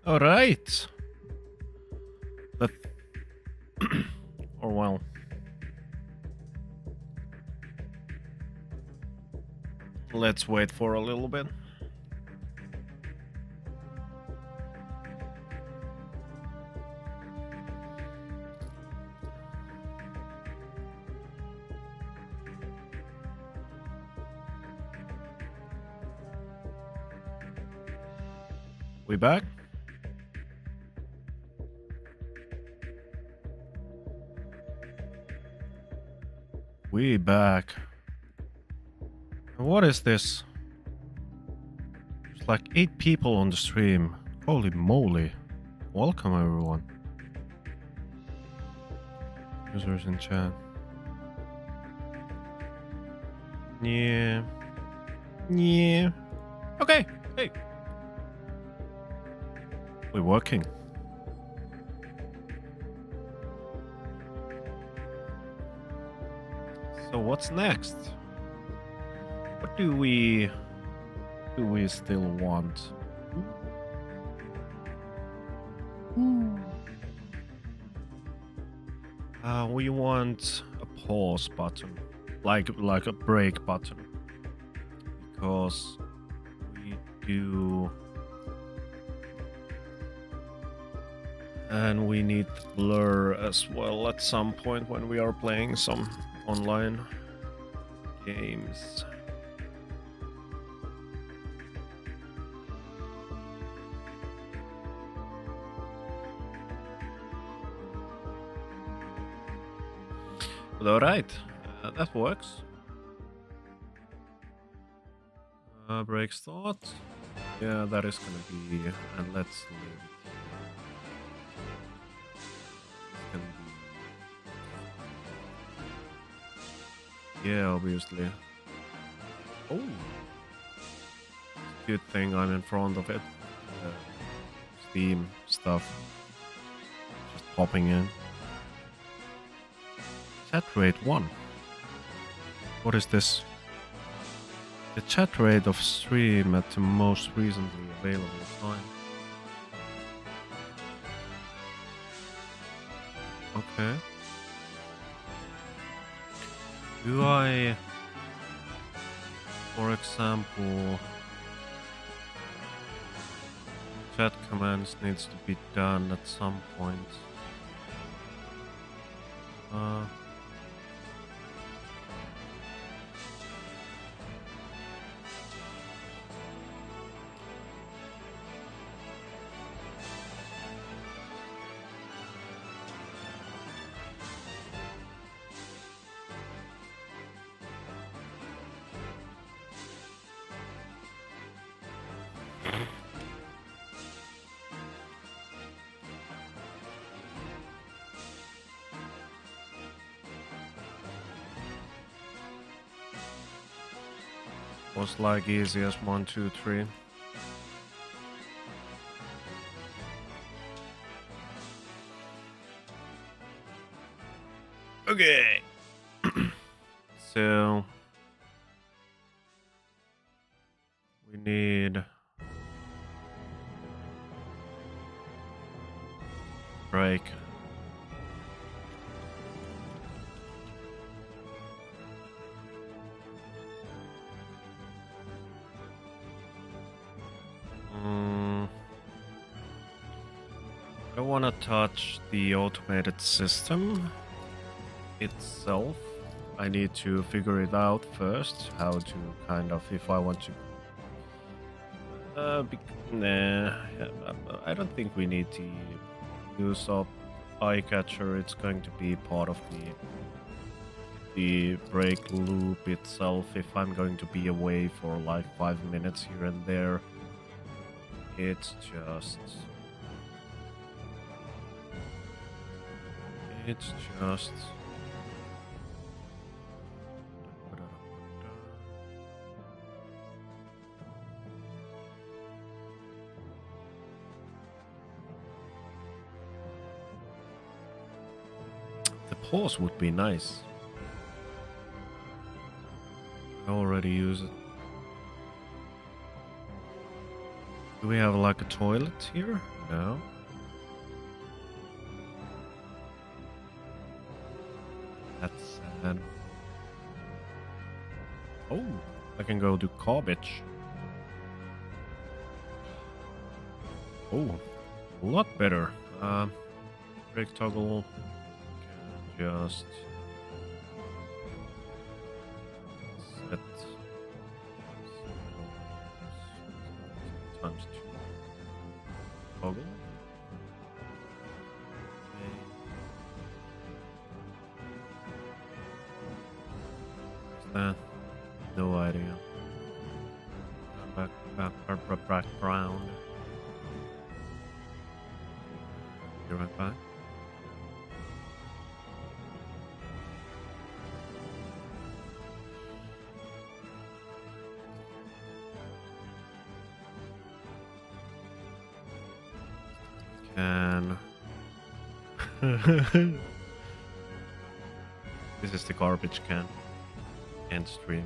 All right. Let or well, let's wait for a little bit. We back? We back. What is this? There's like 8 people on the stream. Holy moly. Welcome everyone. Users in chat. Yeah. Yeah. Okay. Hey. We're working. So what's next? What do we still want? We want a pause button, like a break button, because we do, and we need blur as well at some point when we are playing some online games. But all right, that works. Break start. Yeah, that is gonna be, and let's leave it. It's gonna be, yeah, obviously. Oh, good thing I'm in front of it. Steam stuff just popping in. Chat rate 1. What is this? The chat rate of stream at the most recently available time. Okay. Do I, for example, chat commands needs to be done at some point. Was like easy as 1, 2, 3. Okay. So we need break. I don't want to touch the automated system itself. I need to figure it out first, how to kind of, if I want to. Nah, I don't think we need to use up eye catcher. It's going to be part of the break loop itself. If I'm going to be away for like 5 minutes here and there, it's just the pause would be nice. I already use it. Do we have like a toilet here? No. That's sad. Oh, I can go to garbage. Oh, a lot better. Break toggle. Can just set times 2 toggle. No idea. Background. Be right back. Can this is the garbage can. End stream.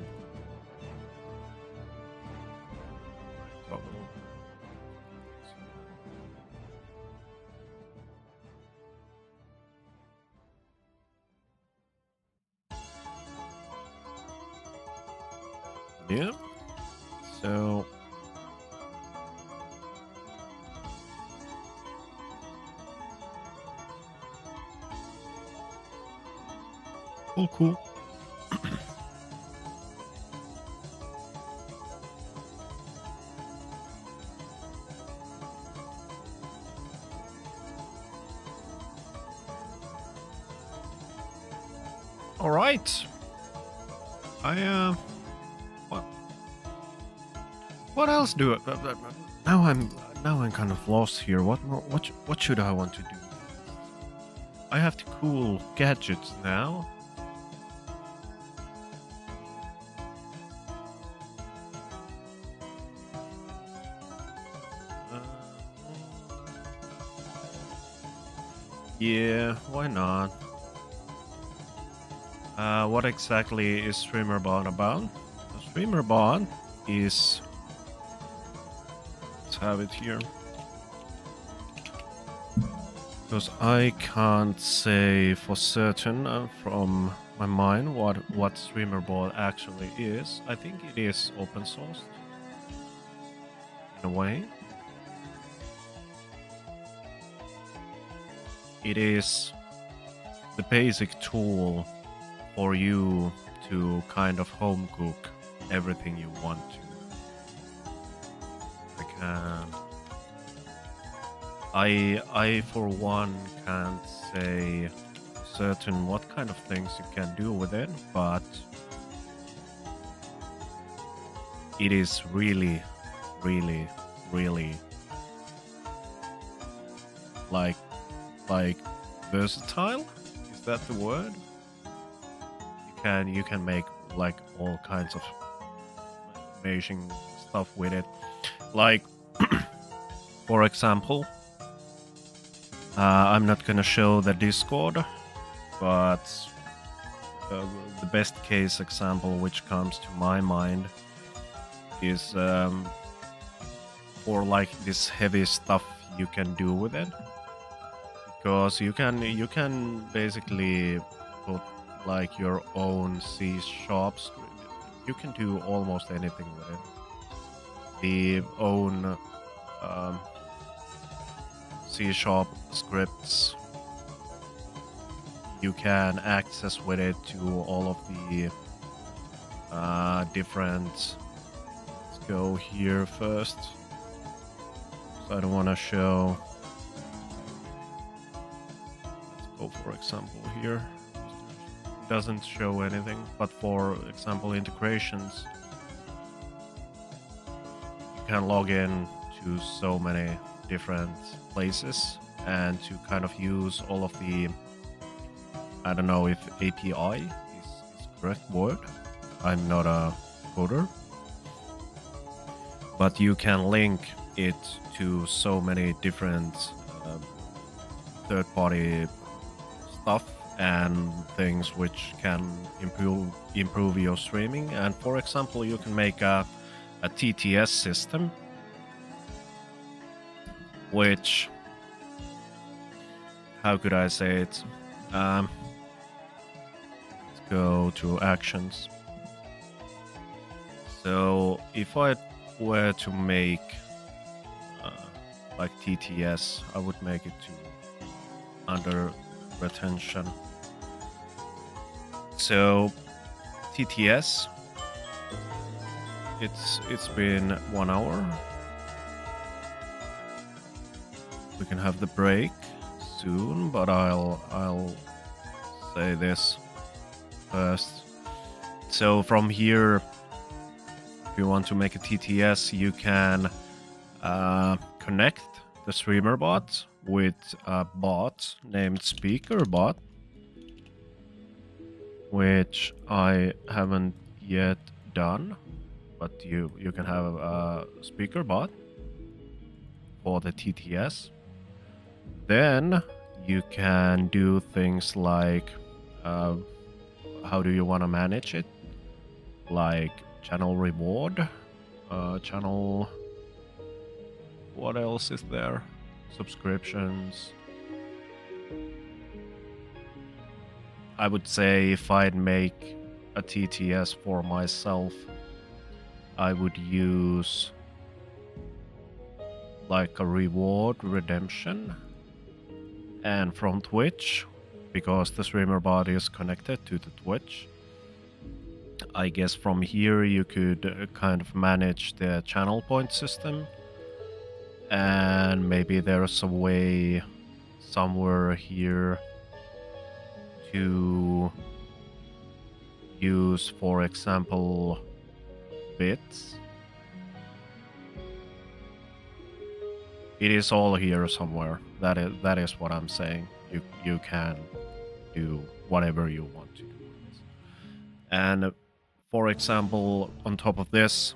Toggle. Yeah. So cool. All right. What else do I, now I'm kind of lost here. What should I want to do? I have the cool gadgets now. Yeah, why not? What exactly is StreamerBot about? StreamerBot is... Let's have it here. Because I can't say for certain from my mind what StreamerBot actually is. I think it is open sourced in a way. It is the basic tool for you to kind of home cook everything you want to. I for one can't say certain what kind of things you can do with it, but it is really like versatile. Is that the word? You can make like all kinds of amazing stuff with it. Like for example, I'm not gonna show the Discord, but the best case example which comes to my mind is for like this heavy stuff you can do with it, because you can basically put like your own C# script. You can do almost anything with it. The own C# scripts you can access with it to all of the different. Let's go here first. So I don't want to show. Let's go for example here. It doesn't show anything, but for example integrations, you can log in to so many different places and to kind of use all of the, I don't know if API is correct word. I'm not a coder, but you can link it to so many different third-party stuff and things which can improve your streaming. And for example, you can make a TTS system which, how could I say it? Let's go to actions. So if I were to make uh, like TTS, I would make it to under retention. So TTS, it's been 1 hour. We can have the break soon, but I'll say this first. So from here, if you want to make a TTS, you can connect the streamer bot with a bot named Speaker Bot, which I haven't yet done, but you can have a Speaker Bot for the TTS. Then you can do things like how do you want to manage it, like channel reward, channel, what else is there, subscriptions. I would say if I'd make a TTS for myself, I would use like a reward redemption, and from Twitch, because the streamer bot is connected to the Twitch, I guess from here you could kind of manage the channel point system, and maybe there's a way somewhere here to use, for example, bits. It is all here somewhere. That is what I'm saying. You can do whatever you want to do with this. And for example, on top of this,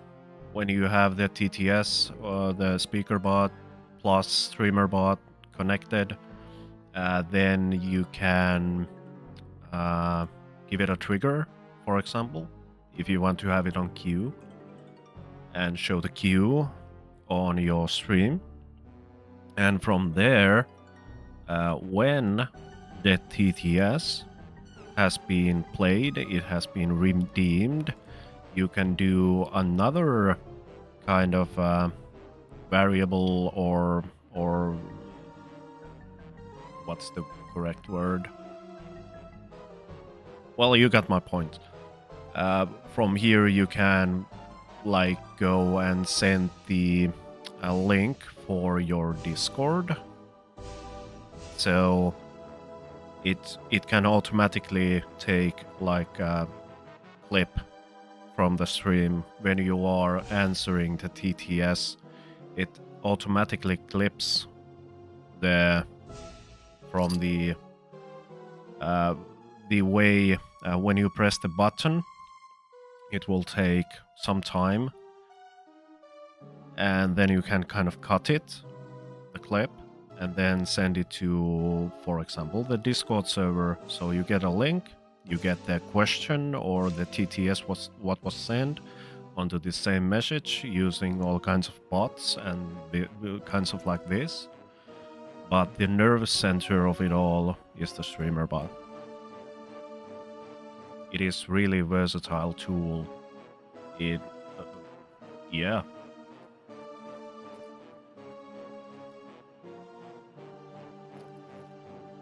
when you have the TTS, the speaker bot plus streamer bot connected, then you can give it a trigger, for example, if you want to have it on queue, and show the queue on your stream. And from there, when the TTS has been played, it has been redeemed, you can do another kind of variable or what's the correct word? Well, you got my point. From here you can like go and send the link for your Discord, so it can automatically take like a clip from the stream when you are answering the TTS. It automatically clips the from the way when you press the button. It will take some time, and then you can kind of cut it, the clip, and then send it to, for example, the Discord server. So you get a link, you get the question or the TTS what was sent onto the same message using all kinds of bots and the kinds of like this. But the nervous center of it all is the streamer bot. It is really versatile tool. It, yeah.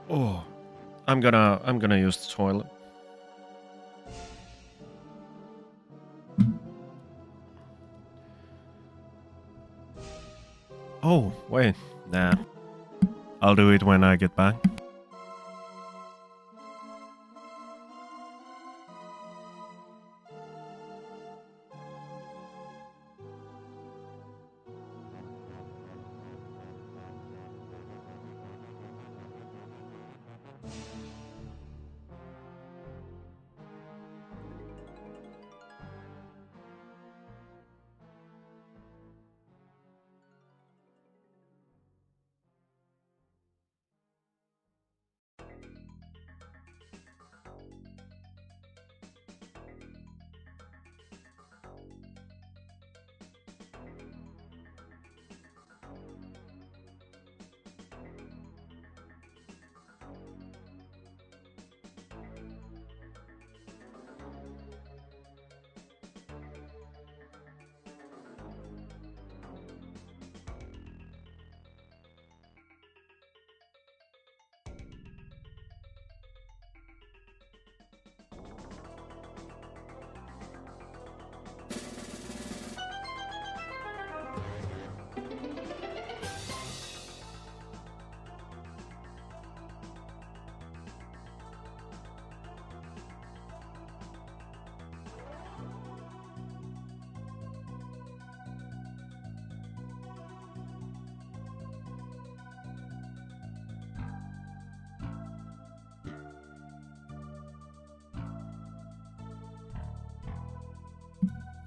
Oh, I'm gonna use the toilet. Oh, wait, nah. I'll do it when I get back.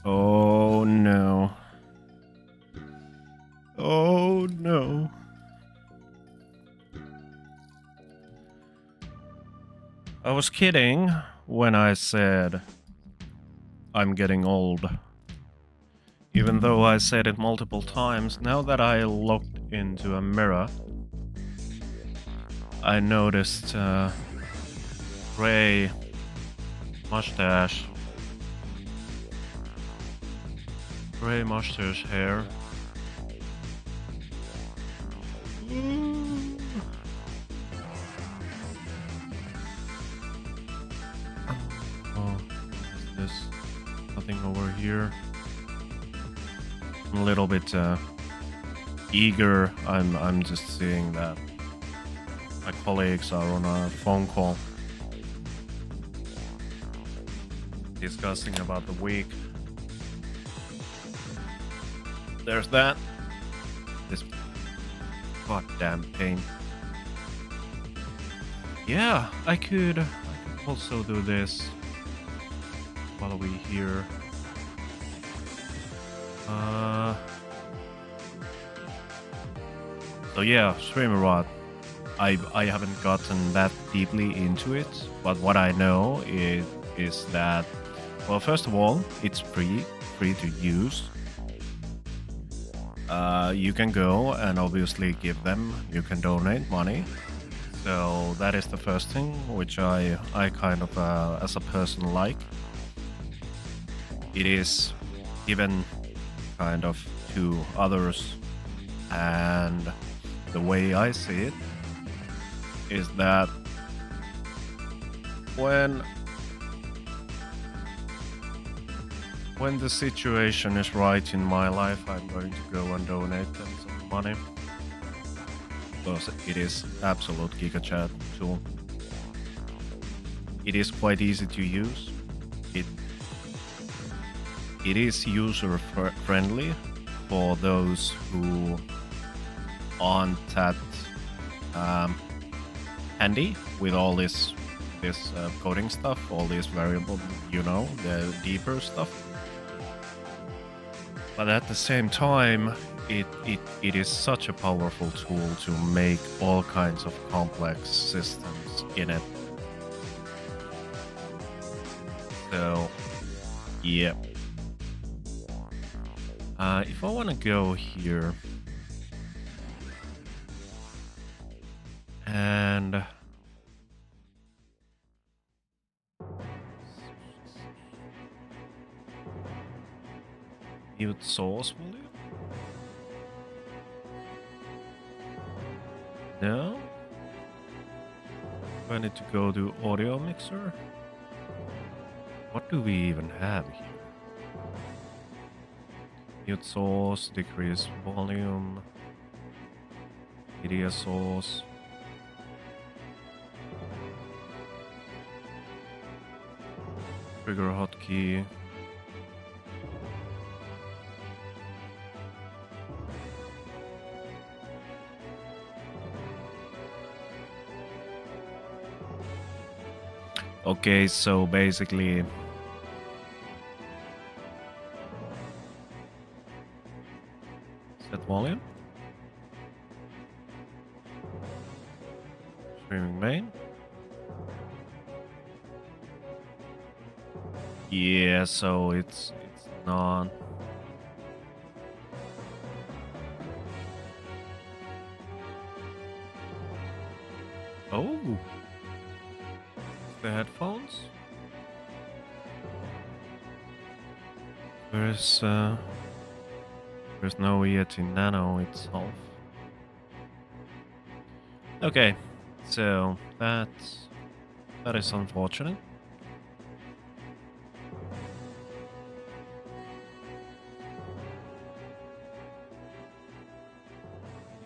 Oh no. Oh no. I was kidding when I said I'm getting old. Even though I said it multiple times, now that I looked into a mirror, I noticed gray mustache, gray mustache hair. Oh, what is this? Nothing over here. I'm a little bit eager. I'm just seeing that my colleagues are on a phone call discussing about the week. There's that. This goddamn pain. Yeah, I could also do this while we here. So yeah, Streamer Rod. I haven't gotten that deeply into it, but what I know is that, well, first of all, it's free to use. You can go and obviously give them. You can donate money. So that is the first thing, which I kind of as a person like. It is given kind of to others, and the way I see it is that when the situation is right in my life, I'm going to go and donate them some money, because it is absolute GigaChat tool. It is quite easy to use. It is user friendly for those who aren't that handy with all this coding stuff, all this variable, the deeper stuff. But at the same time, it is such a powerful tool to make all kinds of complex systems in it. So, yeah. If I want to go here and mute source volume? No? I need to go to audio mixer? What do we even have here? Mute source, decrease volume, media source. Trigger hotkey. Okay, so basically set volume. Streaming main. Yeah, so it's not. Oh, the headphones. There's no Yeti Nano itself. Okay, so that is unfortunate.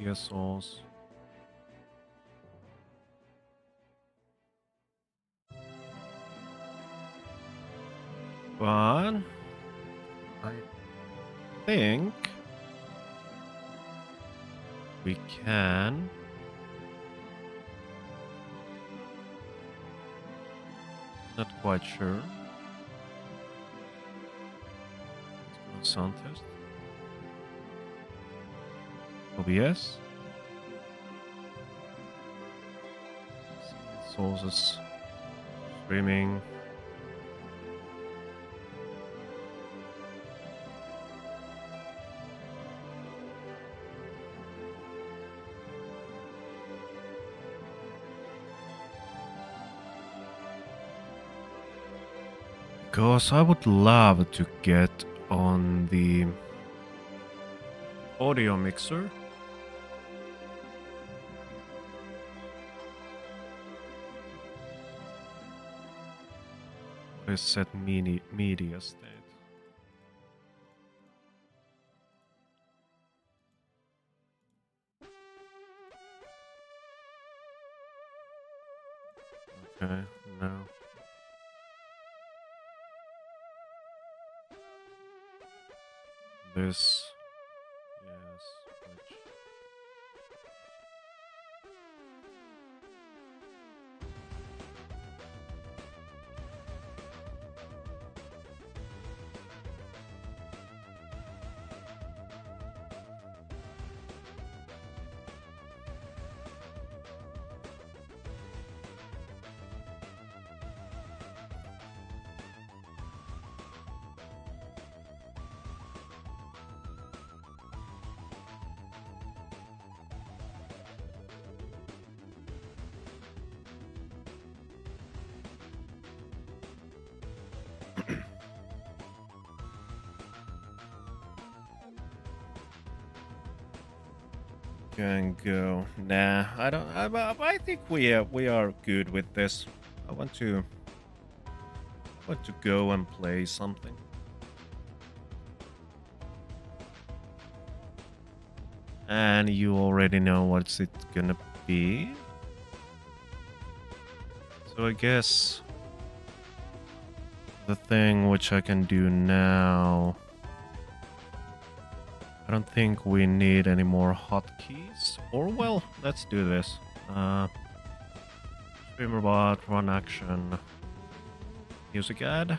DSOs. But I think we can. Not quite sure. sound test. OBS. Sources. Streaming. Because I would love to get on the audio mixer. Set media state. Okay, no. This, yes, which... Can go. Nah, I don't. I think we are good with this. I want to go and play something. And you already know what's it gonna be. So I guess the thing which I can do now. I don't think we need any more hotkeys. Or, well, let's do this. Streamer bot, run action, music ad.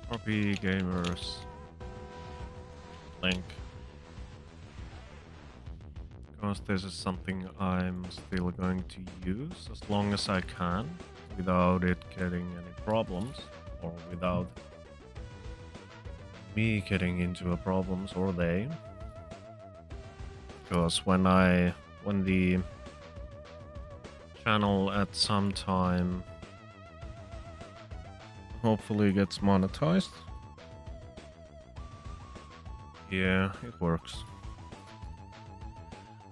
RP gamers link. Because this is something I'm still going to use as long as I can without it getting any problems or without me getting into a problems or they. Because when the channel at some time hopefully gets monetized, yeah, it works.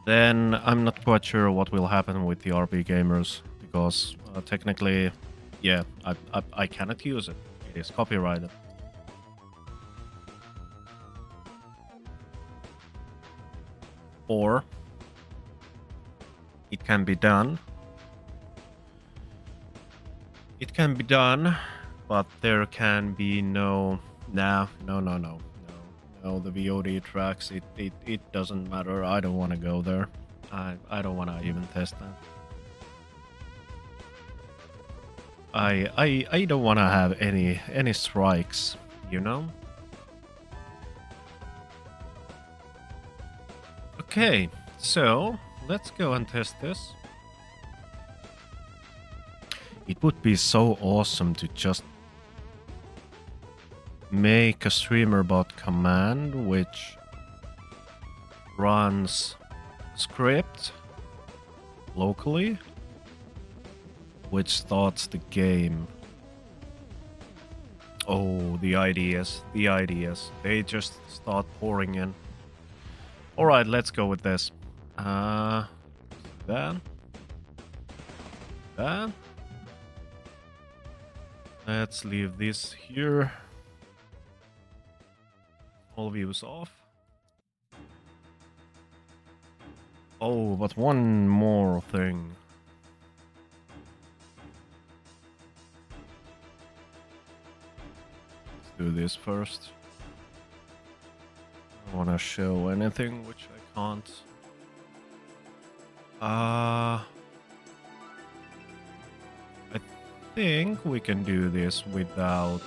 Then I'm not quite sure what will happen with the RP gamers, because technically, yeah, I cannot use it. It is copyrighted. Or it can be done. It can be done, but there can be no, no, the VOD tracks, it doesn't matter. I don't want to go there. I don't want to even test that. I don't want to have any strikes, you know? Okay, so let's go and test this. It would be so awesome to just make a streamer bot command which runs script locally which starts the game. Oh, the ideas. They just start pouring in. Alright, let's go with this. Then. Let's leave this here. All views off. Oh, but one more thing. Let's do this first. want to show anything, which I can't. I think we can do this without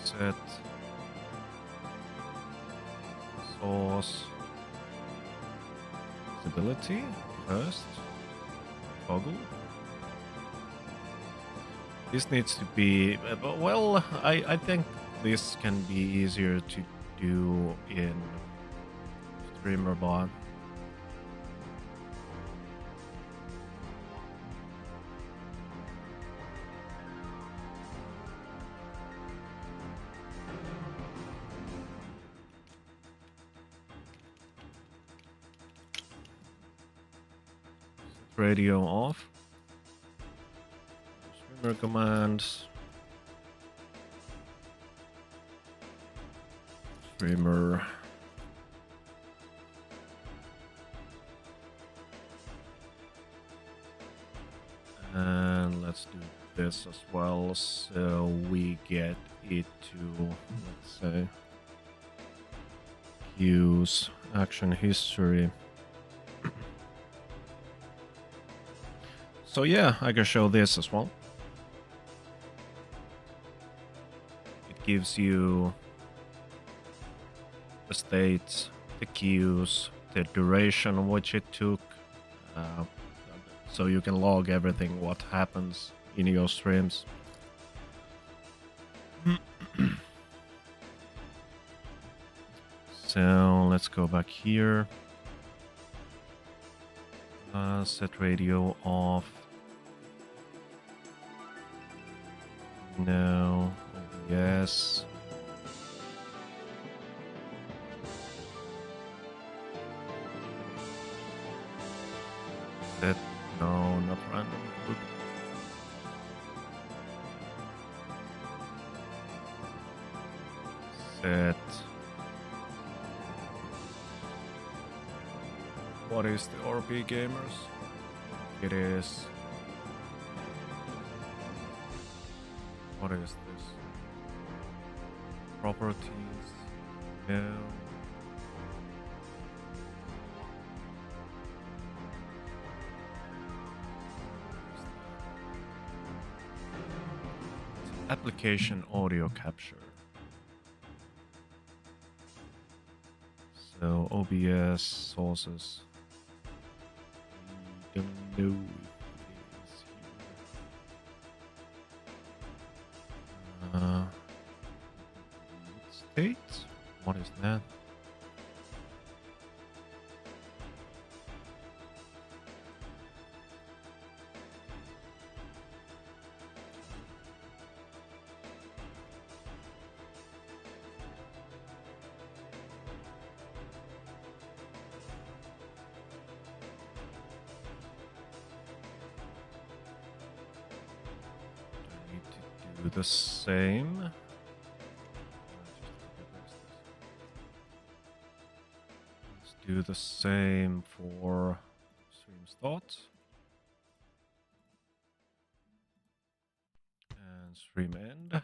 set source visibility first. Toggle. This needs to be well. I think this can be easier to do in streamer bot. Radio off. Streamer commands. Streamer. And let's do this as well, so we get it to, let's say, use action history. So yeah, I can show this as well. It gives you the states, the queues, the duration of which it took, so you can log everything what happens in your streams. So let's go back here. Set radio off. No. Yes. Set. No, not random group. Set. What is the RP gamers? It is. What is this? Properties. No. Application audio capture. So OBS sources. We don't know if it is here. State? What is that? Do the same. Let's do the same for stream start and stream end.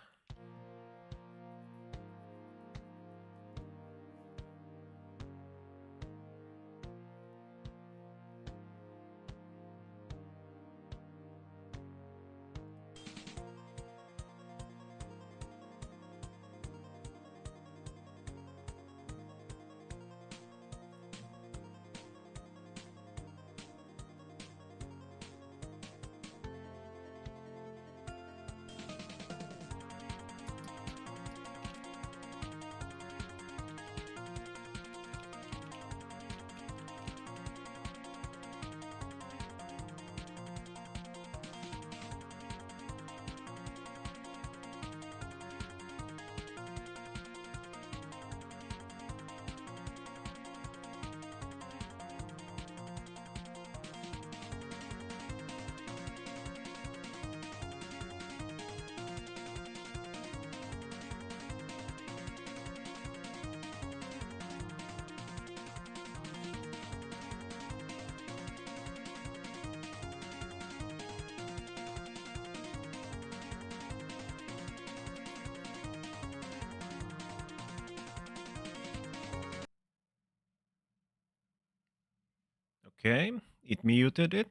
Okay, it muted it.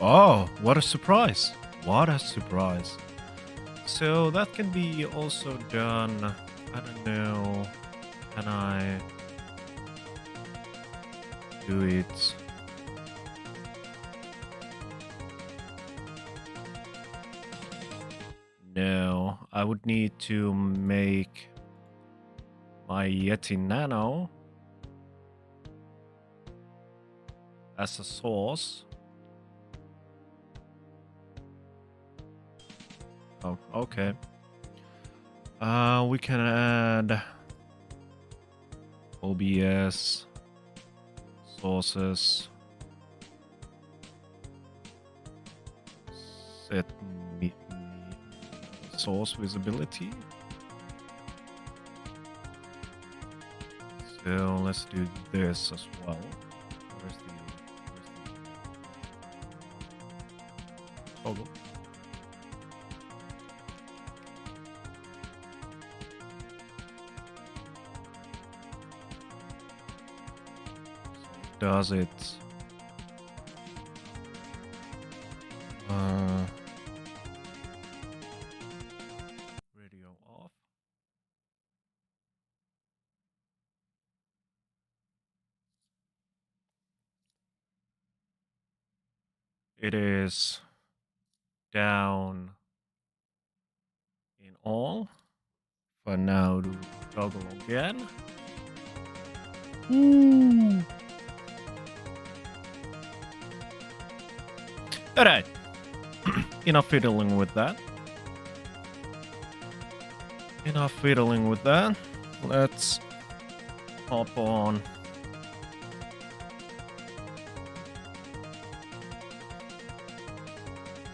Oh, what a surprise! What a surprise! So that can be also done. I don't know. Can I do it? No, I would need to make my Yeti Nano as a source. Oh, okay. We can add OBS sources. Set source visibility. So let's do this as well. Where's the toggle? Does it? Radio off. It is down in all. For now, to toggle again. Ooh. Alright. Enough fiddling with that. Enough fiddling with that. Let's hop on.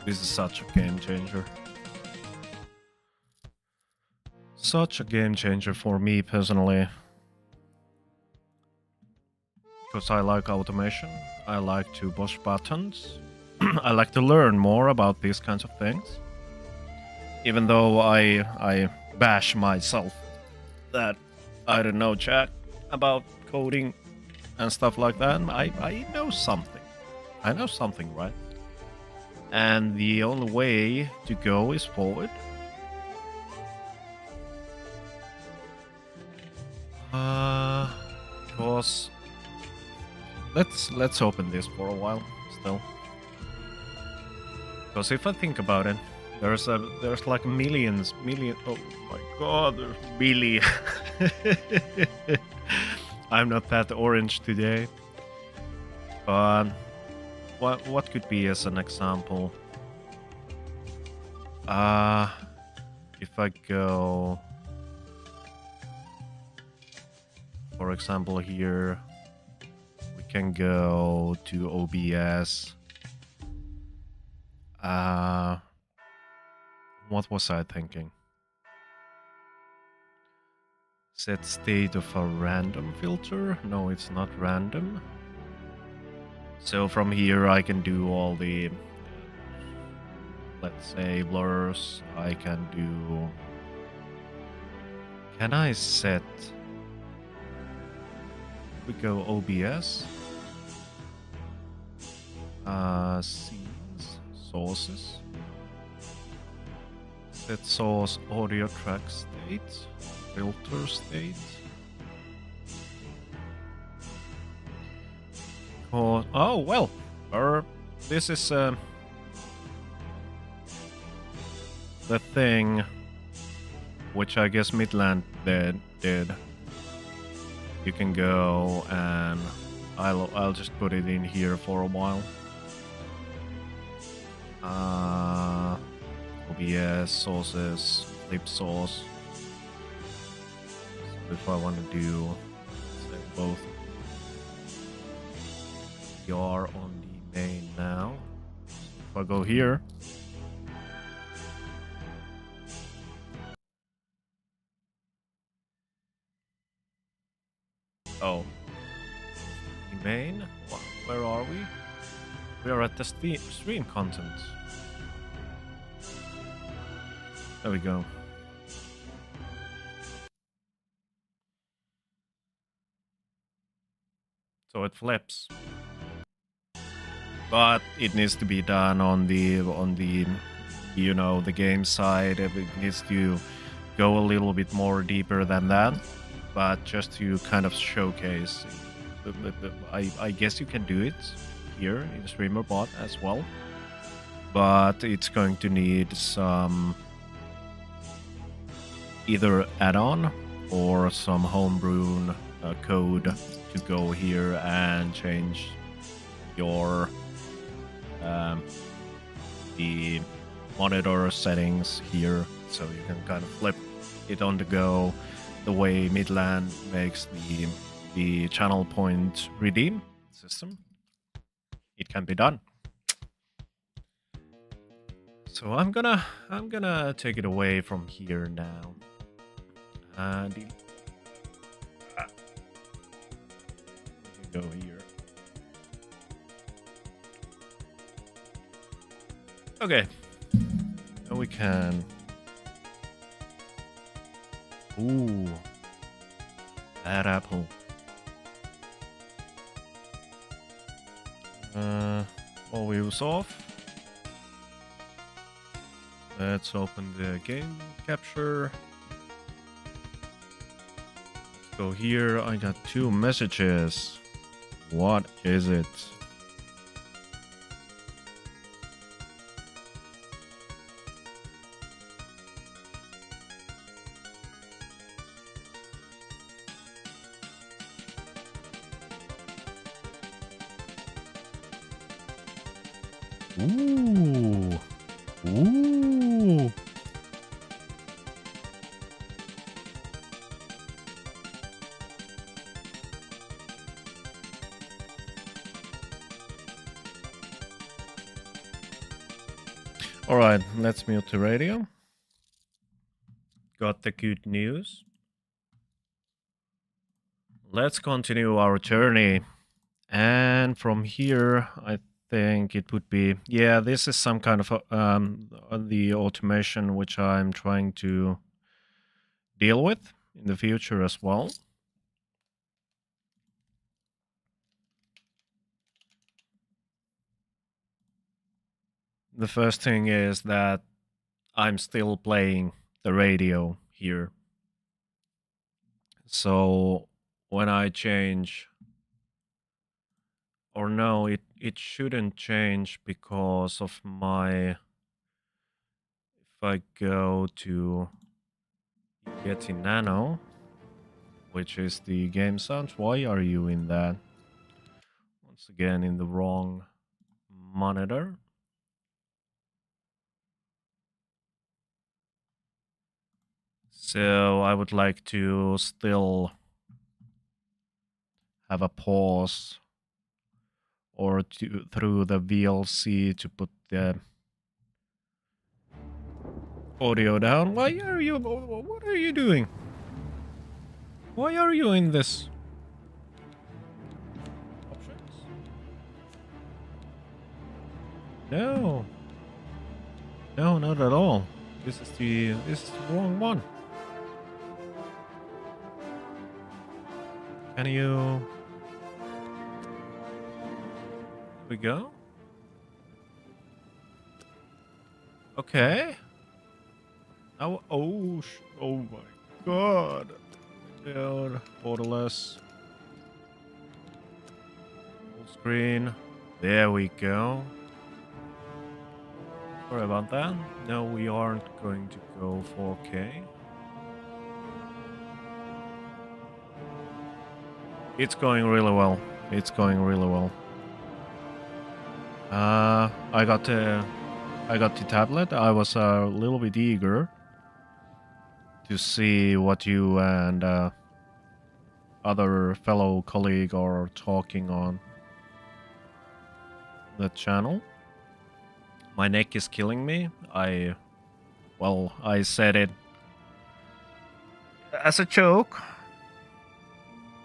This is such a game changer. Such a game changer for me personally. Because I like automation. I like to push buttons. I like to learn more about these kinds of things. Even though I bash myself that I don't know jack about coding and stuff like that. I know something. I know something, right? And the only way to go is forward. Because let's open this for a while still. Because if I think about it, there's like million. Oh my god, there's billion. I'm not that orange today. But what could be as an example? If I go, for example, here, we can go to OBS. What was I thinking? Set state of a random filter? No, it's not random. So from here I can do all the, let's say, blurs. I can do... Can I set... We go OBS. Scenes, sources. Set source audio track state, filter state. Oh well, this is the thing, which I guess Midland did. You can go and I'll just put it in here for a while. OBS sources, flip source. So if I want to do, say, both, you are on the main now. So if I go here, oh, the main. Where are we? We are at the stream content. There we go. So it flips. but it needs to be done on the you know, the game side. It needs to go a little bit more deeper than that, but just to kind of showcase. I guess you can do it here in StreamerBot as well, but it's going to need some either add-on or some homebrew code to go here and change your the monitor settings here, so you can kind of flip it on the go the way Midland makes the channel point redeem system. It can be done. So I'm gonna take it away from here now. And we can go here. Okay. Now we can. Ooh. Bad apple. All wheels off. Let's open the game capture. Let's go here. I got 2 messages. What is it? Ooh. Ooh. All right, let's mute the radio. Got the good news. Let's continue our journey. And from here, I think it would be, yeah, this is some kind of the automation which I'm trying to deal with in the future as well. The first thing is that I'm still playing the radio here. So when I change, or no, it shouldn't change because of my, if I go to Yeti Nano, which is the game sounds, why are you in that? Once again, in the wrong monitor. So I would like to still have a pause or through the VLC to put the audio down. Why are you, what are you doing? Why are you in this? Options? No. No, not at all. This is the wrong one. Can you... Here we go. Okay. Now, oh my god. Down, borderless. Full screen. There we go. Sorry about that. No, we aren't going to go 4K. It's going really well. It's going really well. I got the tablet. I was a little bit eager to see what you and other fellow colleague are talking on the channel. My neck is killing me. I said it as a joke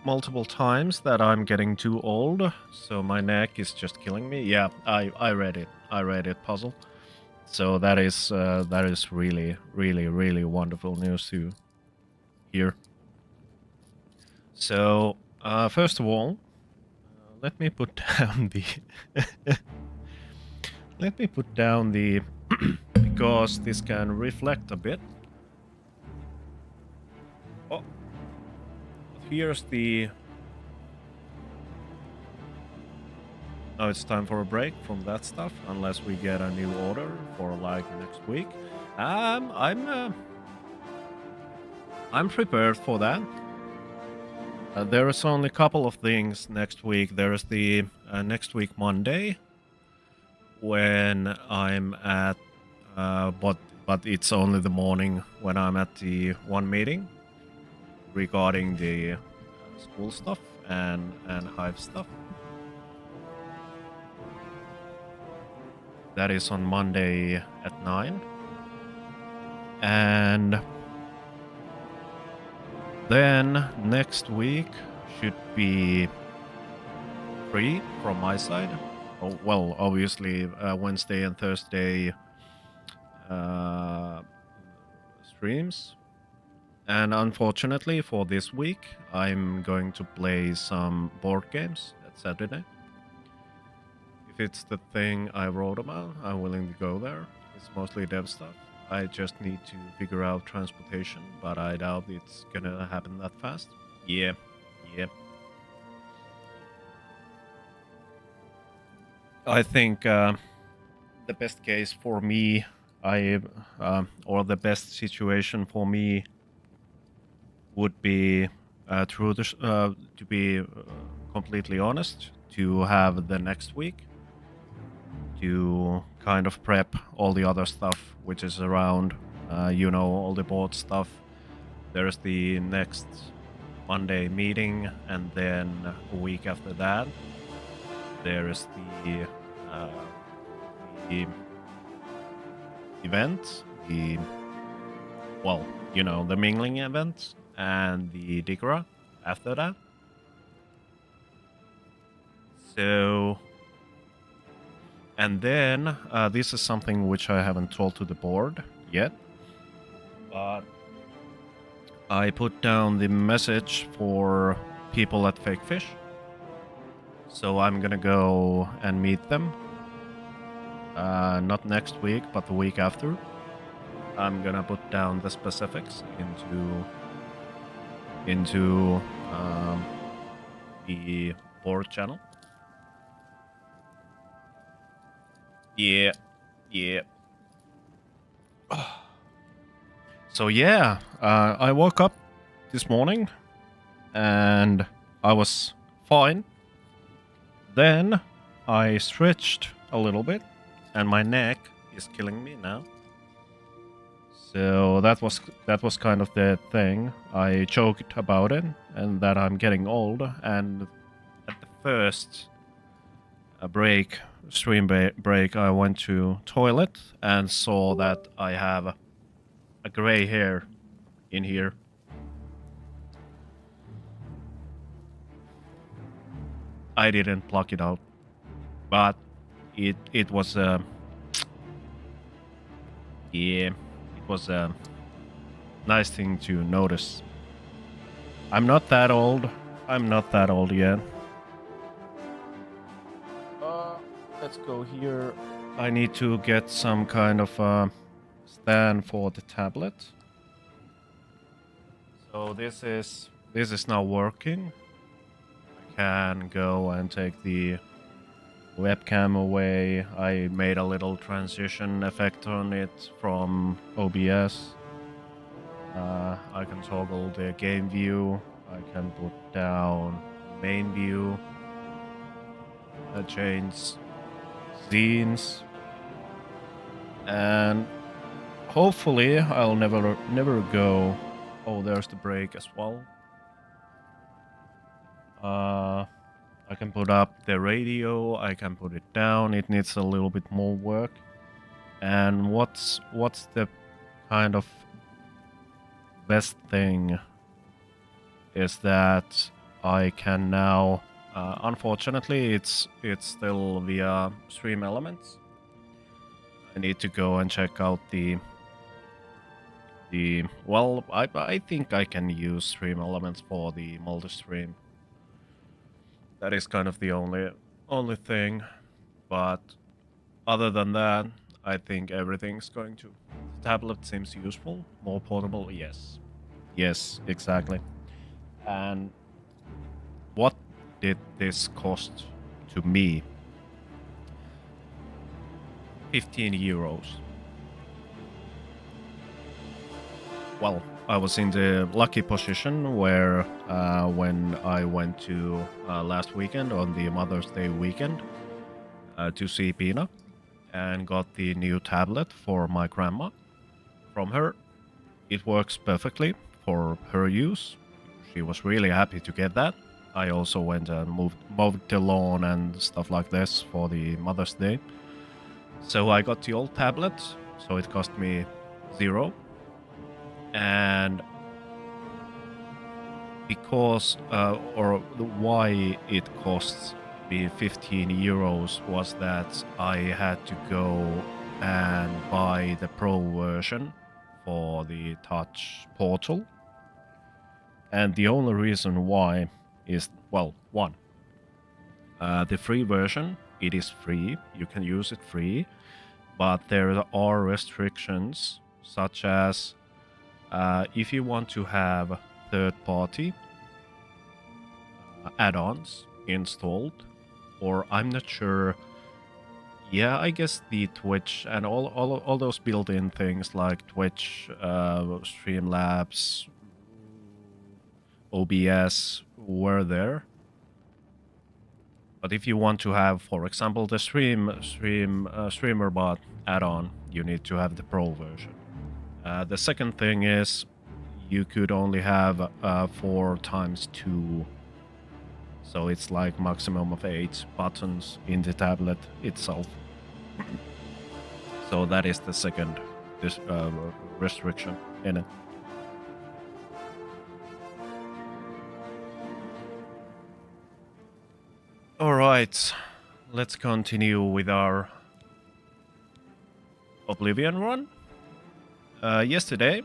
multiple times that I'm getting too old, so my neck is just killing me. Yeah, I read it. I read it, Puzzle. So that is really, really, really wonderful news to hear. So first of all, let me put down the let me put down the because this can reflect a bit. Oh, here's the. Now it's time for a break from that stuff, unless we get a new order for like next week. I'm prepared for that. There is only a couple of things next week. There is the next week Monday when I'm at, but it's only the morning when I'm at the one meeting regarding the school stuff and Hive stuff. That is on Monday at 9. And then next week should be free from my side. Oh, well, obviously Wednesday and Thursday streams. And unfortunately for this week, I'm going to play some board games at Saturday. If it's the thing I wrote about, I'm willing to go there. It's mostly dev stuff. I just need to figure out transportation, but I doubt it's gonna happen that fast. Yeah. I think the best case for me, or the best situation for me would be, to be completely honest, to have the next week to kind of prep all the other stuff which is around, all the board stuff. There's the next Monday meeting, and then a week after that, there is the event, the mingling event, and the Digra after that. So, and then this is something which I haven't told to the board yet, but I put down the message for people at Fake Fish. So I'm gonna go and meet them. Not next week, but the week after. I'm gonna put down the specifics into the board channel. Yeah. So yeah, I woke up this morning and I was fine. Then I stretched a little bit and my neck is killing me now. So that was kind of the thing. I joked about it and that I'm getting old, and at the first stream break, I went to toilet and saw that I have a gray hair in here. I didn't pluck it out, but it was it was a nice thing to notice. I'm not that old. I'm not that old yet. Let's go here. I need to get some kind of stand for the tablet. So this is now working. I can go and take the webcam away. I made a little transition effect on it from OBS. I can toggle the game view. I can put down main view. Change scenes. And hopefully I'll never go. Oh, there's the break as well. I can put up the radio, I can put it down. It needs a little bit more work. And what's the kind of best thing is that I can now, unfortunately it's still via Stream Elements. I need to go and check out well, I think I can use Stream Elements for the multi-stream. That is kind of the only thing, but Other than that, I think everything's going to. Tablet seems useful. More portable, yes. Yes, exactly. And what did this cost to me? 15 euros. Well, I was in the lucky position where when I went to last weekend on the Mother's Day weekend to see Pina and got the new tablet for my grandma from her. It works perfectly for her use. She was really happy to get that. I also went and mowed the lawn and stuff like this for the Mother's Day. So I got the old tablet, so it cost me 0. And because, or why it costs me 15 euros was that I had to go and buy the Pro version for the Touch Portal. And the only reason why is, well, one, the free version, it is free, you can use it free, but there are restrictions such as if you want to have third-party add-ons installed, or I'm not sure. Yeah, I guess the Twitch and all those built-in things like Twitch, Streamlabs, OBS were there. But if you want to have, for example, the streamer bot add-on, you need to have the Pro version. The second thing is you could only have 4x2. So it's like maximum of 8 buttons in the tablet itself. So that is the second restriction in it. All right, let's continue with our Oblivion run. Yesterday,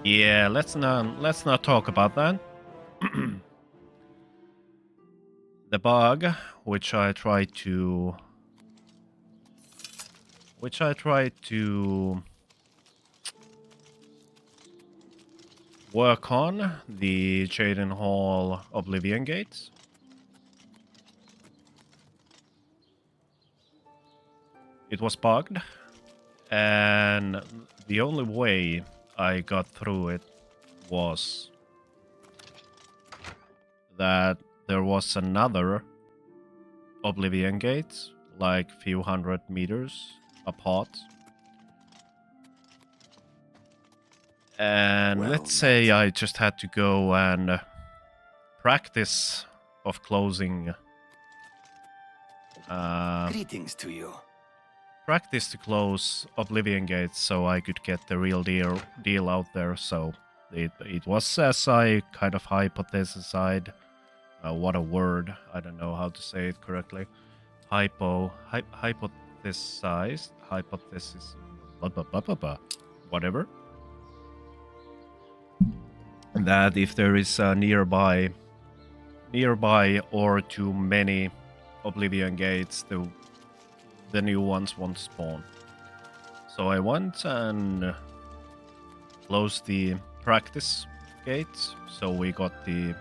yeah, let's not talk about that. The bug which I tried to work on, the Jaden Hall Oblivion gates. It was bugged, and the only way I got through it was that there was another Oblivion gate, like few hundred meters apart. And well, let's say I just had to go and practice of closing. Greetings to you. Practice to close Oblivion gates so I could get the real deal out there. So it was as I kind of hypothesized. What a word! I don't know how to say it correctly. Hypothesis, whatever. That if there is a nearby or too many Oblivion gates, the new ones won't spawn. So I went and closed the practice gate, so we got the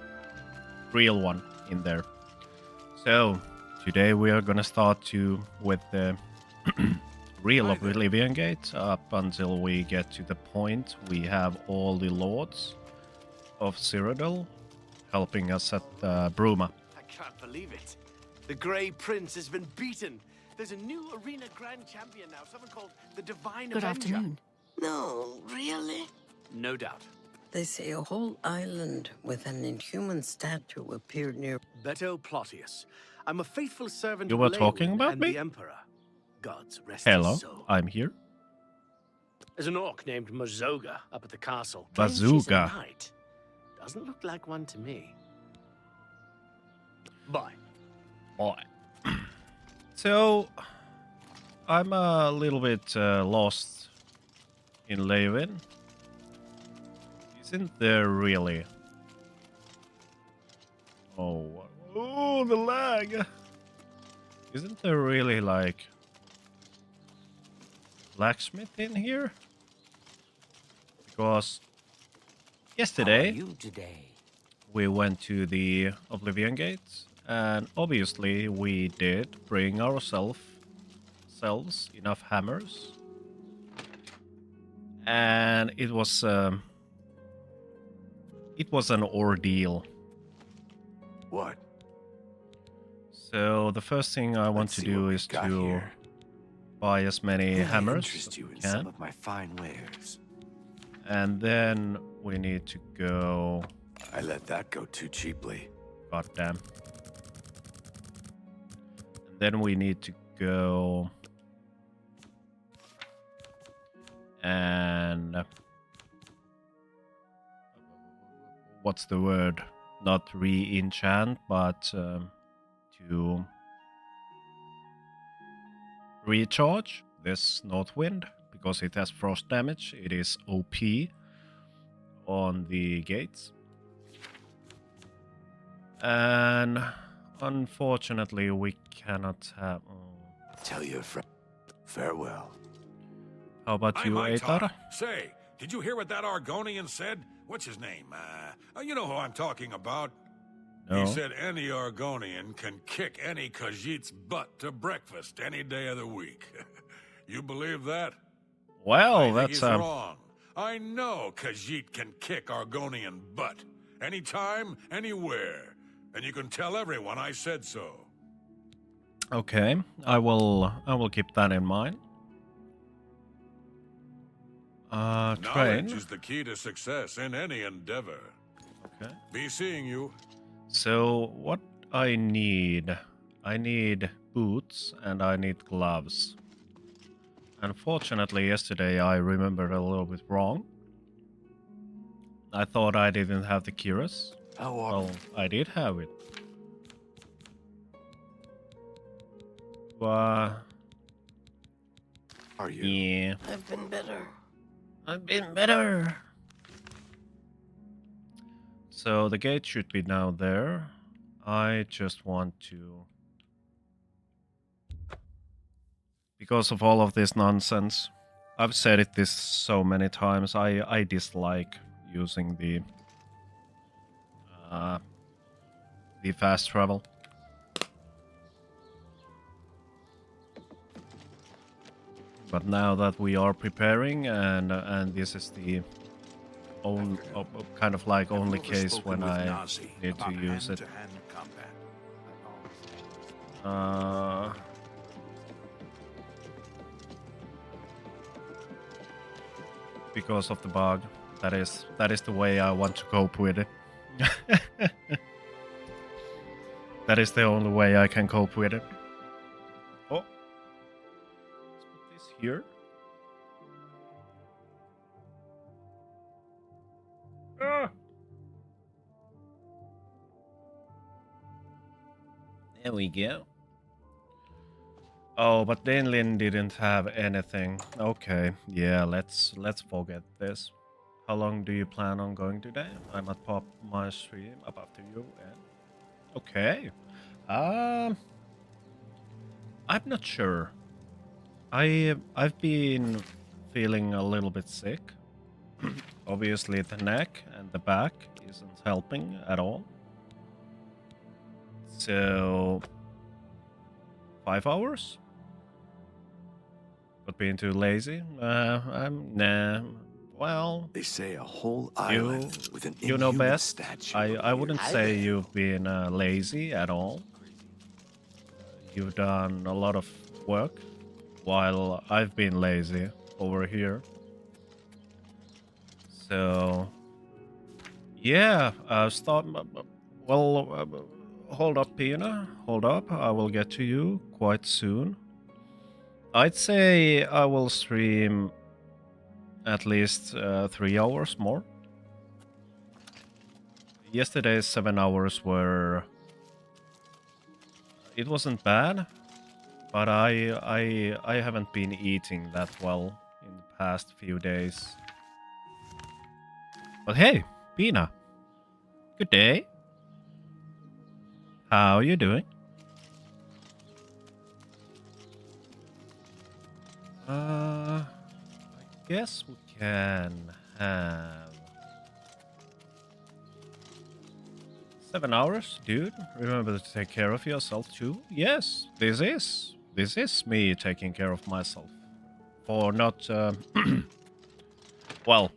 real one in there. So today we are gonna start with the real Oblivion gate up until we get to the point we have all the lords of Cyrodiil helping us at Bruma. I can't believe it. The Grey Prince has been beaten. There's a new arena grand champion now, someone called the Divine Good Avenger. afternoon. No, really? No doubt. They say a whole island with an inhuman statue appeared near. Beto Plotius. I'm a faithful servant You of were Leywin talking about and me? the Emperor. God's rest Hello, his soul. I'm here. There's an orc named Mazoga up at the castle. Bazooka. Claims she's a knight. Doesn't look like one to me. Bye. Boy. So, I'm a little bit lost in Leywin. Isn't there really Oh, the lag. Isn't there really like blacksmith in here? Because yesterday you today? we went to the Oblivion gates, and obviously we did bring ourselves enough hammers, and it was an ordeal. What? So the first thing I want Let's to see do what is we've got to here. buy as many May I hammers interest as you we in can, some of my fine wares. and then we need to go. I let that go too cheaply. Goddamn. And then we need to go and what's the word? Not re-enchant, but to recharge this Northwind because it has frost damage. It is OP on the gates. And unfortunately, we cannot have. Tell your friend. Farewell. How about you, Atar? Say, did you hear what that Argonian said? What's his name? You know who I'm talking about. No. He said any Argonian can kick any Khajiit's butt to breakfast any day of the week. You believe that? Well, I think that's he's wrong. I know Khajiit can kick Argonian butt. Anytime, anywhere. And you can tell everyone I said so. okay. I will keep that in mind. Train. Knowledge is the key to success in any endeavor. Okay. Be seeing you. So what I need boots and I need gloves. Unfortunately, yesterday I remembered a little bit wrong. I thought I didn't have the cuirass. How are Well, I did have it. But you? yeah, I've been better. I've been better. So the gate should be now there. I just want to, because of all of this nonsense, I've said it this so many times, I dislike using the fast travel. But now that we are preparing, and this is the only kind of like only case when I need to use it. Because of the bug, that is the way I want to cope with it. That is the only way I can cope with it. Oh, let's put this here. Ah. There we go. Oh, but Dainlin didn't have anything. Okay, yeah, let's forget this. How long do you plan on going today? I might pop my stream up after you. And okay, I'm not sure. I've been feeling a little bit sick. Obviously, the neck and the back isn't helping at all. So 5 hours. But being too lazy, I'm nah. Well, They say a whole island with an you know inhuman best. statue. I wouldn't say you've been lazy at all. You've done a lot of work, while I've been lazy over here. So, yeah, start. Well, hold up, Pina. Hold up. I will get to you quite soon. I'd say I will stream at least 3 hours more. Yesterday's 7 hours were. It wasn't bad, but I haven't been eating that well in the past few days. But hey, Pina, good day. How you doing? I guess we can have 7 hours, dude. Remember to take care of yourself too. Yes, this is me taking care of myself. For not well,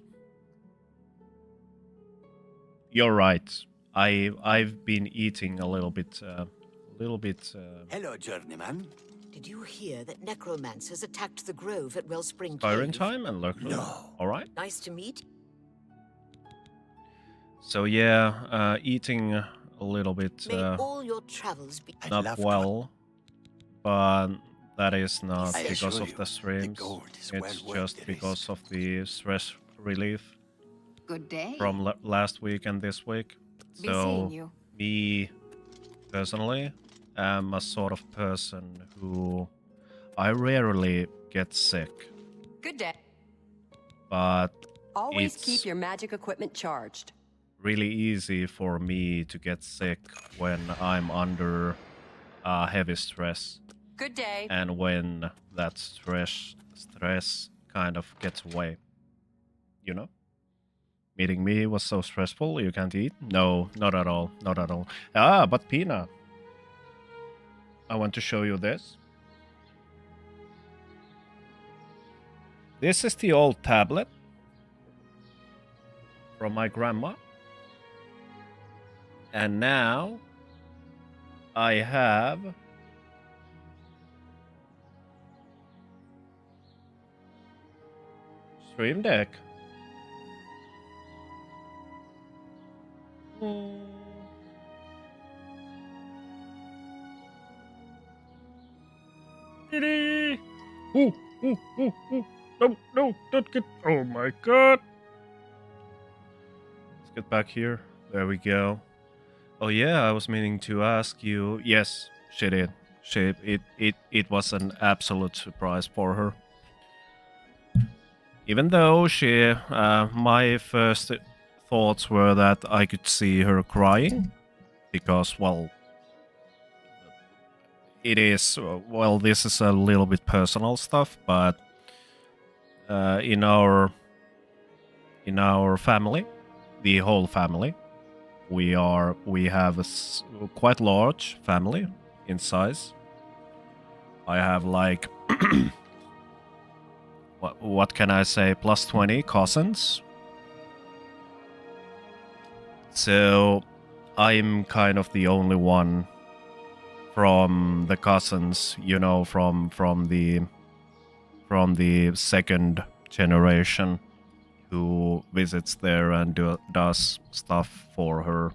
you're right. I've been eating a little bit Hello, journeyman. Did you hear that necromancers attacked the grove at Wellspring Skyrim Cave? time and lurk. No. All right. Nice to meet. So yeah, eating a little bit May all your travels be. I'd not love to- well, but that is not I because assure of you, the streams. gold is It's well worth just the because risk. of the stress relief Good day. from last week and this week. Be So seeing you. me personally am a sort of person who I rarely get sick, Good day. but Always It's- keep your magic equipment charged. really easy for me to get sick when I'm under heavy stress. Good day. And when that stress kind of gets away, you know. Meeting me was so stressful you can't eat. No, not at all, not at all. But Pina, I want to show you this. This is the old tablet from my grandma, and now I have Stream Deck. Diddy! Ooh, ooh, ooh, ooh. No, no, don't get. Oh my god. Let's get back here. There we go. Oh yeah, I was meaning to ask you. Yes, she did. It was an absolute surprise for her. Even though my first thoughts were that I could see her crying, because, well, it is, well, this is a little bit personal stuff, but in our family, the whole family, we have a quite large family in size. I have like what can I say, plus 20 cousins. So I'm kind of the only one from the cousins, you know, from the second generation who visits there and does stuff for her.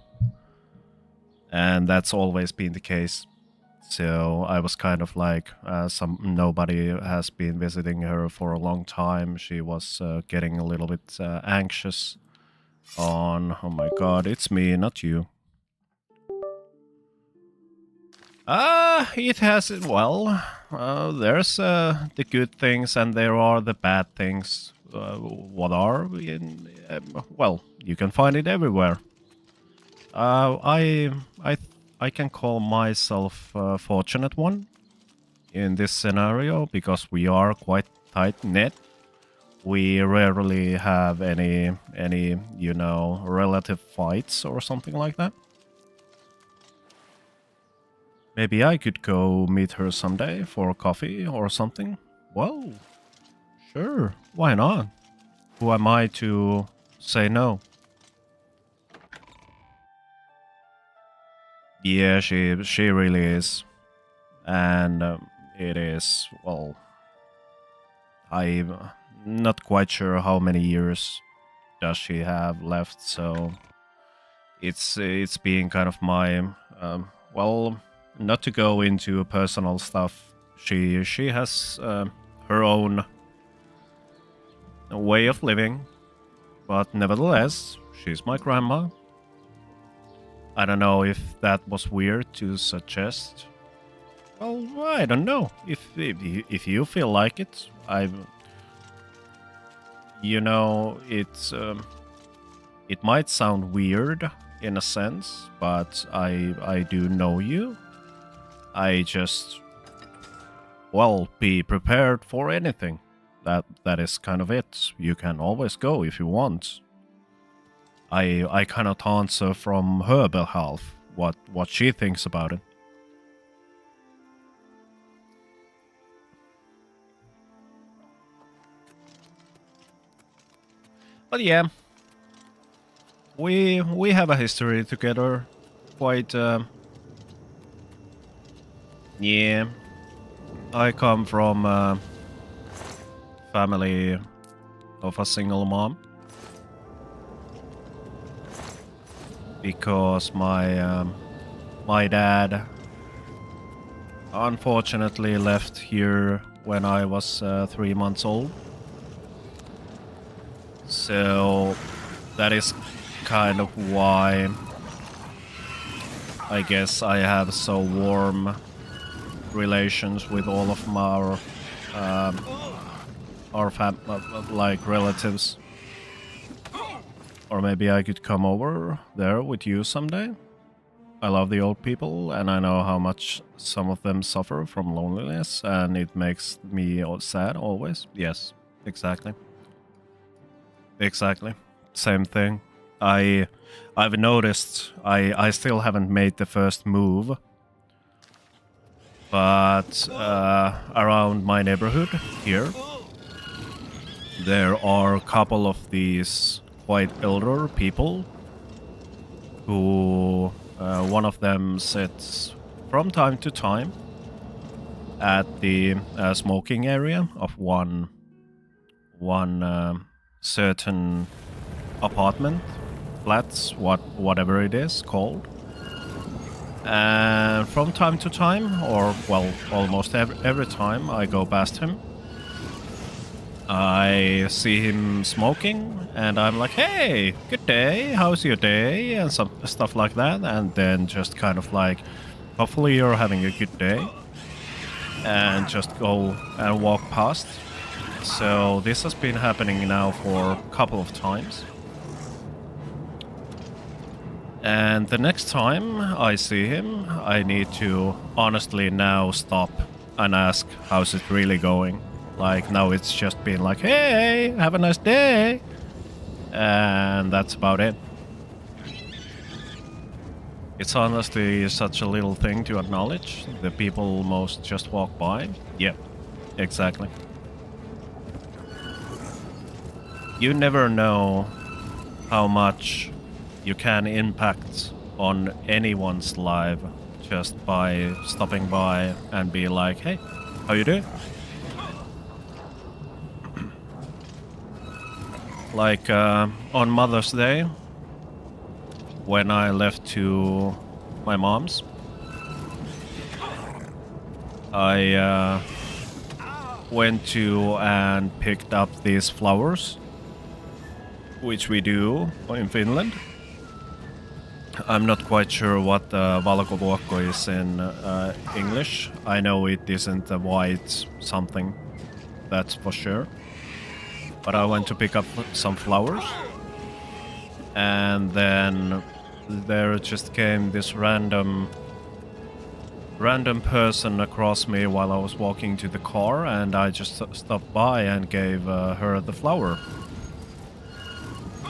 And that's always been the case. So I was kind of like, nobody has been visiting her for a long time. She was getting a little bit anxious on, oh my god, it's me, not you. It has, well, there's the good things and there are the bad things. What are? Well, you can find it everywhere. I can call myself a fortunate one in this scenario because we are quite tight-knit. We rarely have any you know, relative fights or something like that. Maybe I could go meet her someday for coffee or something. Well, sure, why not? Who am I to say no? Yeah, she really is. And it is, well, I'm not quite sure how many years does she have left, so it's being kind of my, well, not to go into personal stuff. She has her own way of living, but nevertheless, she's my grandma. I don't know if that was weird to suggest. Well, I don't know. If you feel like it, you know, it might sound weird in a sense, but I do know you. I just, well, be prepared for anything. That is kind of it. You can always go if you want. I cannot answer from her behalf what she thinks about it. But yeah, we have a history together. Quite yeah. I come from a family of a single mom. Because my dad unfortunately left here when I was 3 months old. So that is kind of why I guess I have so warm relations with all of like relatives. Or maybe I could come over there with you someday. I love the old people, and I know how much some of them suffer from loneliness, and it makes me sad always. Yes, exactly. Exactly. Same thing. I've noticed I still haven't made the first move, but around my neighborhood here, there are a couple of these quite elder people who one of them sits from time to time at the smoking area of one certain apartment, flats, whatever it is called. And from time to time, or well, almost every time I go past him, I see him smoking, and I'm like, hey, good day, how's your day? And some stuff like that, and then just kind of like, hopefully you're having a good day, and just go and walk past. So this has been happening now for a couple of times. And the next time I see him, I need to honestly now stop and ask, how's it really going? Like, now it's just been like, hey, have a nice day. And that's about it. It's honestly such a little thing to acknowledge. The people most just walk by. Yeah, exactly. You never know how much you can impact on anyone's life just by stopping by and be like, hey, how you doing? Like on Mother's Day, when I left to my mom's, I went to and picked up these flowers, which we do in Finland. I'm not quite sure what valkovuokko is in English. I know it isn't a white something, that's for sure. But I went to pick up some flowers, and then there just came this random person across me while I was walking to the car, and I just stopped by and gave her the flower.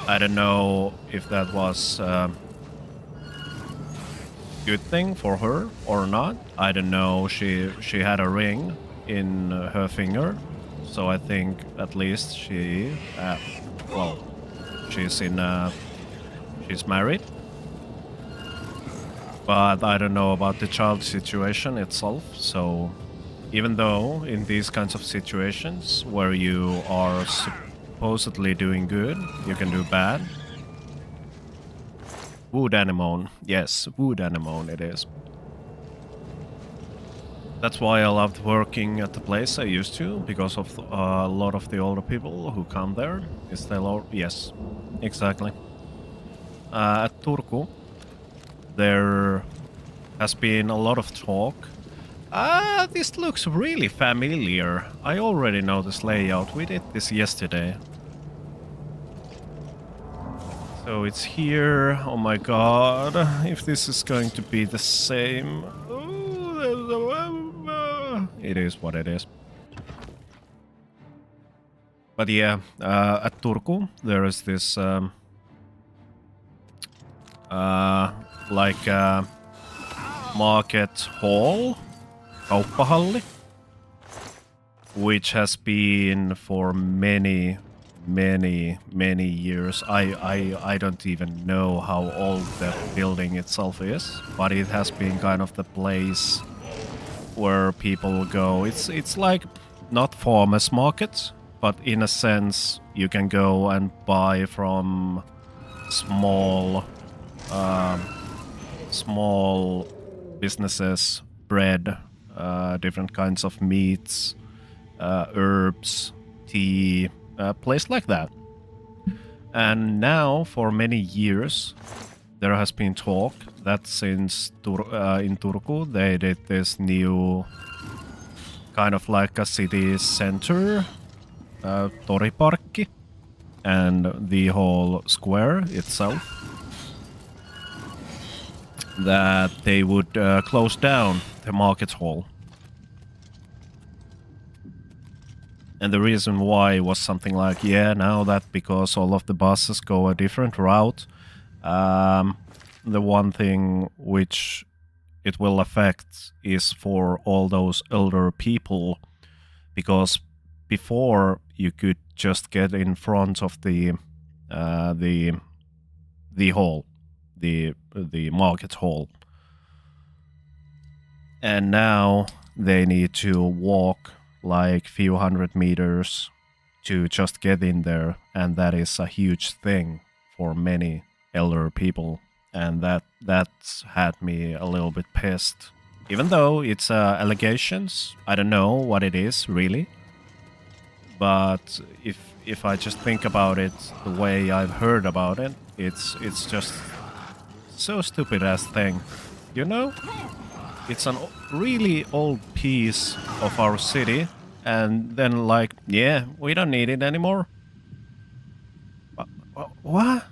I don't know if that was a good thing for her or not. I don't know. She had a ring in her finger. So I think at least she, well, she's married. But I don't know about the child situation itself. So even though in these kinds of situations where you are supposedly doing good, you can do bad. Wood anemone, yes, wood anemone it is. That's why I loved working at the place I used to, because of a lot of the older people who come there. Is they yes, exactly. At Turku, there has been a lot of talk. This looks really familiar. I already know this layout. We did this yesterday. So it's here. Oh my god. If this is going to be the same. It is what it is. But yeah, at Turku, there is this like market hall, kauppahalli, which has been for many years. I don't even know how old the building itself is, but it has been kind of the place where people go. It's like not farmers markets, but in a sense you can go and buy from small small businesses bread, different kinds of meats, herbs, tea, a place like that. And now, for many years, there has been talk that since in Turku they did this new kind of like a city center, Toriparkki, and the whole square itself, that they would close down the market hall. And the reason why was something like, yeah, now that because all of the buses go a different route, the one thing which it will affect is for all those elder people, because before you could just get in front of the hall, the market hall, and now they need to walk like few hundred meters to just get in there, and that is a huge thing for many elder people, and that's had me a little bit pissed. Even though it's allegations, I don't know what it is really, but if I just think about it the way I've heard about it, it's just so stupid ass thing, you know? It's a really old piece of our city, and then like, yeah, we don't need it anymore. What?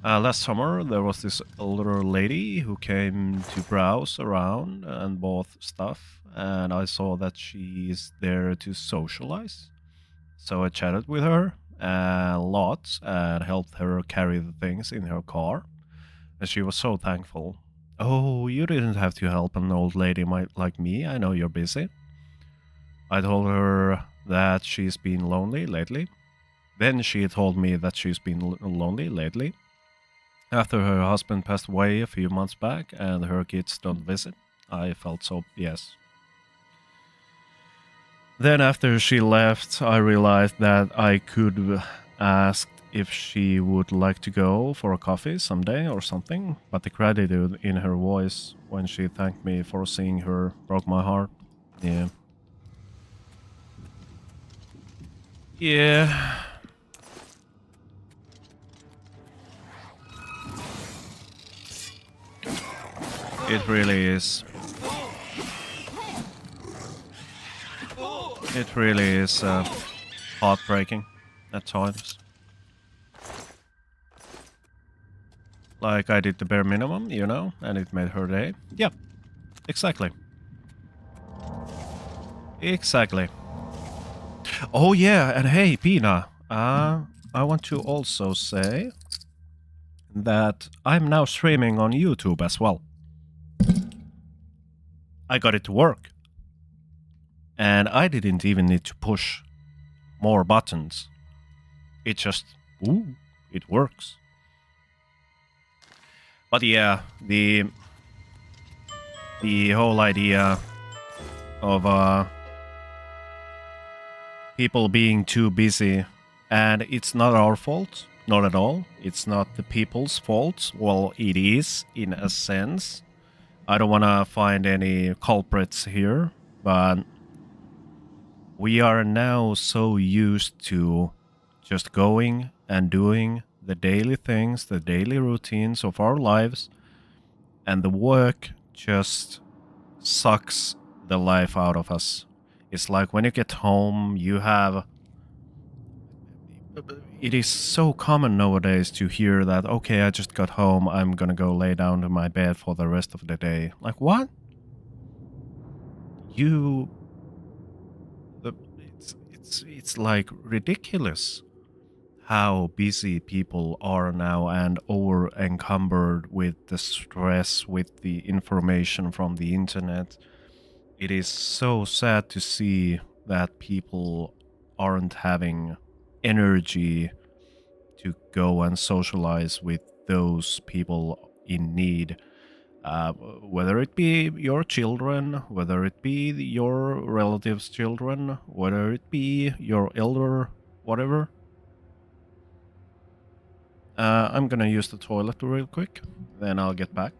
Last summer there was this older lady who came to browse around and bought stuff, and I saw that she's there to socialize. So I chatted with her a lot and helped her carry the things in her car, and she was so thankful. Oh, you didn't have to help an old lady like me. I know you're busy. I told her that she's been lonely lately. Then she told me that she's been lonely lately after her husband passed away a few months back and her kids don't visit. I felt so, yes. Then after she left, I realized that I could ask if she would like to go for a coffee someday or something, but the gratitude in her voice when she thanked me for seeing her broke my heart. Yeah. Yeah. It really is. It really is heartbreaking at times. Like I did the bare minimum, you know, and it made her day. Yeah, exactly. Exactly. Oh yeah, and hey, Pina, I want to also say that I'm now streaming on YouTube as well. I got it to work. And I didn't even need to push more buttons. It just, ooh, it works. But yeah, the whole idea of people being too busy, and it's not our fault, not at all. It's not the people's fault. Well, it is in a sense. I don't want to find any culprits here, but we are now so used to just going and doing the daily things, the daily routines of our lives, and the work just sucks the life out of us. It's like when you get home, you have it is so common nowadays to hear that, okay, I just got home, I'm gonna go lay down in my bed for the rest of the day. Like, what? You... it's like ridiculous how busy people are now and over encumbered with the stress, with the information from the internet. It is so sad to see that people aren't having energy to go and socialize with those people in need. Whether it be your children, whether it be your relatives' children, whether it be your elder, whatever. I'm gonna use the toilet real quick, then I'll get back.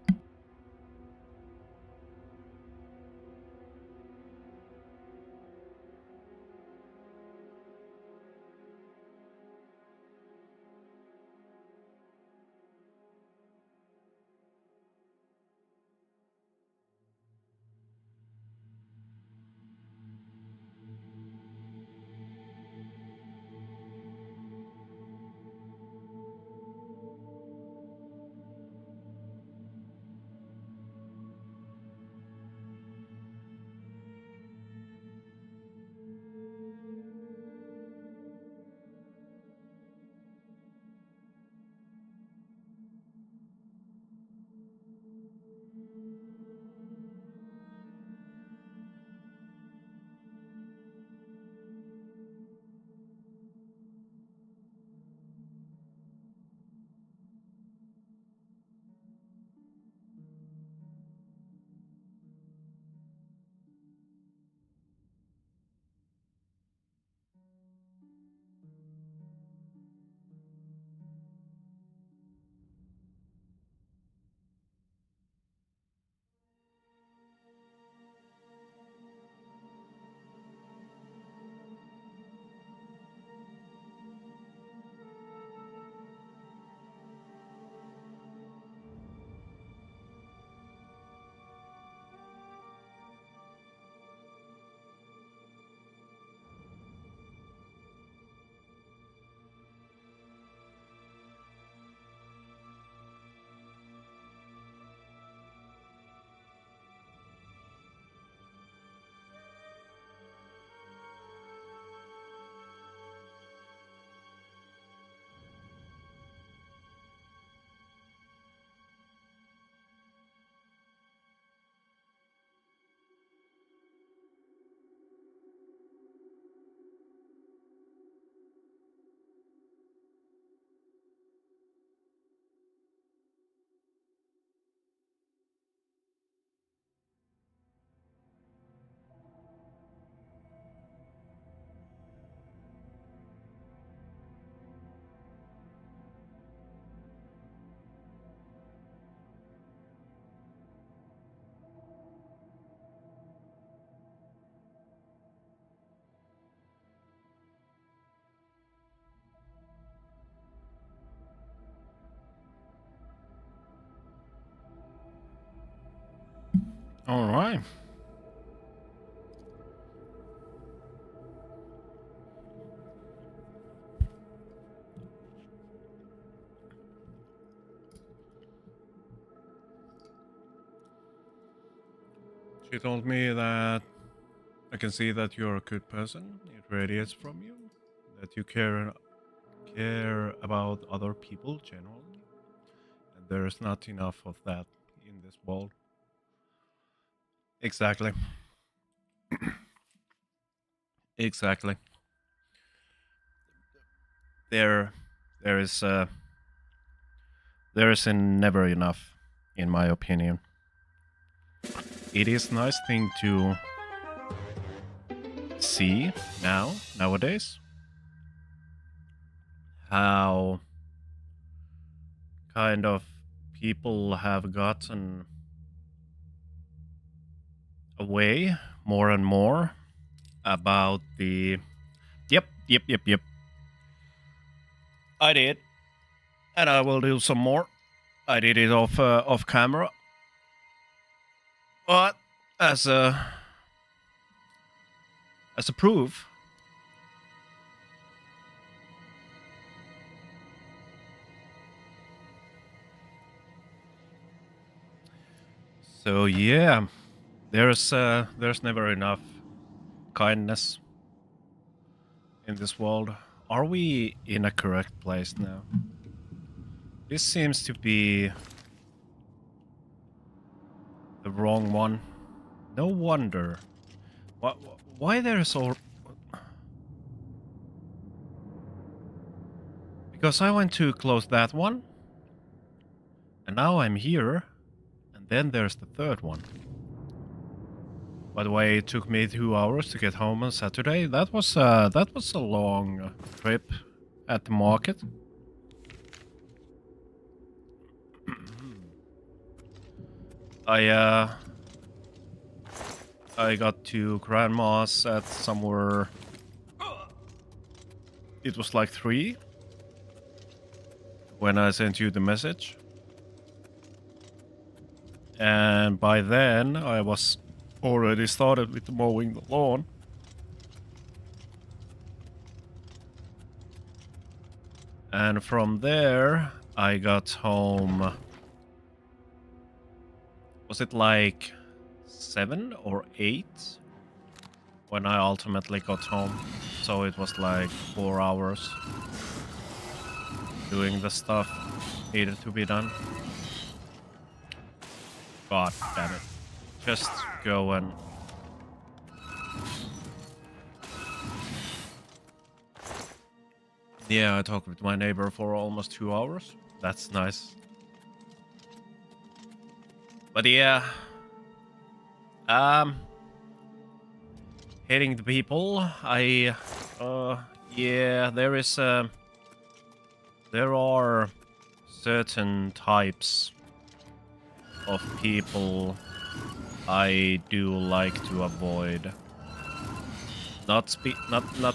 All right. She told me that I can see that you're a good person. It radiates from you. That you care about other people generally. And there's not enough of that in this world. Exactly. Exactly. There there is there is never enough, in my opinion. It is nice thing to see nowadays how kind of people have gotten away more and more about the yep. I did, and I will do some more. I did it off camera, but as a proof So yeah, there's never enough kindness in this world. Are we in a correct place now? This seems to be the wrong one. No wonder. Why there's all... Because I went to close that one, and now I'm here, and then there's the third one. By the way, it took me 2 hours to get home on Saturday. That was a long trip at the market. I got to grandma's at somewhere. It was like 3 when I sent you the message, and by then I was already started with mowing the lawn. And from there I got home. Was it like 7 or 8 when I ultimately got home? So it was like 4 hours doing the stuff needed to be done. God damn it. Just go and... Yeah, I talked with my neighbor for almost 2 hours. That's nice. But yeah... Hating the people, yeah, there are certain types of people I do like to avoid. Not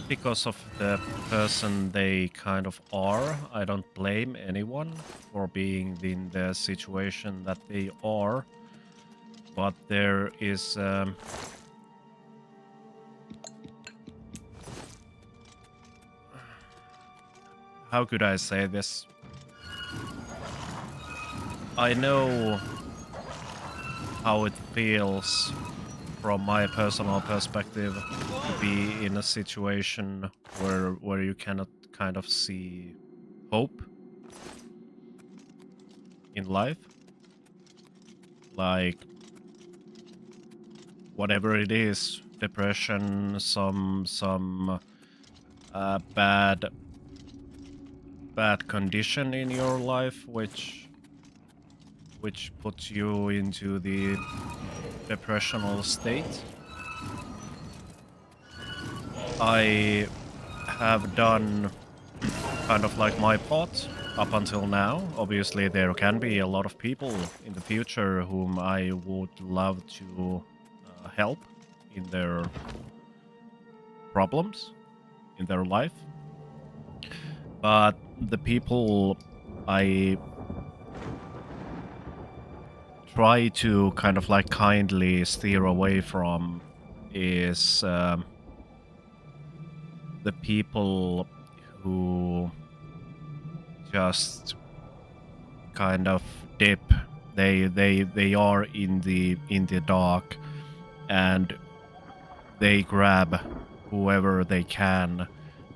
because of the person they kind of are. I don't blame anyone for being in the situation that they are. But there is... how could I say this? I know how it feels from my personal perspective to be in a situation where you cannot kind of see hope in life. Like whatever it is, depression, some bad condition in your life which puts you into the depressional state. I have done kind of like my part up until now. Obviously there can be a lot of people in the future whom I would love to help in their problems in their life, but the people I try to kind of like kindly steer away from is the people who just kind of dip. They are in the dark and they grab whoever they can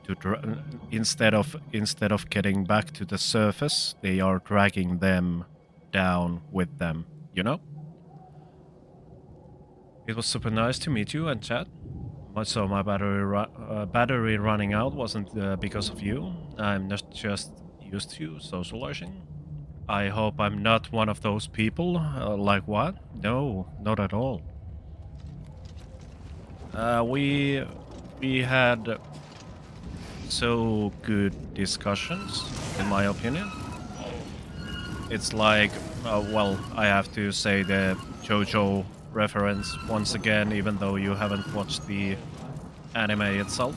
to instead of getting back to the surface, they are dragging them down with them, you know? It was super nice to meet you and chat. So my battery running out wasn't because of you. I'm not just used to socializing. I hope I'm not one of those people. Like what? No, not at all. We had so good discussions, in my opinion. It's like, well, I have to say the JoJo reference once again, even though you haven't watched the anime itself.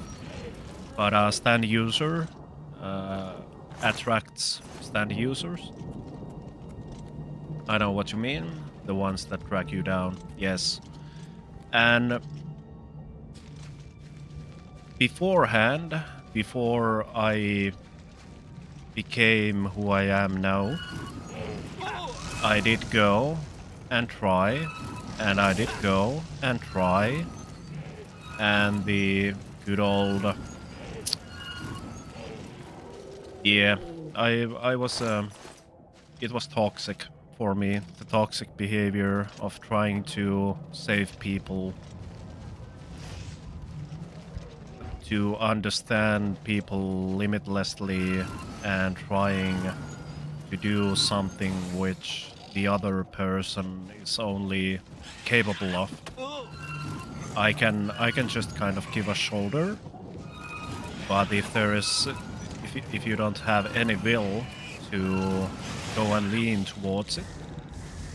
But a stand user attracts stand users. I know what you mean. The ones that drag you down. Yes. And beforehand, before I became who I am now, I did go and try, and I did go and try, and the good old yeah, I was it was toxic for me, the toxic behavior of trying to save people, to understand people limitlessly and trying to do something which the other person is only capable of. I can just kind of give a shoulder, but if there is, if you don't have any will to go and lean towards it,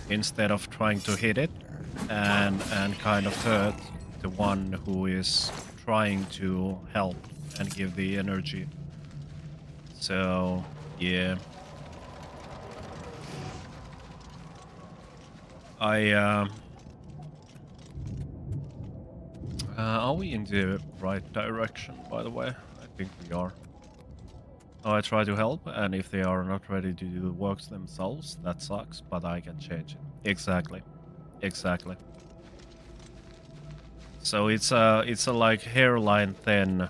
instead of trying to hit it and kind of hurt the one who is trying to help and give the energy. So yeah, are we in the right direction, by the way? I think we are. So I try to help, and if they are not ready to do the works themselves, that sucks, but I can change it. Exactly. Exactly. So it's a like hairline thin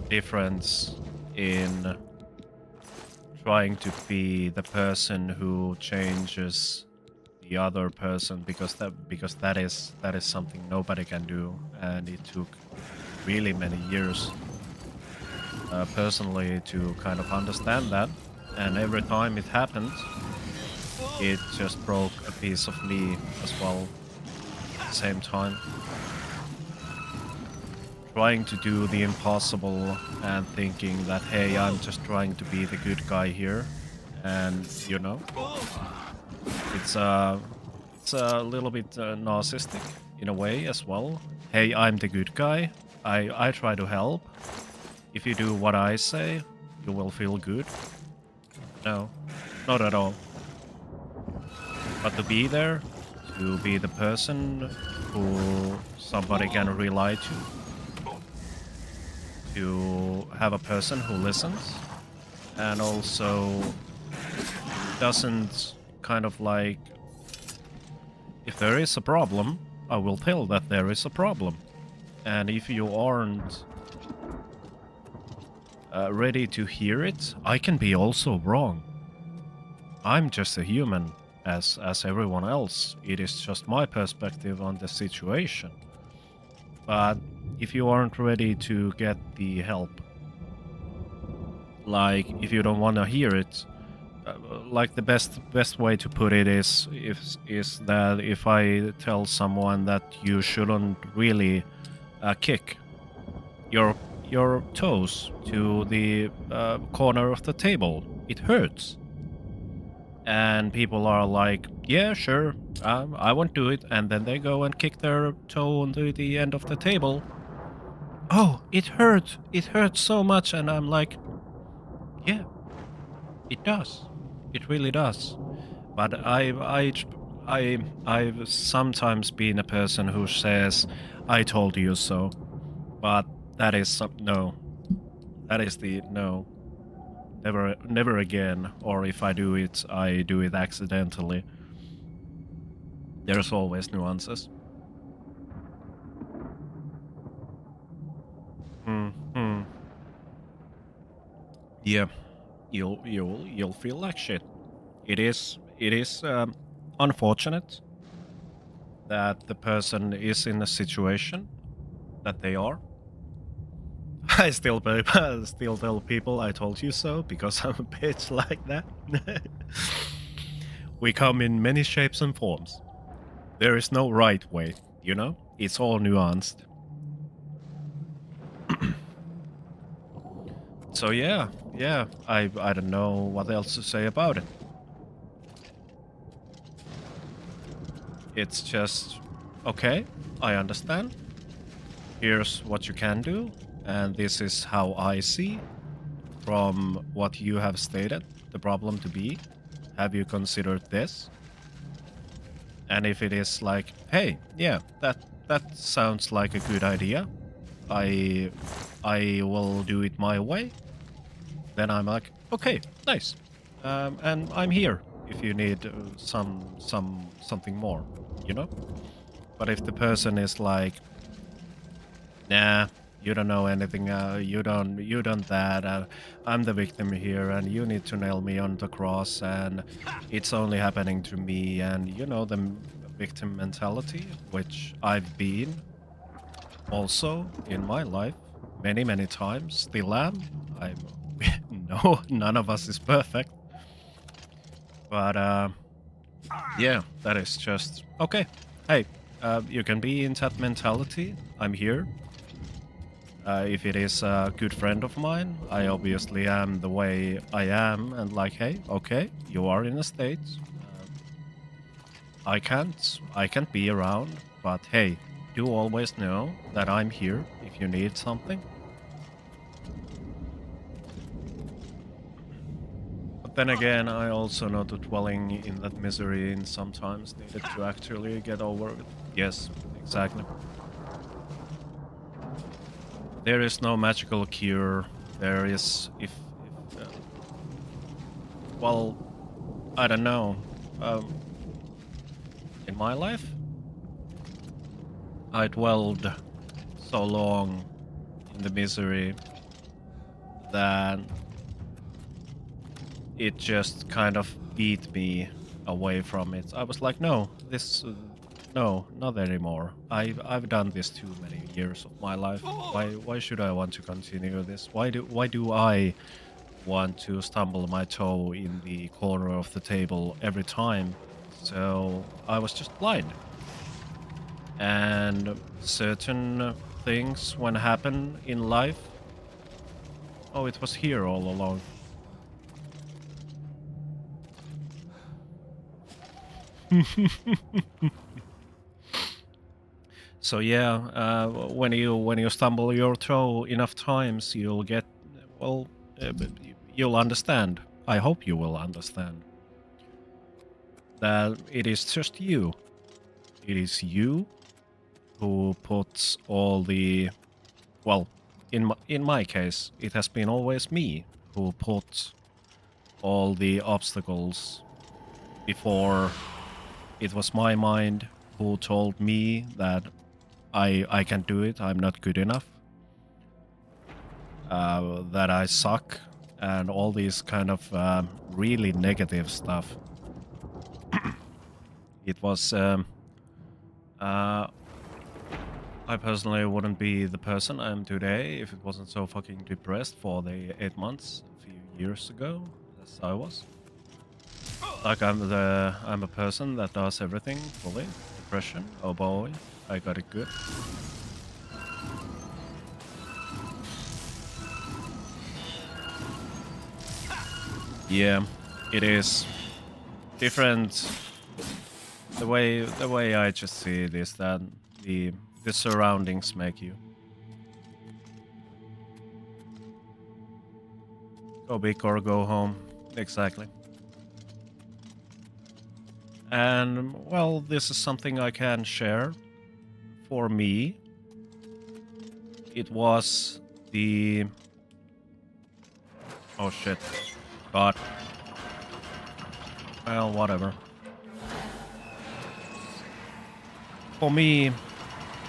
difference in trying to be the person who changes the other person, because that is something nobody can do, and it took really many years personally to kind of understand that, and every time it happened, it just broke a piece of me as well at the same time. Trying to do the impossible and thinking that, hey, I'm just trying to be the good guy here, and you know, it's a little bit narcissistic in a way as well. Hey, I'm the good guy. I try to help. If you do what I say, you will feel good. No, not at all. But to be there, to be the person who somebody can rely to have a person who listens, and also doesn't kind of like, if there is a problem, I will tell that there is a problem. And if you aren't ready to hear it, I can be also wrong. I'm just a human, as everyone else. It is just my perspective on the situation. But if you aren't ready to get the help, like if you don't want to hear it, like the best way to put it is that if I tell someone that you shouldn't really kick your toes to the corner of the table, it hurts. And people are like, yeah, sure, I won't do it. And then they go and kick their toe onto the end of the table. Oh, it hurt. It hurts so much. And I'm like, yeah, it does. It really does. But I've sometimes been a person who says, I told you so. But that is no. That is the no. Never again. Or if I do it, I do it accidentally. There's always nuances. Yeah, you'll feel like shit. It is unfortunate that the person is in a situation that they are. I still tell people I told you so, because I'm a bitch like that. We come in many shapes and forms. There is no right way, you know? It's all nuanced. So yeah, I don't know what else to say about it. It's just, okay, I understand. Here's what you can do, and this is how I see from what you have stated the problem to be. Have you considered this? And if it is like, hey, yeah, that sounds like a good idea, I will do it my way, then I'm like, okay, nice. And I'm here if you need something more, you know. But if the person is like, nah, you don't know anything, you don't that, I'm the victim here, and you need to nail me on the cross, and it's only happening to me, and you know the victim mentality, which I've been also in my life many times, still am. I'm no, none of us is perfect, but yeah, that is just okay. Hey, you can be in that mentality. I'm here. If it is a good friend of mine, I obviously am the way I am, and like, hey, okay, you are in a state. I can't be around, but hey, do always know that I'm here if you need something. But then again, I also know that dwelling in that misery in sometimes needed to actually get over it. Yes, exactly. There is no magical cure. There is, if well, I don't know. In my life, I dwelled so long in the misery that it just kind of beat me away from it. I was like, no, this, no, not anymore. I've done this too many years of my life. Why should I want to continue this? Why do I want to stumble my toe in the corner of the table every time? So I was just blind. And certain things when happen in life, oh, it was here all along. So yeah, when you stumble your toe enough times, you'll get, well, you'll understand. I hope you will understand that it is just you. It is you who puts all the, well, in my case, it has been always me who put all the obstacles before. It was my mind who told me that I can do it, I'm not good enough, that I suck, and all these kind of really negative stuff. It was, I personally wouldn't be the person I am today if it wasn't so fucking depressed for the 8 months a few years ago, as I was. Like I'm a person that does everything fully. Depression, oh boy, I got it good. Yeah, it is different. The way I just see it is that the surroundings make you. Go big or go home, exactly. And, well, this is something I can share. For me, it was the... Oh shit. God. Well, whatever. For me,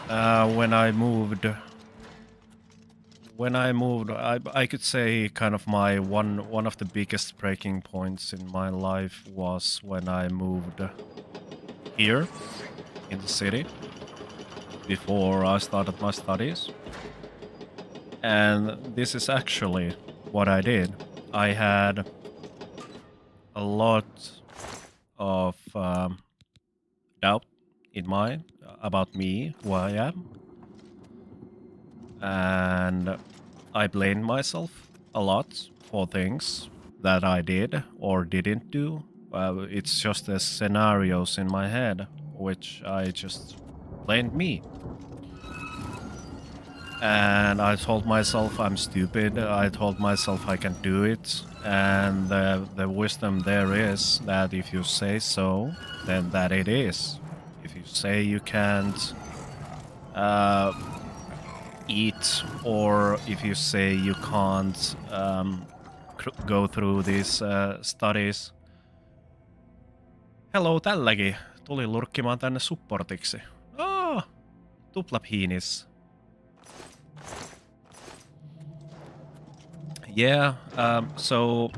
when I moved, I could say kind of my one of the biggest breaking points in my life was when I moved here in the city before I started my studies. And this is actually what I did. I had a lot of doubt in mind about me, who I am. And I blamed myself a lot for things that I did or didn't do. It's just the scenarios in my head, which I just blamed me. And I told myself I'm stupid, I told myself I can do it, and the wisdom there is that if you say so, then that it is. If you say you can't eat, or if you say you can't go through these studies, Hello tälläkin. Tuli lurkkimaan tänne supportiksi. Tupla penis. Yeah, so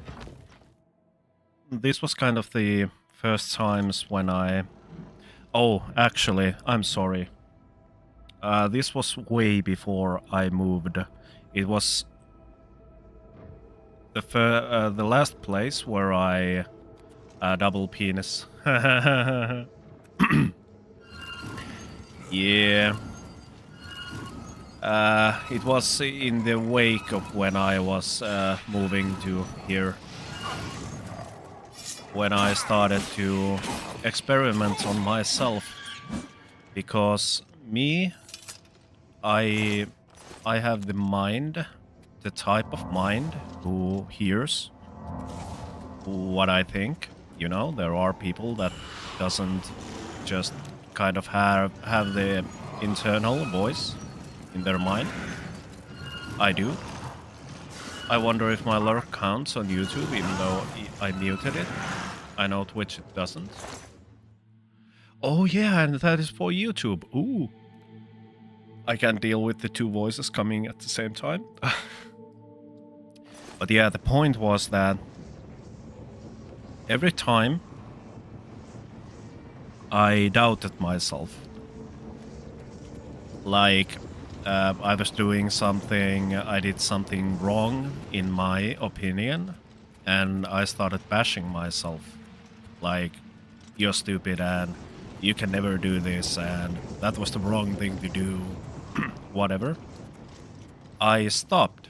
this was kind of the first times when I... Oh, actually, I'm sorry. This was way before I moved. It was the last place where I double penis. Yeah. It was in the wake of when I was moving to here. When I started to experiment on myself. Because I have the mind, the type of mind who hears what I think. You know, there are people that doesn't just kind of have the internal voice in their mind. I do. I wonder if my lurk counts on YouTube, even though I muted it. I know Twitch it doesn't. Oh yeah, and that is for YouTube. Ooh. I can't deal with the two voices coming at the same time. But yeah, the point was that every time I doubted myself. Like, I was doing something, I did something wrong in my opinion, and I started bashing myself. Like, you're stupid and you can never do this and that was the wrong thing to do. Whatever. I stopped.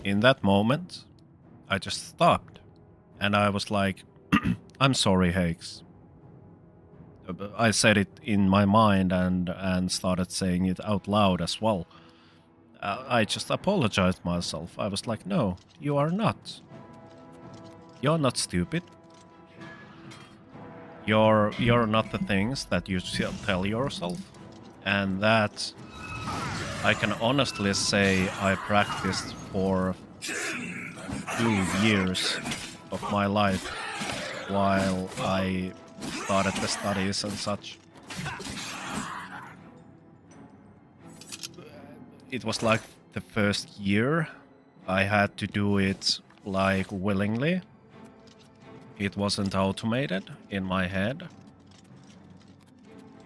In that moment, I just stopped. And I was like, I'm sorry, Hakes. I said it in my mind and started saying it out loud as well. I just apologized myself. I was like, no, you are not. You're not stupid. You're not the things that you tell yourself. And that I can honestly say I practiced for 2 years of my life while I started the studies and such. It was like the first year I had to do it like willingly. It wasn't automated in my head.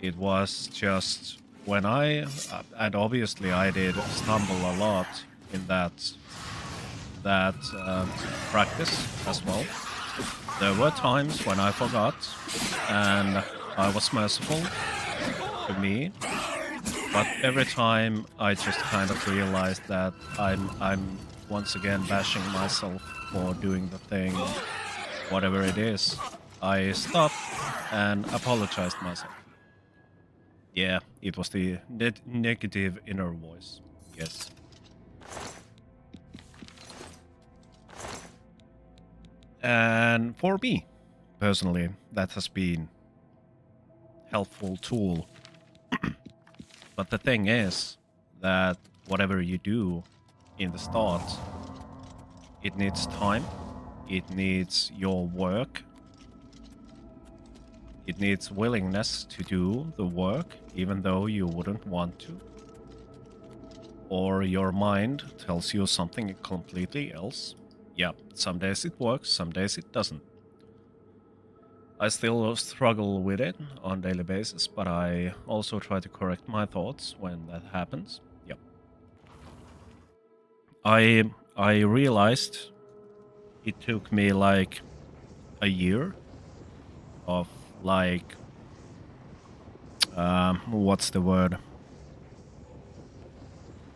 It was just when and obviously I did stumble a lot in that practice as well. There were times when I forgot, and I was merciful to me. But every time I just kind of realized that I'm once again bashing myself for doing the thing, whatever it is, I stopped and apologized myself. Yeah, it was the negative inner voice. Yes. And for me, personally, that has been helpful tool. But the thing is that whatever you do in the start, it needs time, it needs your work, it needs willingness to do the work even though you wouldn't want to. Or your mind tells you something completely else. Yeah, some days it works, some days it doesn't. I still struggle with it on a daily basis, but I also try to correct my thoughts when that happens. Yep. I realized it took me like a year of like what's the word?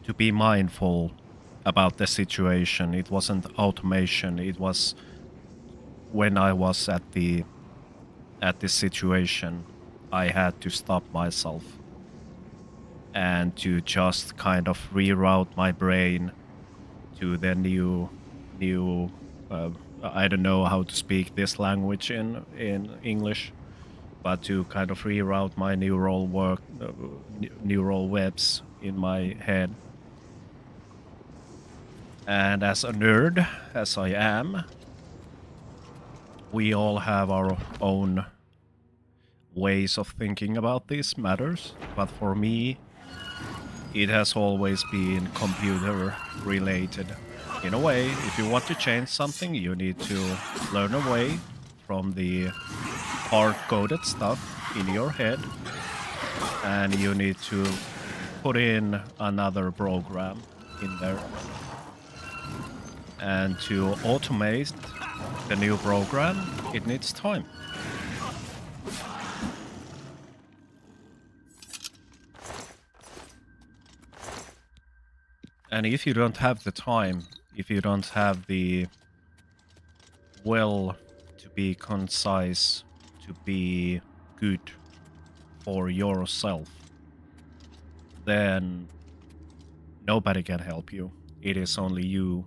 To be mindful about the situation. It wasn't automation. It was when I was at this situation, I had to stop myself and to just kind of reroute my brain to the new I don't know how to speak this language in English, but to kind of reroute my neural webs in my head. And as a nerd as I am, we all have our own ways of thinking about these matters, but for me, it has always been computer related. In a way, if you want to change something, you need to learn away from the hard-coded stuff in your head, and you need to put in another program in there. And to automate the new program, it needs time. And if you don't have the time, if you don't have the will to be concise, to be good for yourself, then nobody can help you. It is only you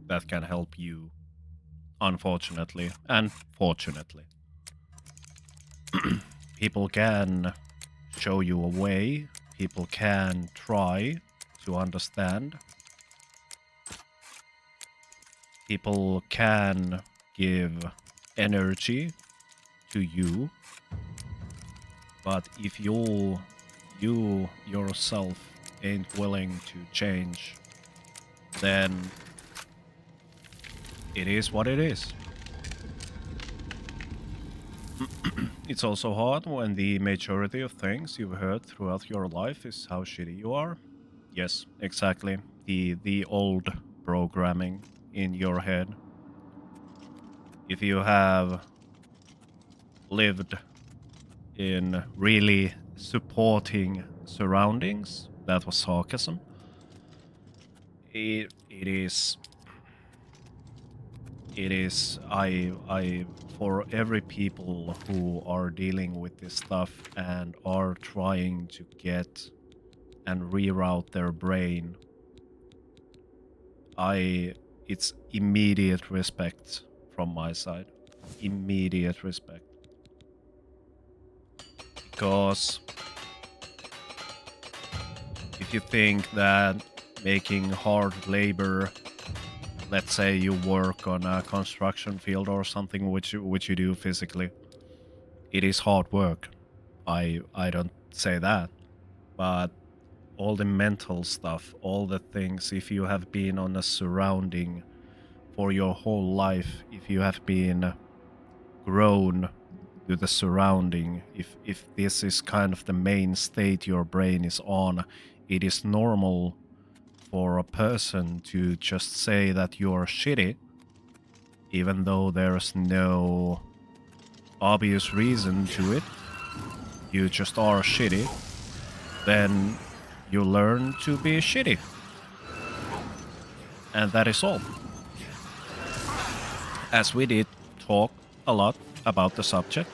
that can help you, unfortunately and fortunately. People can show you a way, people can try to understand, people can give energy to you, but if you yourself ain't willing to change, then it is what it is. It's also hard when the majority of things you've heard throughout your life is how shitty you are. Yes, exactly. The old programming in your head. If you have lived in really supporting surroundings, that was sarcasm. It is I for every people who are dealing with this stuff and are trying to get and reroute their brain, it's immediate respect from my side. Immediate respect. Because if you think that making hard labor, let's say you work on a construction field or something which you do physically, it is hard work. I don't say that. But all the mental stuff, all the things, if you have been on a surrounding for your whole life, if you have been grown to the surrounding, if this is kind of the main state your brain is on, it is normal for a person to just say that you're shitty, even though there's no obvious reason to it. You just are shitty. Then you learn to be shitty. And that is all. As we did talk a lot about the subject.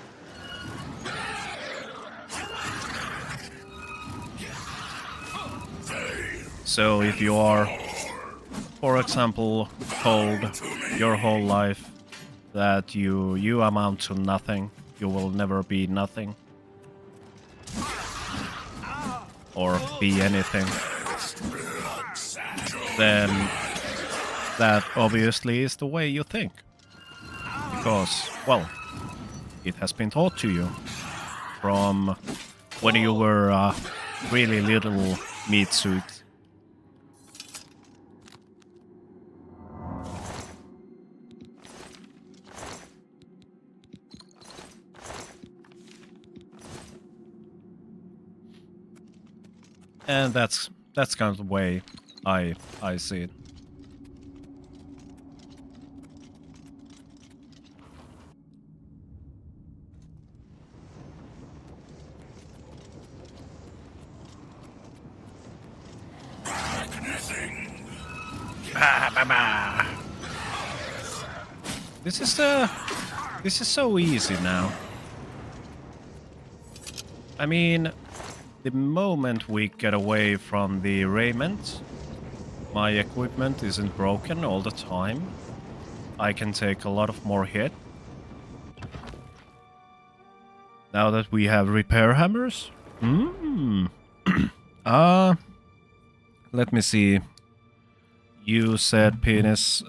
So if you are, for example, told your whole life that you amount to nothing, you will never be nothing, or be anything, then that obviously is the way you think. Because, well, it has been taught to you from when you were a really little meat suit. And that's kind of the way I see it. This is so easy now. I mean, the moment we get away from the raiment, my equipment isn't broken all the time. I can take a lot of more hit. Now that we have repair hammers? Let me see. You said penis.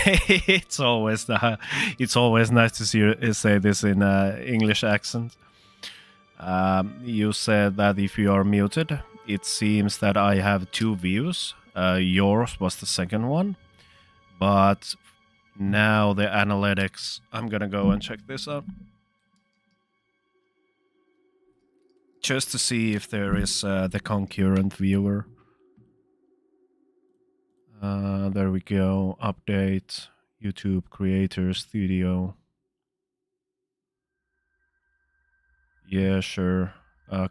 It's always nice to see you say this in English accent. You said that if you are muted, it seems that I have 2 views. Yours was the second one, but now the analytics. I'm gonna go and check this out just to see if there is the concurrent viewer. There we go. Update. YouTube Creator Studio. Yeah, sure.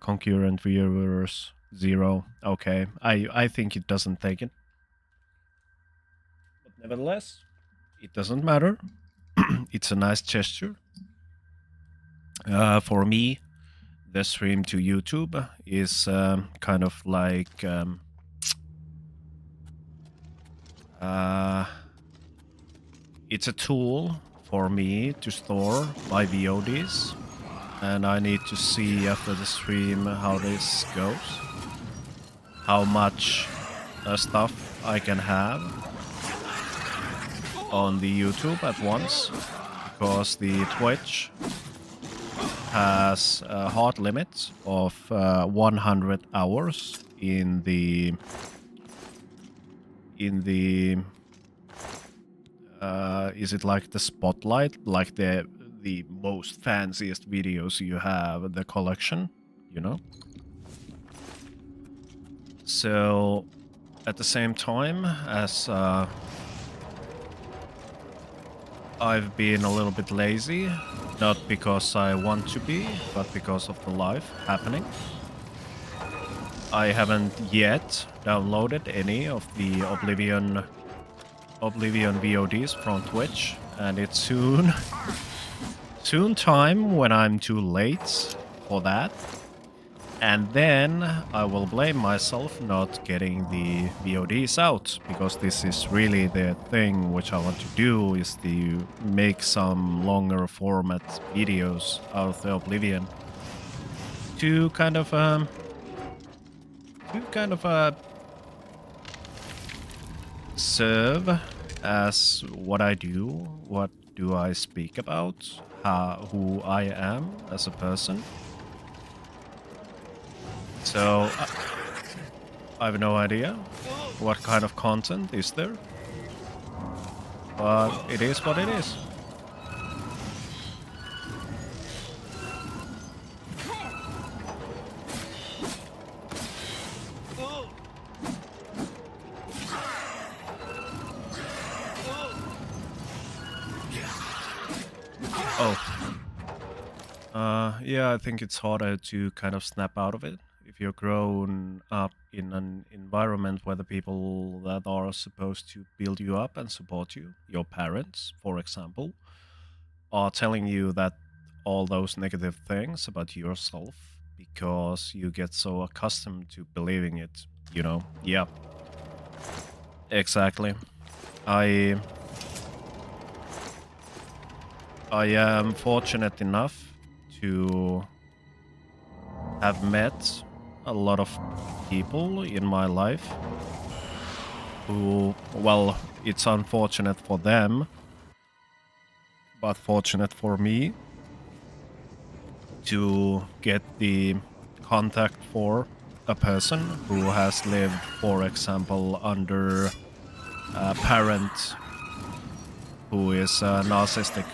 Concurrent viewers 0. Okay. I think it doesn't take it. But nevertheless, it doesn't matter. It's a nice gesture. For me, the stream to YouTube is kind of like it's a tool for me to store my VODs, and I need to see after the stream how this goes, how much stuff I can have on the YouTube at once, because the Twitch has a hard limit of 100 hours in the is it like the spotlight, like the most fanciest videos you have, the collection, you know? So at the same time as I've been a little bit lazy, not because I want to be, but because of the life happening. I haven't yet downloaded any of the Oblivion VODs from Twitch, and it's soon time when I'm too late for that. And then I will blame myself not getting the VODs out, because this is really the thing which I want to do, is to make some longer format videos out of the Oblivion to kind of serve as what I do, what do I speak about, who I am as a person. So I have no idea what kind of content is there, but it is what it is. Yeah, I think it's harder to kind of snap out of it if you're grown up in an environment where the people that are supposed to build you up and support you, your parents, for example, are telling you that all those negative things about yourself because you get so accustomed to believing it, you know? Yeah. Exactly. I am fortunate enough to have met a lot of people in my life who, well, it's unfortunate for them, but fortunate for me to get the contact for a person who has lived, for example, under a parent who is narcissistic.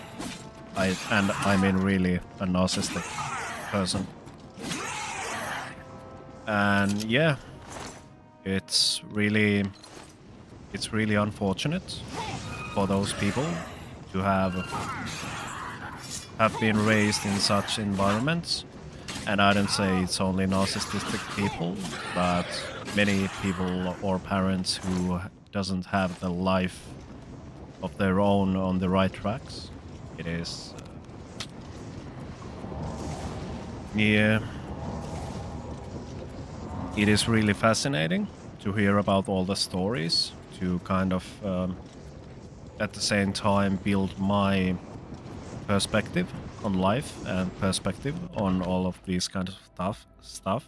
I mean really a narcissistic person. And yeah, it's really unfortunate for those people to have been raised in such environments. And I don't say it's only narcissistic people, but many people or parents who doesn't have the life of their own on the right tracks. It is yeah, it is really fascinating to hear about all the stories, to kind of at the same time build my perspective on life and perspective on all of these kind of stuff.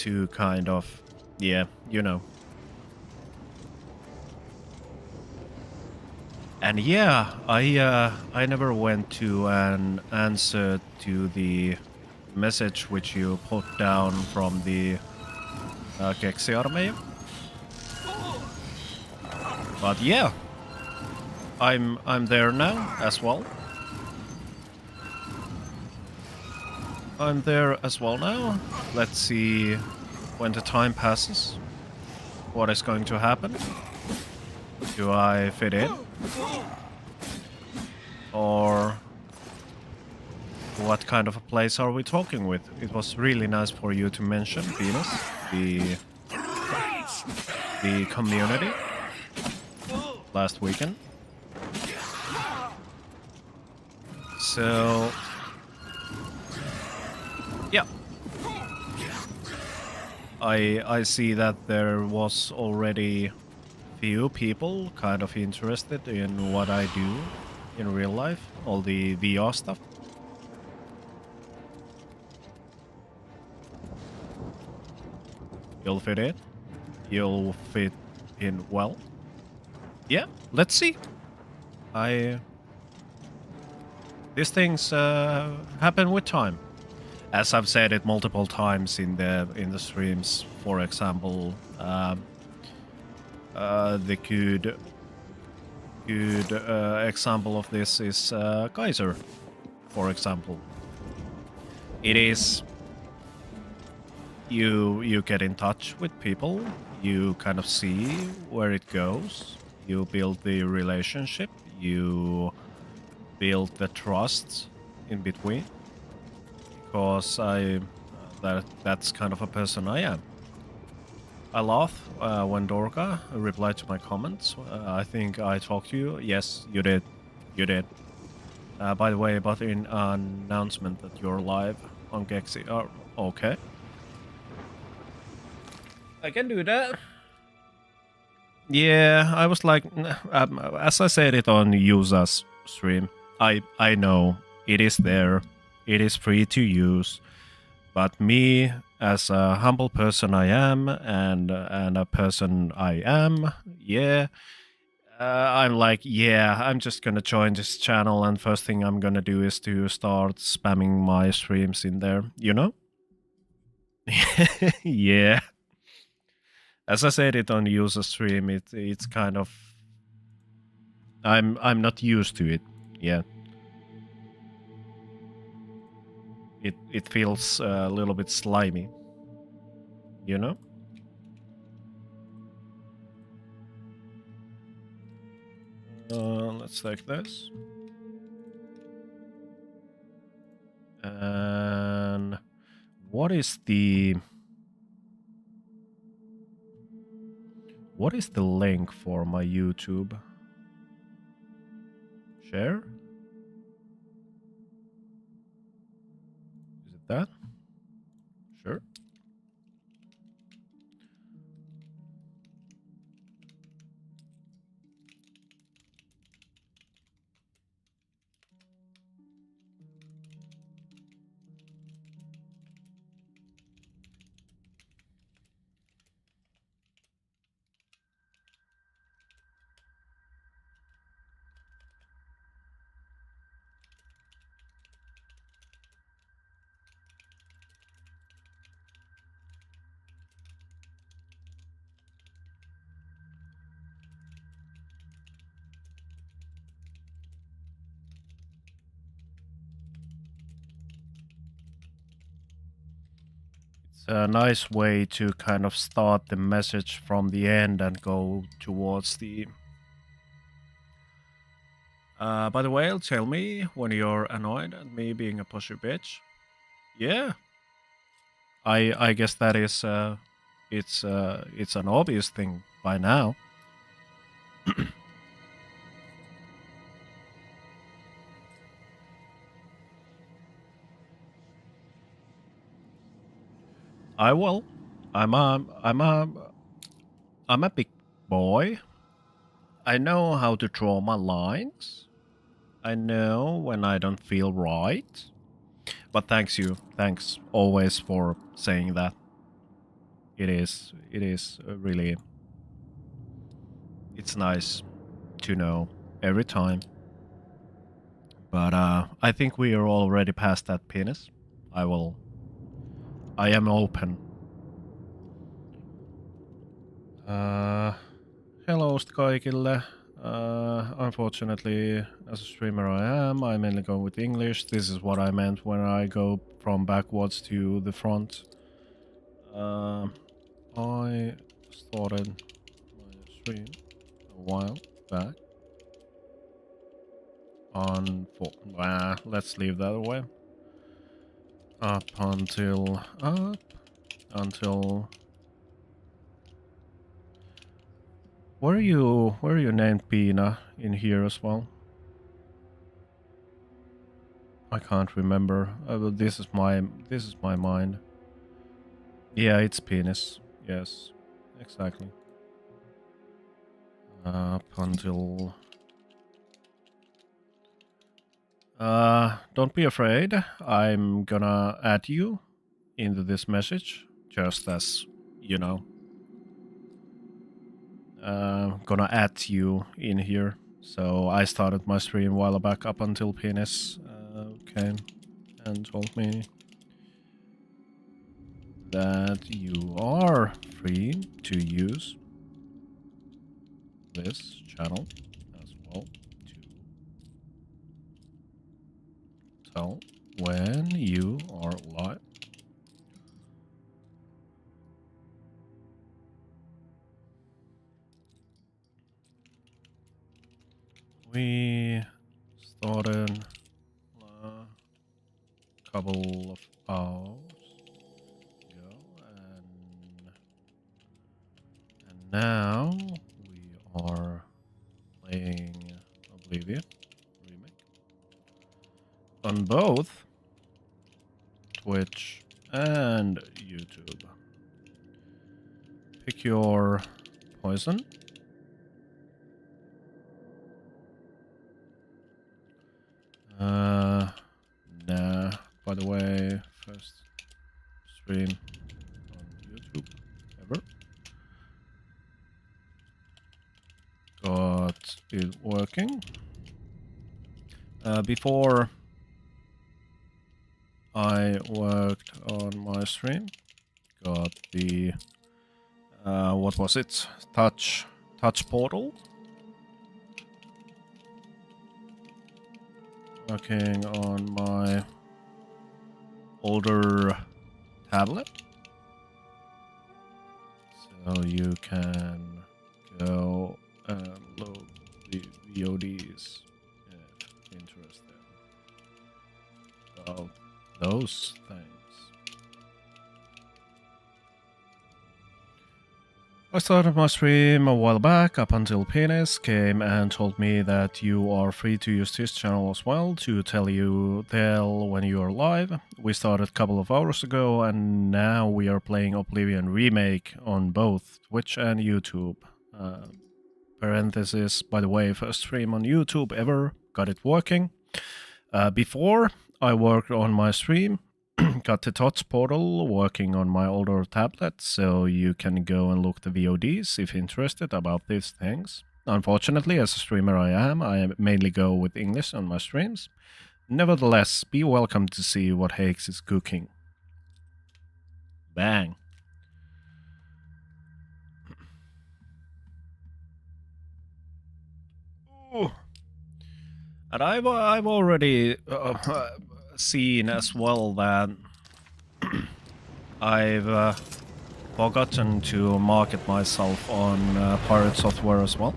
to kind of, yeah, you know. And yeah, I never went to an answer to the message which you put down from the Keksiarmeija. But yeah, I'm there now as well. I'm there as well now. Let's see when the time passes. What is going to happen? Do I fit in? Or what kind of a place are we talking with? It was really nice for you to mention, Venus, the community last weekend. So yeah, I see that there was already few people kind of interested in what I do in real life, all the VR stuff. You'll fit in. You'll fit in well. Yeah, let's see. These things happen with time. As I've said it multiple times in the streams, for example, the good example of this is Kaiser, for example. It is you get in touch with people, you kind of see where it goes, you build the relationship, you build the trust in between, because that's kind of a person I am. I laugh when Dorka replied to my comments. I think I talked to you. Yes, you did. You did. By the way, about an announcement that you're live on Gexi. Oh, okay. I can do that. Yeah, I was like, as I said it on Yuza's stream, I know it is there. It is free to use. But me, as a humble person I am, and a person I am, yeah, I'm like, yeah, I'm just gonna join this channel, and first thing I'm gonna do is to start spamming my streams in there, you know? Yeah. As I said it on user stream, it's kind of, I'm not used to it yet. It feels a little bit slimy, you know? Let's take this. And what is the link for my YouTube? Share? Is it that? Sure. It's a nice way to kind of start the message from the end and go towards the... by the way, tell me when you're annoyed at me being a pushy bitch. Yeah. I guess that is it's an obvious thing by now. I will. I'm a big boy. I know how to draw my lines. I know when I don't feel right. But thanks always for saying that. It is. It is really. It's nice to know every time. But I think we are already past that penis. I am open. Hello kaikille. Unfortunately, as a streamer I mainly go with English. This is what I meant when I go from backwards to the front. I started my stream a while back on let's leave that away. Up until were you named Pina in here as well? I can't remember. But this is my mind. Yeah, it's penis. Yes, exactly. Up until. Don't be afraid. I'm gonna add you into this message, just as you know. Gonna add you in here. So I started my stream a while back up until penis came and told me that you are free to use this channel as well to tell when you are live. We started a couple of hours ago, and now we are playing Oblivion Remake on both Twitch and YouTube. Pick your poison. Nah. By the way, first stream on YouTube ever. Got it working. Before I worked on my stream, got the what was it? Touch portal. Working on my older tablet, so you can go and load the VODs if interested about those things. I started my stream a while back up until Penis came and told me that you are free to use this channel as well to tell when you are live. We started a couple of hours ago and now we are playing Oblivion Remake on both Twitch and YouTube. Parenthesis, by the way, first stream on YouTube ever, got it working. Before I worked on my stream, got the touch portal working on my older tablet, so you can go and look the VODs if interested about these things. Unfortunately, as a streamer I mainly go with English on my streams. Nevertheless, be welcome to see what Hakes is cooking. Bang. Ooh. And I've already seen as well that I've forgotten to market myself on pirate software as well.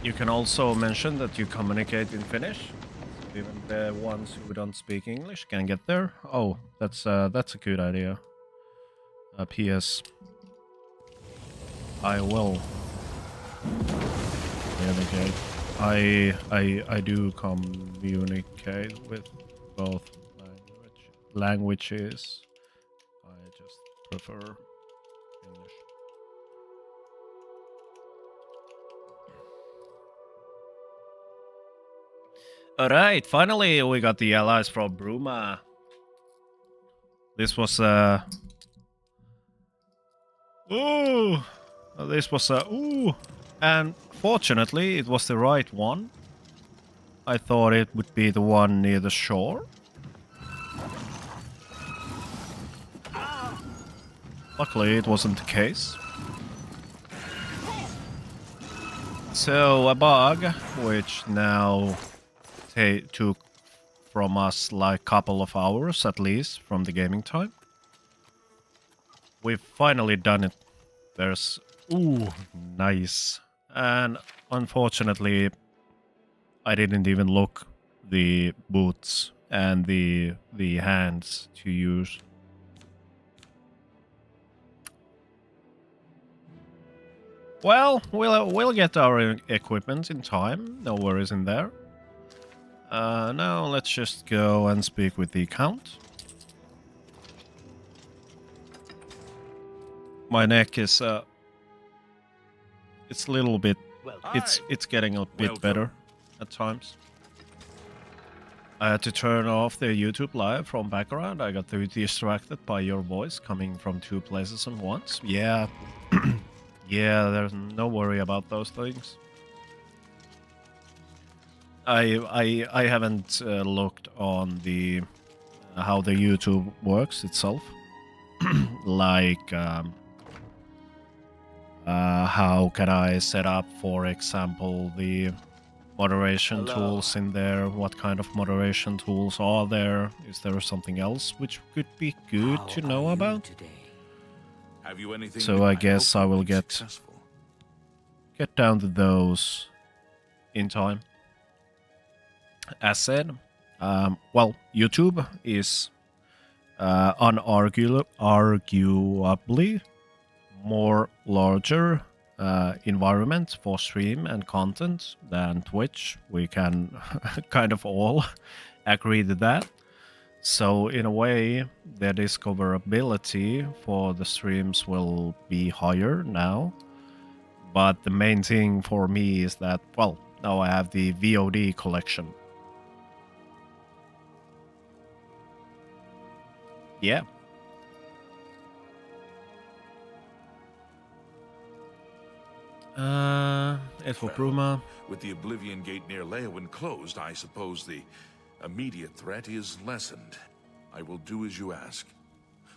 You can also mention that you communicate in Finnish. Even the ones who don't speak English can get there. Oh, that's a good idea. P.S. I will communicate. I do communicate with both languages. I just prefer English. Alright, finally we got the allies from Bruma. This was ooh, this was ooh, and fortunately it was the right one. I thought it would be the one near the shore. Luckily it wasn't the case. So a bug, which now took from us like a couple of hours at least from the gaming time. We've finally done it. There's ooh, nice. And unfortunately, I didn't even look the boots and the hands to use. Well, we'll get our equipment in time. No worries in there. Now let's just go and speak with the Count. My neck is it's a little bit it's getting a bit better at times. I had to turn off the YouTube live from background. I got too distracted by your voice coming from two places at once. Yeah. Yeah, there's no worry about those things. I haven't looked on the how the YouTube works itself. Like how can I set up, for example, the moderation tools in there? What kind of moderation tools are there? Is there something else which could be good to know about? Have you anything So I guess I will get down to those in time. As said, well, YouTube is unarguably more larger environment for stream and content than Twitch. We can kind of all agree to that. So in a way, the discoverability for the streams will be higher now. But the main thing for me is that, well, now I have the VOD collection. Yeah. As for Bruma, With the Oblivion gate near Leowin closed, I suppose the immediate threat is lessened. I will do as you ask.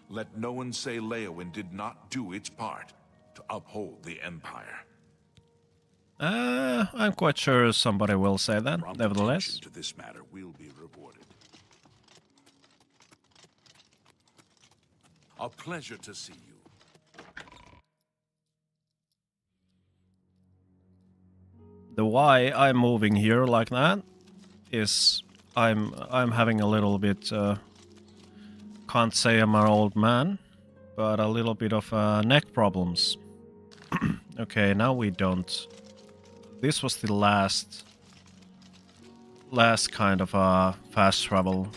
Let no one say Leowin did not do its part to uphold the Empire. I'm quite sure somebody will say that, Prompt nevertheless. attention to this matter will be rewarded. A pleasure to see you. The why I'm moving here like that is I'm having a little bit can't say I'm an old man, but a little bit of neck problems. Okay, now we don't. This was the last kind of fast travel,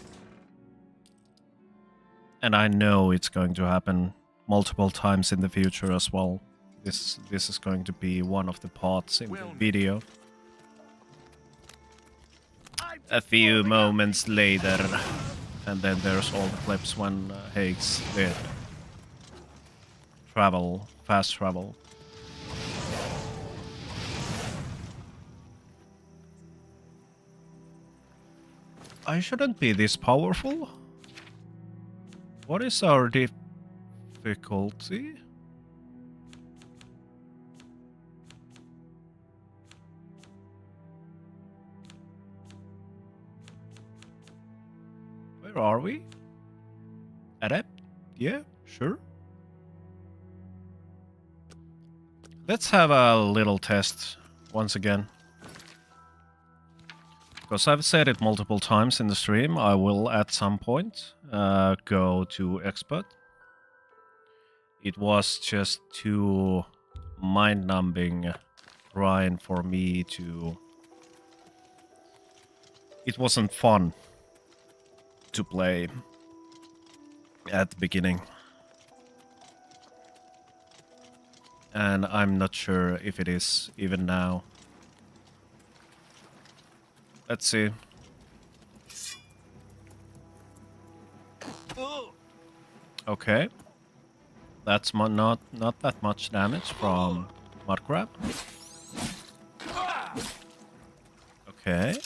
and I know it's going to happen multiple times in the future as well. This is going to be one of the parts in the video. A few moments later, and then there's all the clips when Hakes did fast travel. I shouldn't be this powerful. What is our difficulty? Where are we? Adept? Yeah, sure. Let's have a little test once again. Because I've said it multiple times in the stream, I will at some point go to expert. It was just too mind-numbing grind for me to... It wasn't fun to play at the beginning. And I'm not sure if it is even now. Let's see. Okay. That's not that much damage from Mud Crab. Okay.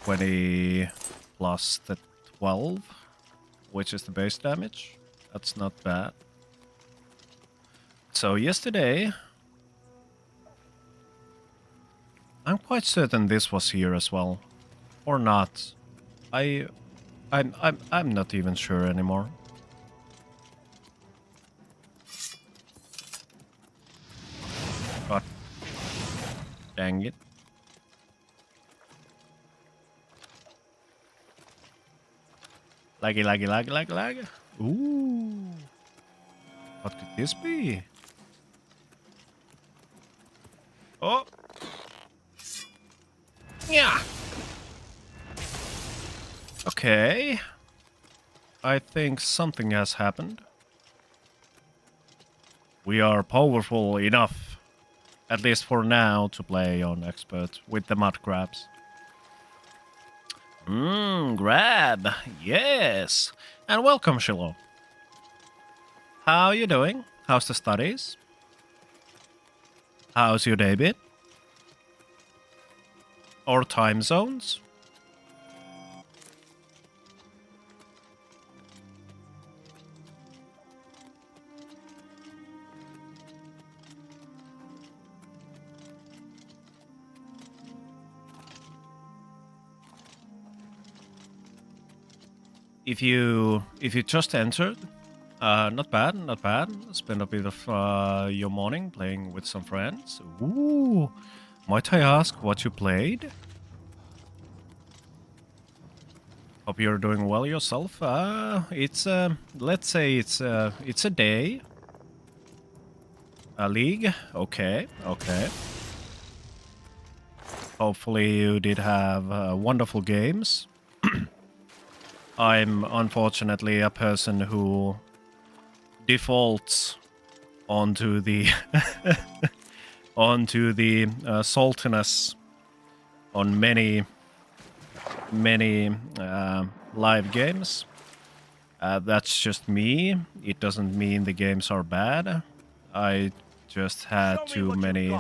20 plus the 12, which is the base damage. That's not bad. So yesterday, I'm quite certain this was here as well, or not. I'm not even sure anymore. God dang it. Laggy, laggy, laggy, laggy, laggy. Ooh. What could this be? Oh. Yeah. Okay. I think something has happened. We are powerful enough, at least for now, to play on expert with the mud crabs. Grab. Yes. And welcome, Shiloh. How you doing? How's the studies? How's your day been? Or time zones? If you just entered, not bad, not bad. Spend a bit of your morning playing with some friends. Ooh, might I ask what you played? Hope you're doing well yourself. It's let's say it's a day. A league, okay, okay. Hopefully you did have wonderful games. I'm unfortunately a person who defaults onto the onto the saltiness on many live games. That's just me. It doesn't mean the games are bad. I just had too many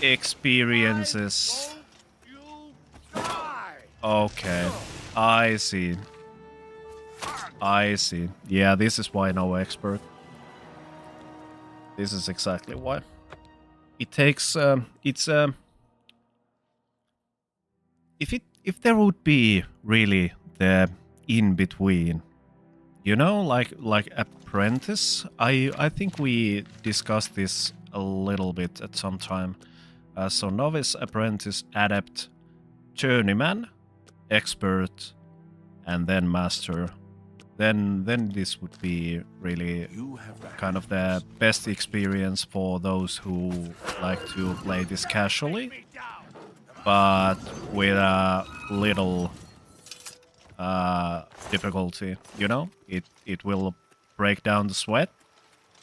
experiences. Okay, I see. I see. Yeah, this is why no expert. This is exactly why. It takes if there would be really the in between, you know, like apprentice. I think we discussed this a little bit at some time. So novice, apprentice, adept, journeyman, expert, and then master. Then this would be really kind of the best experience for those who like to play this casually, but with a little difficulty. You know, it will break down the sweat,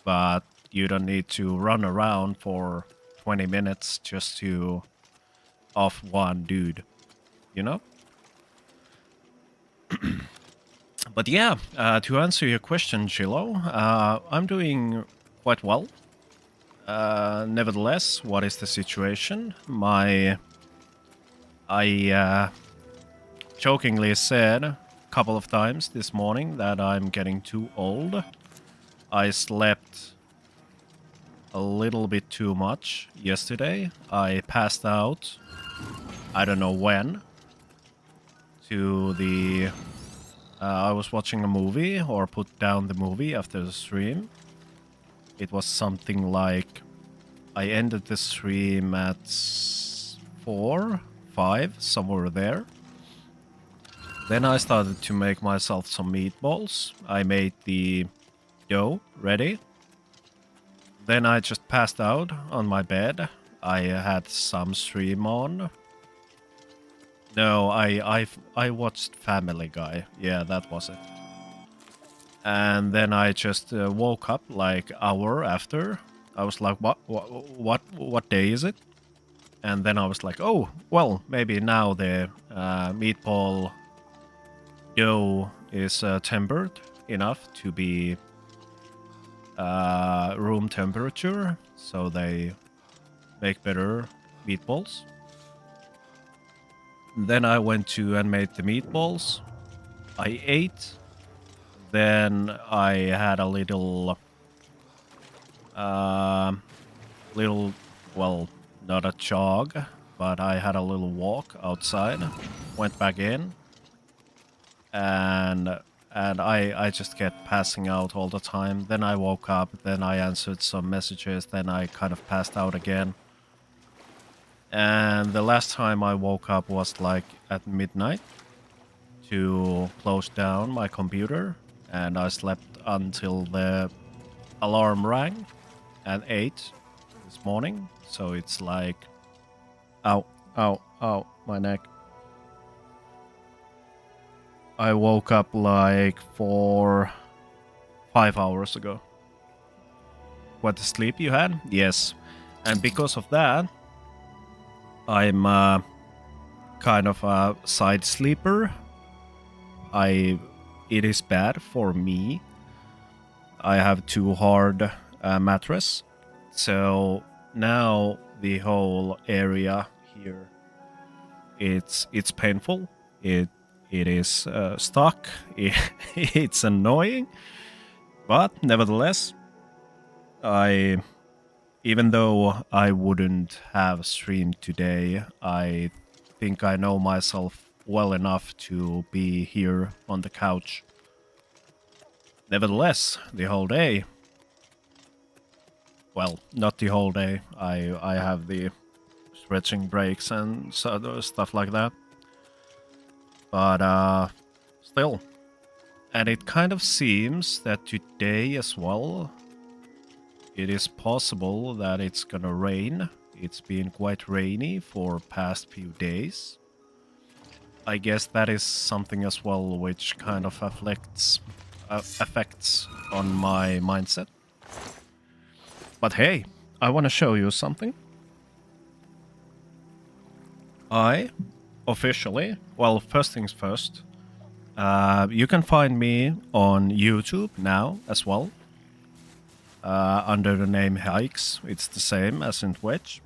but you don't need to run around for 20 minutes just to off one dude. You know. But yeah, to answer your question, Chilo, I'm doing quite well. Nevertheless, what is the situation? I jokingly said a couple of times this morning that I'm getting too old. I slept a little bit too much yesterday. I passed out, I don't know when, to the... I was watching a movie, or put down the movie after the stream. It was something like... I ended the stream at 4, 5, somewhere there. Then I started to make myself some meatballs. I made the dough ready. Then I just passed out on my bed. I had some stream on. No, I watched Family Guy. Yeah, that was it. And then I just woke up like hour after. I was like, what day is it? And then I was like, oh, well, maybe now the meatball dough is tempered enough to be room temperature, so they make better meatballs. Then I went to and made the meatballs. I ate. Then I had a little, well, not a jog, but I had a little walk outside. Went back in, and I just kept passing out all the time. Then I woke up. Then I answered some messages. Then I kind of passed out again. And the last time I woke up was like at midnight to close down my computer, and I slept until the alarm rang at 8 this morning. So it's like, ow, ow, ow, my neck. I woke up like 5 hours ago. What the sleep you had? Yes. And because of that, I'm kind of a side sleeper. It is bad for me. I have too hard mattress, so now the whole area here, it's painful. It is stuck. It's annoying, but nevertheless, even though I wouldn't have streamed today, I think I know myself well enough to be here on the couch. Nevertheless, the whole day, well, not the whole day, I have the stretching breaks and stuff like that. But still. And it kind of seems that today as well, it is possible that it's gonna rain. It's been quite rainy for past few days. I guess that is something as well which kind of affects on my mindset. But hey, I want to show you something. I officially, well, first things first, you can find me on YouTube now as well. Under the name Hikes. It's the same as in Twitch.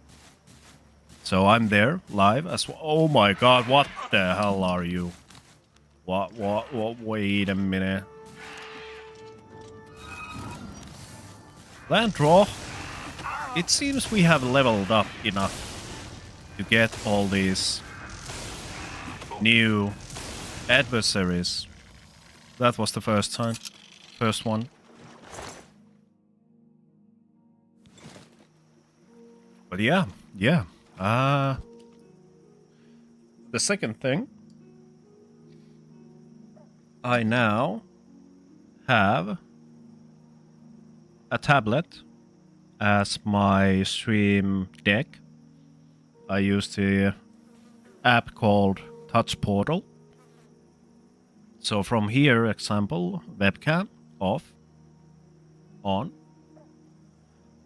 So I'm there live as well. Oh my god, what the hell are you? What, wait a minute. Land draw. It seems we have leveled up enough to get all these new adversaries. That was the first one. But yeah. The second thing, I now have a tablet as my stream deck. I use the app called Touch Portal. So from here, example, webcam off, on.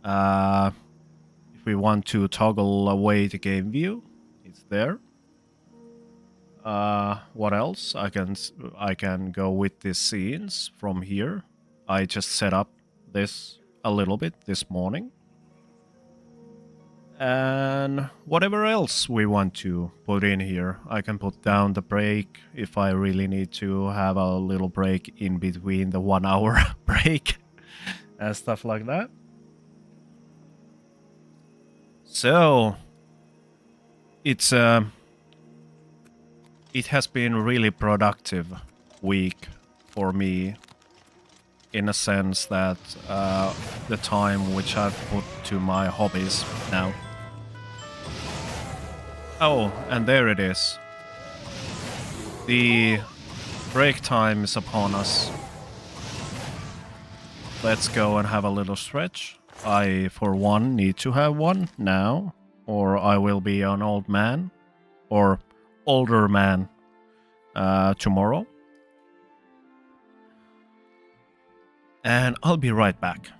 If we want to toggle away the game view, it's there. What else? I can go with the scenes from here. I just set up this a little bit this morning. And whatever else we want to put in here, I can put down the break if I really need to have a little break in between the 1 hour break and stuff like that. So it has been a really productive week for me, in a sense that the time which I've put to my hobbies now. Oh, and there it is. The break time is upon us. Let's go and have a little stretch. I, for one, need to have one now, or I will be an old man, or older man, tomorrow. And I'll be right back.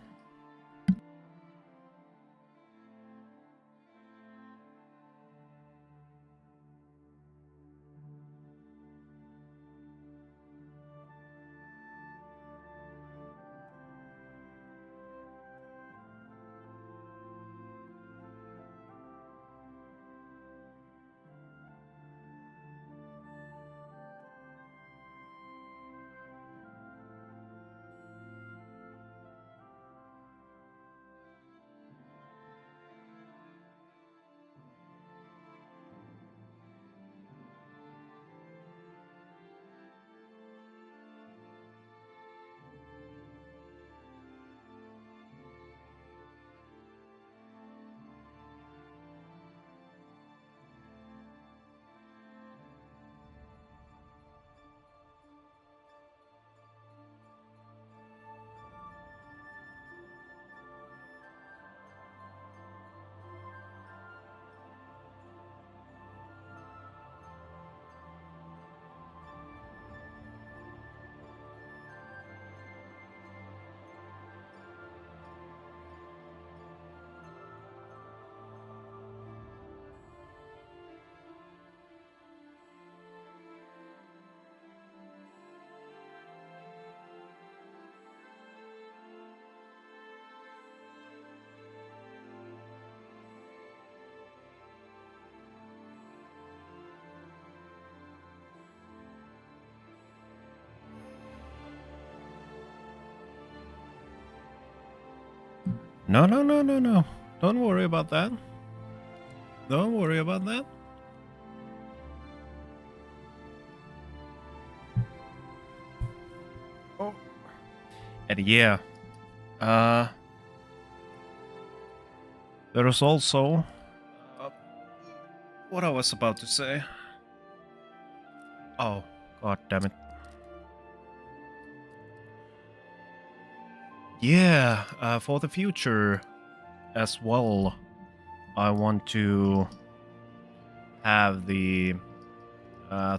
No, no, no, no, no. Don't worry about that. Don't worry about that. Oh. And yeah, there is also what I was about to say. Oh, god damn it. Yeah, for the future as well, I want to have the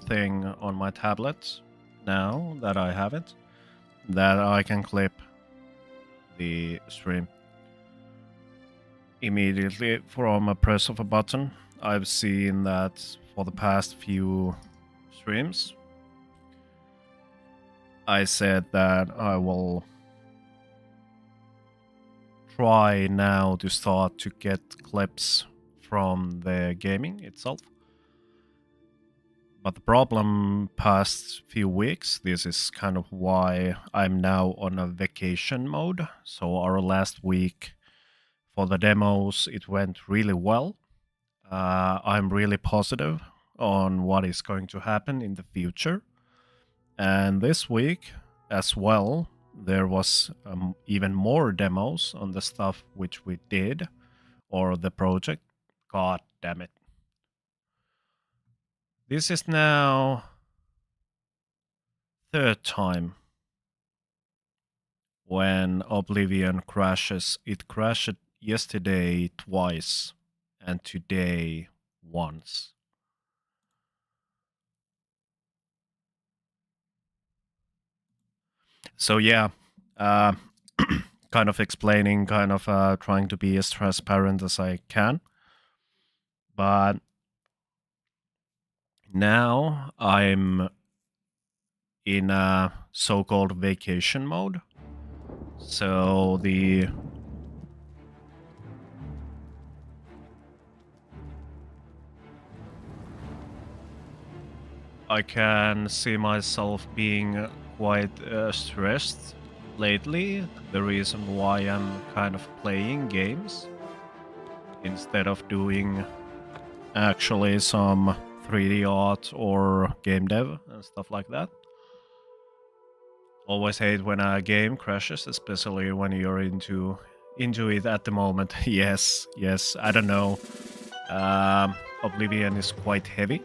thing on my tablet now that I have it, that I can clip the stream immediately from a press of a button. I've seen that for the past few streams. I said that I will try now to start to get clips from the gaming itself. But the problem past few weeks, this is kind of why I'm now on a vacation mode. So our last week for the demos, it went really well. I'm really positive on what is going to happen in the future. And this week as well, there was even more demos on the stuff which we did, or the project. God damn it. This is now third time when Oblivion crashes. It crashed yesterday twice and today once. So yeah, kind of explaining, kind of trying to be as transparent as I can. But now I'm in a so-called vacation mode. So I can see myself being quite stressed lately. The reason why I'm kind of playing games instead of doing actually some 3D art or game dev and stuff like that. Always hate when a game crashes, especially when you're into it at the moment. yes, I don't know. Oblivion is quite heavy,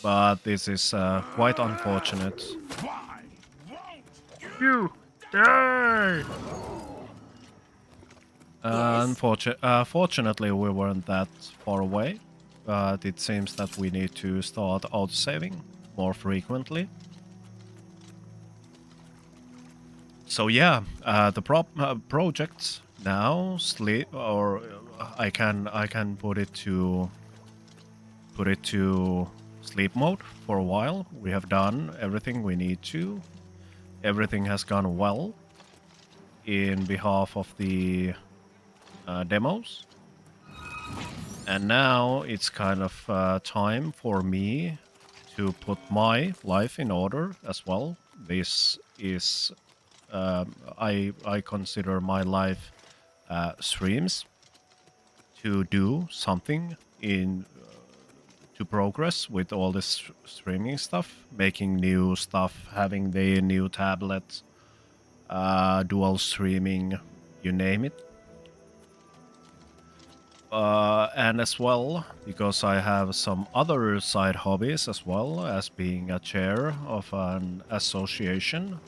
but this is quite unfortunate. Why won't You die! Fortunately, we weren't that far away, but it seems that we need to start auto-saving more frequently. So yeah, the project now sleep, or I can put it to sleep mode for a while. We have done everything we need to. Everything has gone well in behalf of the demos. And now it's kind of time for me to put my life in order as well. This is I consider my live streams to do something in to progress with all this streaming stuff, making new stuff, having the new tablet, dual streaming, you name it. And as well, because I have some other side hobbies as well as being a chair of an association,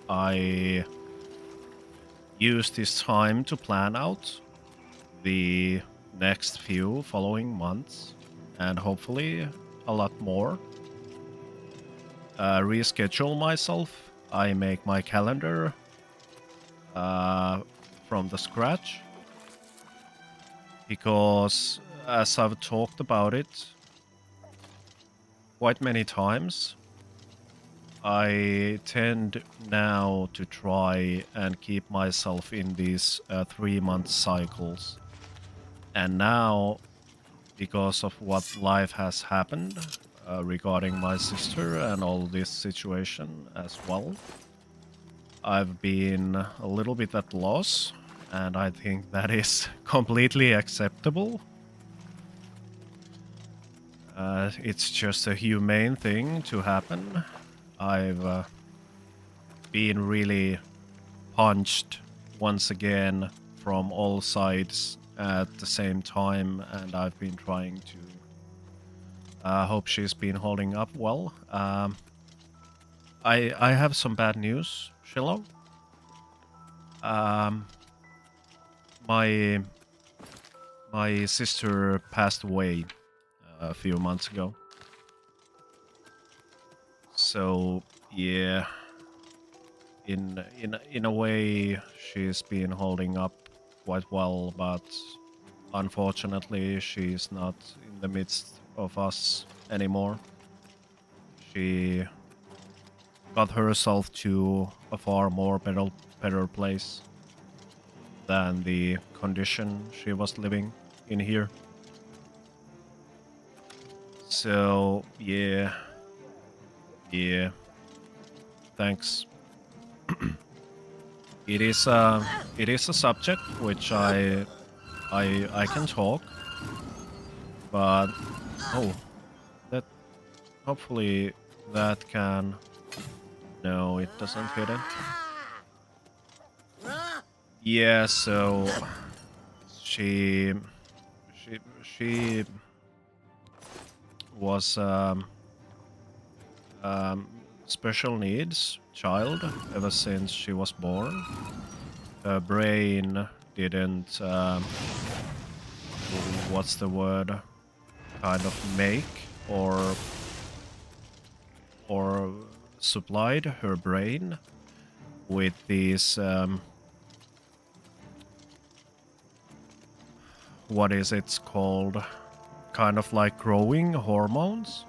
I use this time to plan out the next few following months and hopefully a lot more. Reschedule myself. I make my calendar from the scratch because, as I've talked about it quite many times, I tend now to try and keep myself in these 3-month cycles. And now, because of what life has happened regarding my sister and all this situation as well, I've been a little bit at loss and I think that is completely acceptable. It's just a humane thing to happen. I've been really punched once again from all sides at the same time, and I've been trying to hope she's been holding up well. I have some bad news, Shiloh. My sister passed away a few months ago. So yeah, in a way, she's been holding up quite well, but unfortunately, she's not in the midst of us anymore. She got herself to a far more better place than the condition she was living in here. So yeah, thanks. It is a subject which I can talk, but oh, that hopefully that can. No, it doesn't hit it. Yeah, so she was special needs child ever since she was born. Her brain didn't what's the word, kind of make or supplied her brain with these what is it's called, kind of like growing hormones.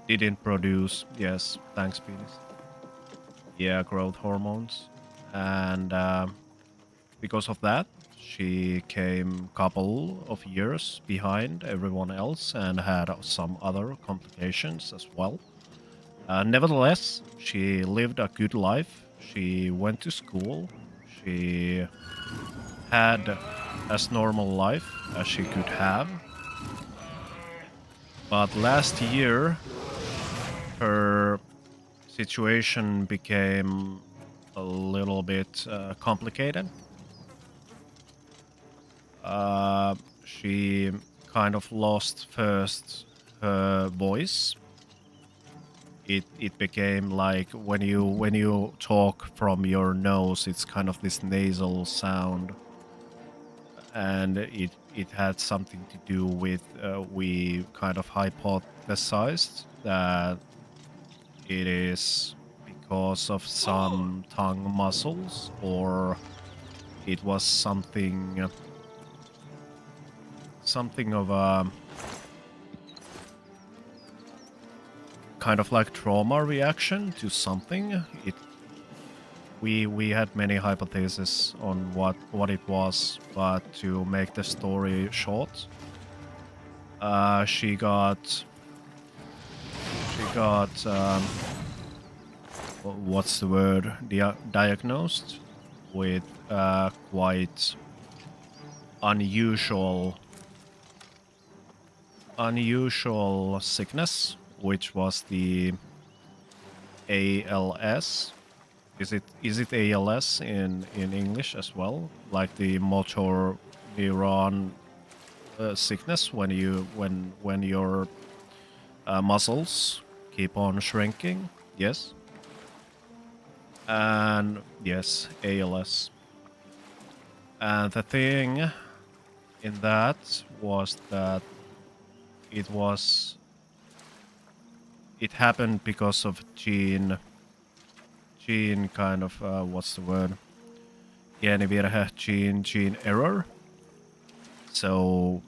Didn't produce, yes, thanks penis. Yeah, growth hormones. And because of that, she came a couple of years behind everyone else and had some other complications as well. Nevertheless, she lived a good life. She went to school. She had as normal life as she could have. But last year, her situation became a little bit complicated. She kind of lost first her voice. It became like when you talk from your nose, it's kind of this nasal sound, and it had something to do with we kind of hypothesized that it is because of some tongue muscles, or it was something of a kind of like trauma reaction to something. We had many hypotheses on what it was, but to make the story short, she got what's the word, diagnosed with quite unusual sickness, which was the ALS. Is it ALS in English as well? Like the motor neuron sickness, when your muscles keep on shrinking. Yes. And yes, ALS. And the thing in that was that it happened because of gene kind of what's the word, geenivirhe, gene error. So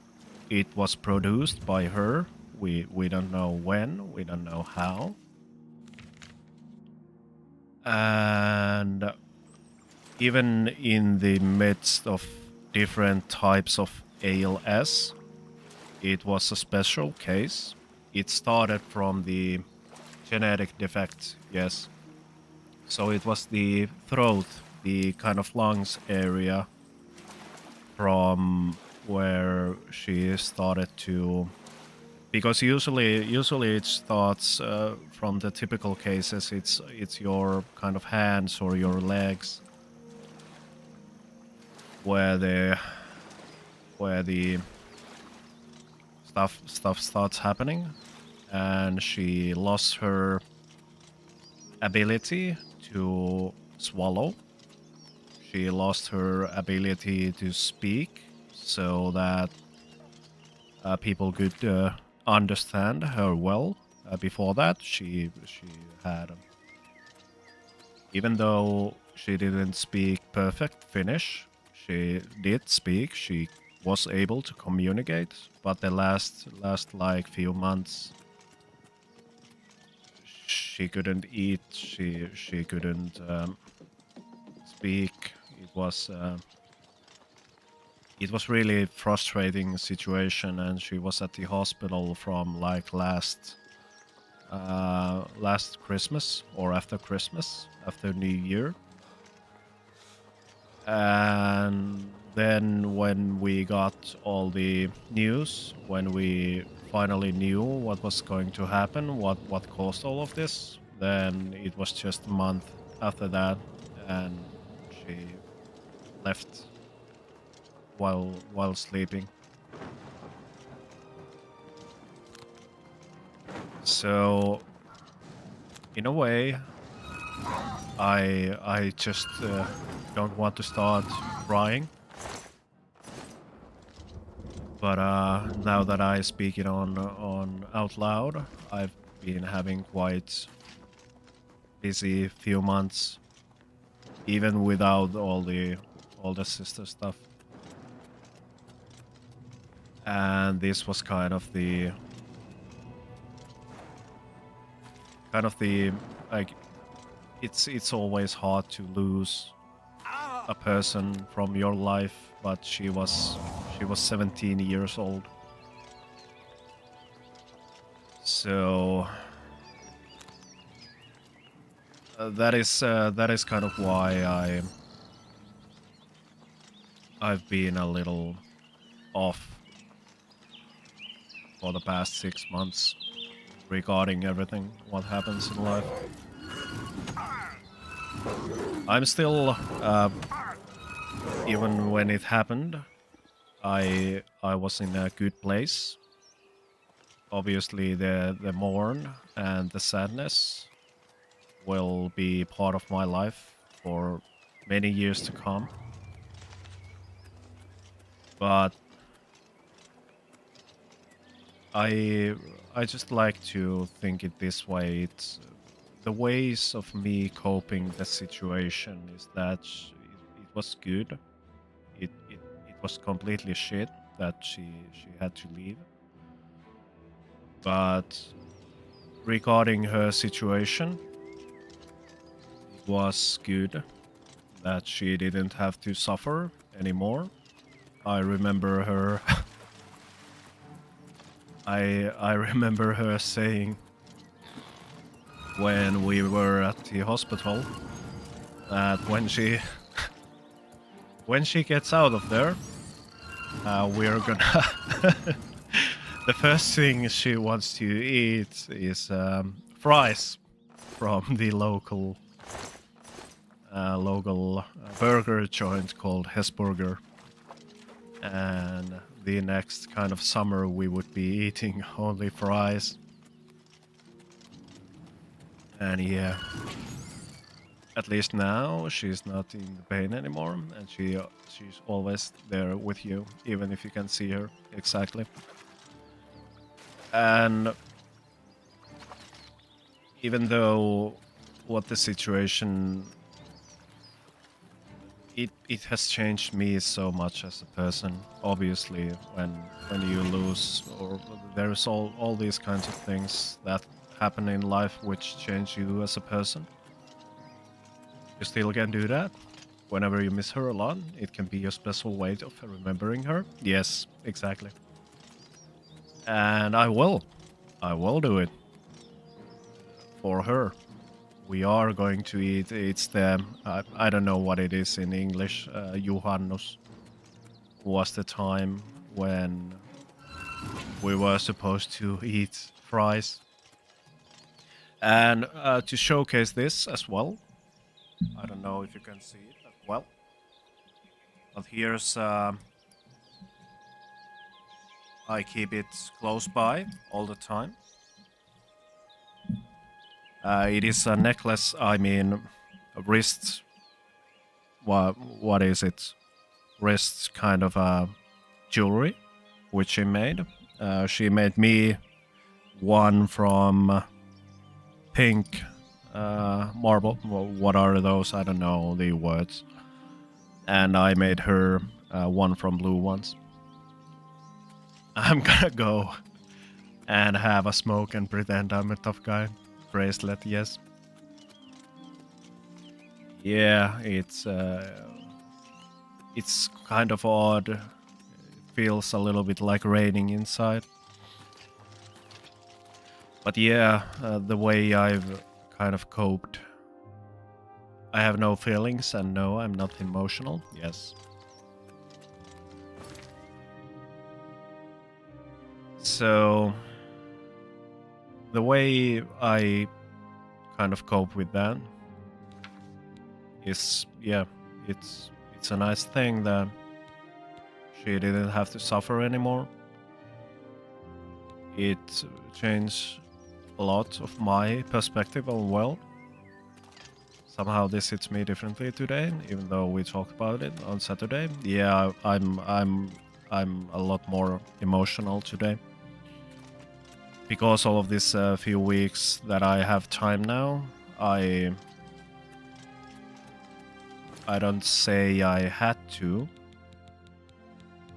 it was produced by her. We don't know when, we don't know how. And even in the midst of different types of ALS, it was a special case. It started from the genetic defect, yes. So it was the throat the kind of lungs area from where she started to, because usually it starts from the typical cases. It's your kind of hands or your legs where the stuff starts happening, and she lost her ability to swallow. She lost her ability to speak, so that people could understand her well. Before that, she had, even though she didn't speak perfect Finnish, she did speak. She was able to communicate, but the last like few months, she couldn't eat. She couldn't speak. It was really frustrating situation, and she was at the hospital from like last Christmas or after Christmas, after New Year. And then when we got all the news, when we finally knew what was going to happen, what caused all of this, then it was just a month after that, and she left while sleeping. So in a way, I just don't want to start crying. But now that I speak it on out loud, I've been having quite busy few months, even without all the sister stuff. And this was kind of the like, it's always hard to lose a person from your life, but she was 17 years old. So that is kind of why I've been a little off for the past 6 months regarding everything what happens in life. I'm still even when it happened, I was in a good place. Obviously the mourn and the sadness will be part of my life for many years to come. But I just like to think it this way. It's the ways of me coping the situation is that it was good. It was completely shit that she had to leave. But regarding her situation, it was good that she didn't have to suffer anymore. I remember her I remember her saying when we were at the hospital that when she gets out of there, we're gonna the first thing she wants to eat is fries from the local burger joint called Hesburger. And the next kind of summer we would be eating only fries. And yeah, at least now she's not in the pain anymore, and she's always there with you, even if you can see her exactly. And even though what the situation, it has changed me so much as a person. Obviously, when you lose, or there's all these kinds of things that happen in life which change you as a person. You still can do that. Whenever you miss her a lot, it can be a special way of remembering her. Yes, exactly. And I will do it for her. we are going to eat. It's the I don't know what it is in English. Juhannus was the time when we were supposed to eat fries. And to showcase this as well, I don't know if you can see it as well, but here's I keep it close by all the time. It is a necklace, I mean, a wrist. What is it? Wrist kind of a jewelry, which she made. She made me one from pink marble. What are those? I don't know the words. And I made her one from blue ones. I'm gonna go and have a smoke and pretend I'm a tough guy. Bracelet, yes. Yeah, it's kind of odd. It feels a little bit like raining inside. But yeah, the way I've kind of coped. I have no feelings, and no, I'm not emotional. Yes. So the way I kind of cope with that is, yeah, it's a nice thing that she didn't have to suffer anymore. It changed a lot of my perspective on the world. Somehow this hits me differently today, even though we talked about it on Saturday. Yeah, I'm a lot more emotional today. Because all of this few weeks that I have time now, I don't say I had to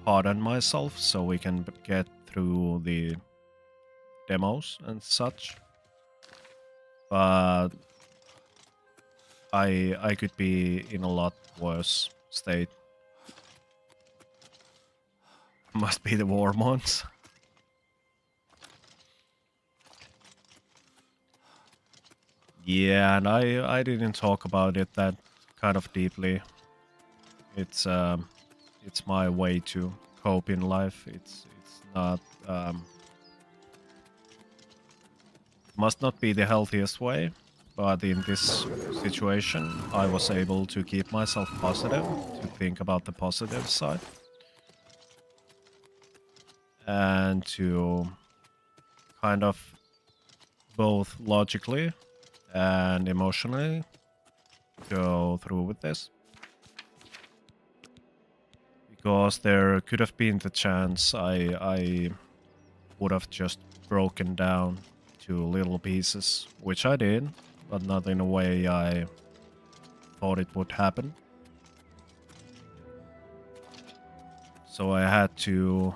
harden myself so we can get through the demos and such. But I could be in a lot worse state. Must be the war months. Yeah, and I didn't talk about it that kind of deeply. It's my way to cope in life. It's not must not be the healthiest way, but in this situation, I was able to keep myself positive, to think about the positive side, and to kind of both logically and emotionally go through with this. Because there could have been the chance I would have just broken down to little pieces, which I did, but not in a way I thought it would happen. So I had to,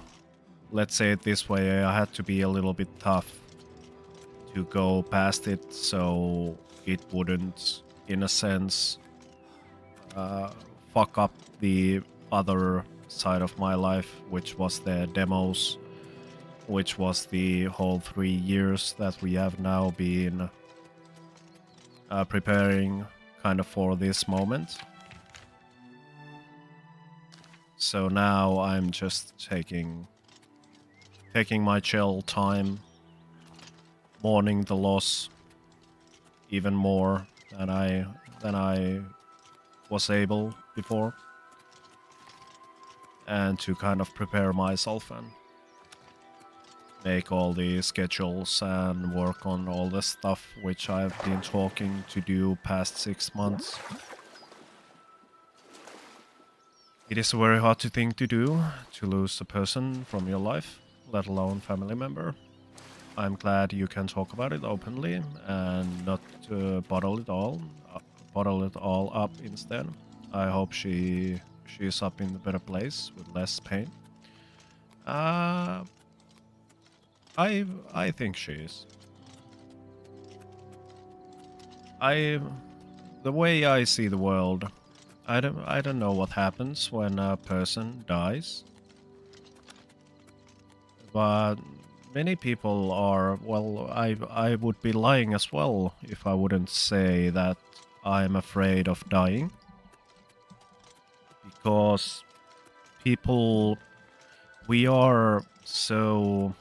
let's say it this way, I had to be a little bit tough to go past it, so it wouldn't, in a sense, fuck up the other side of my life, which was the demos, which was the whole 3 years that we have now been preparing kind of for this moment. So now I'm just taking my chill time, mourning the loss even more than I was able before, and to kind of prepare myself and make all the schedules and work on all the stuff which I've been talking to do past 6 months. It is a very hard thing to do, to lose a person from your life, let alone family member. I'm glad you can talk about it openly and not bottle it all up instead. I hope she's up in a better place with less pain. I think she is. The way I see the world, I don't know what happens when a person dies, but many people are, well, I would be lying as well if I wouldn't say that I'm afraid of dying. Because people, we are so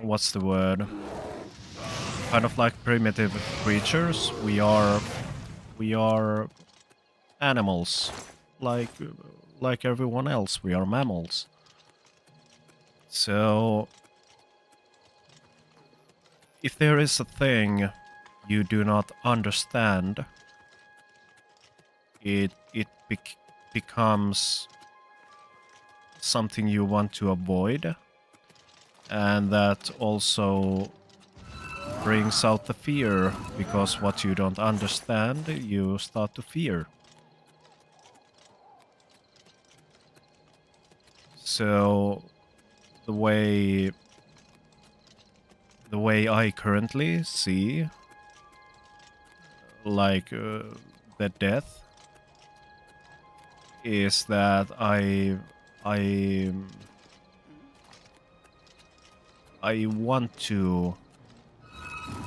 what's the word? Kind of like primitive creatures. We are animals, like everyone else. We are mammals. So if there is a thing you do not understand, it becomes something you want to avoid, and that also brings out the fear, because what you don't understand, you start to fear. So the way I currently see, like, the death is that I want to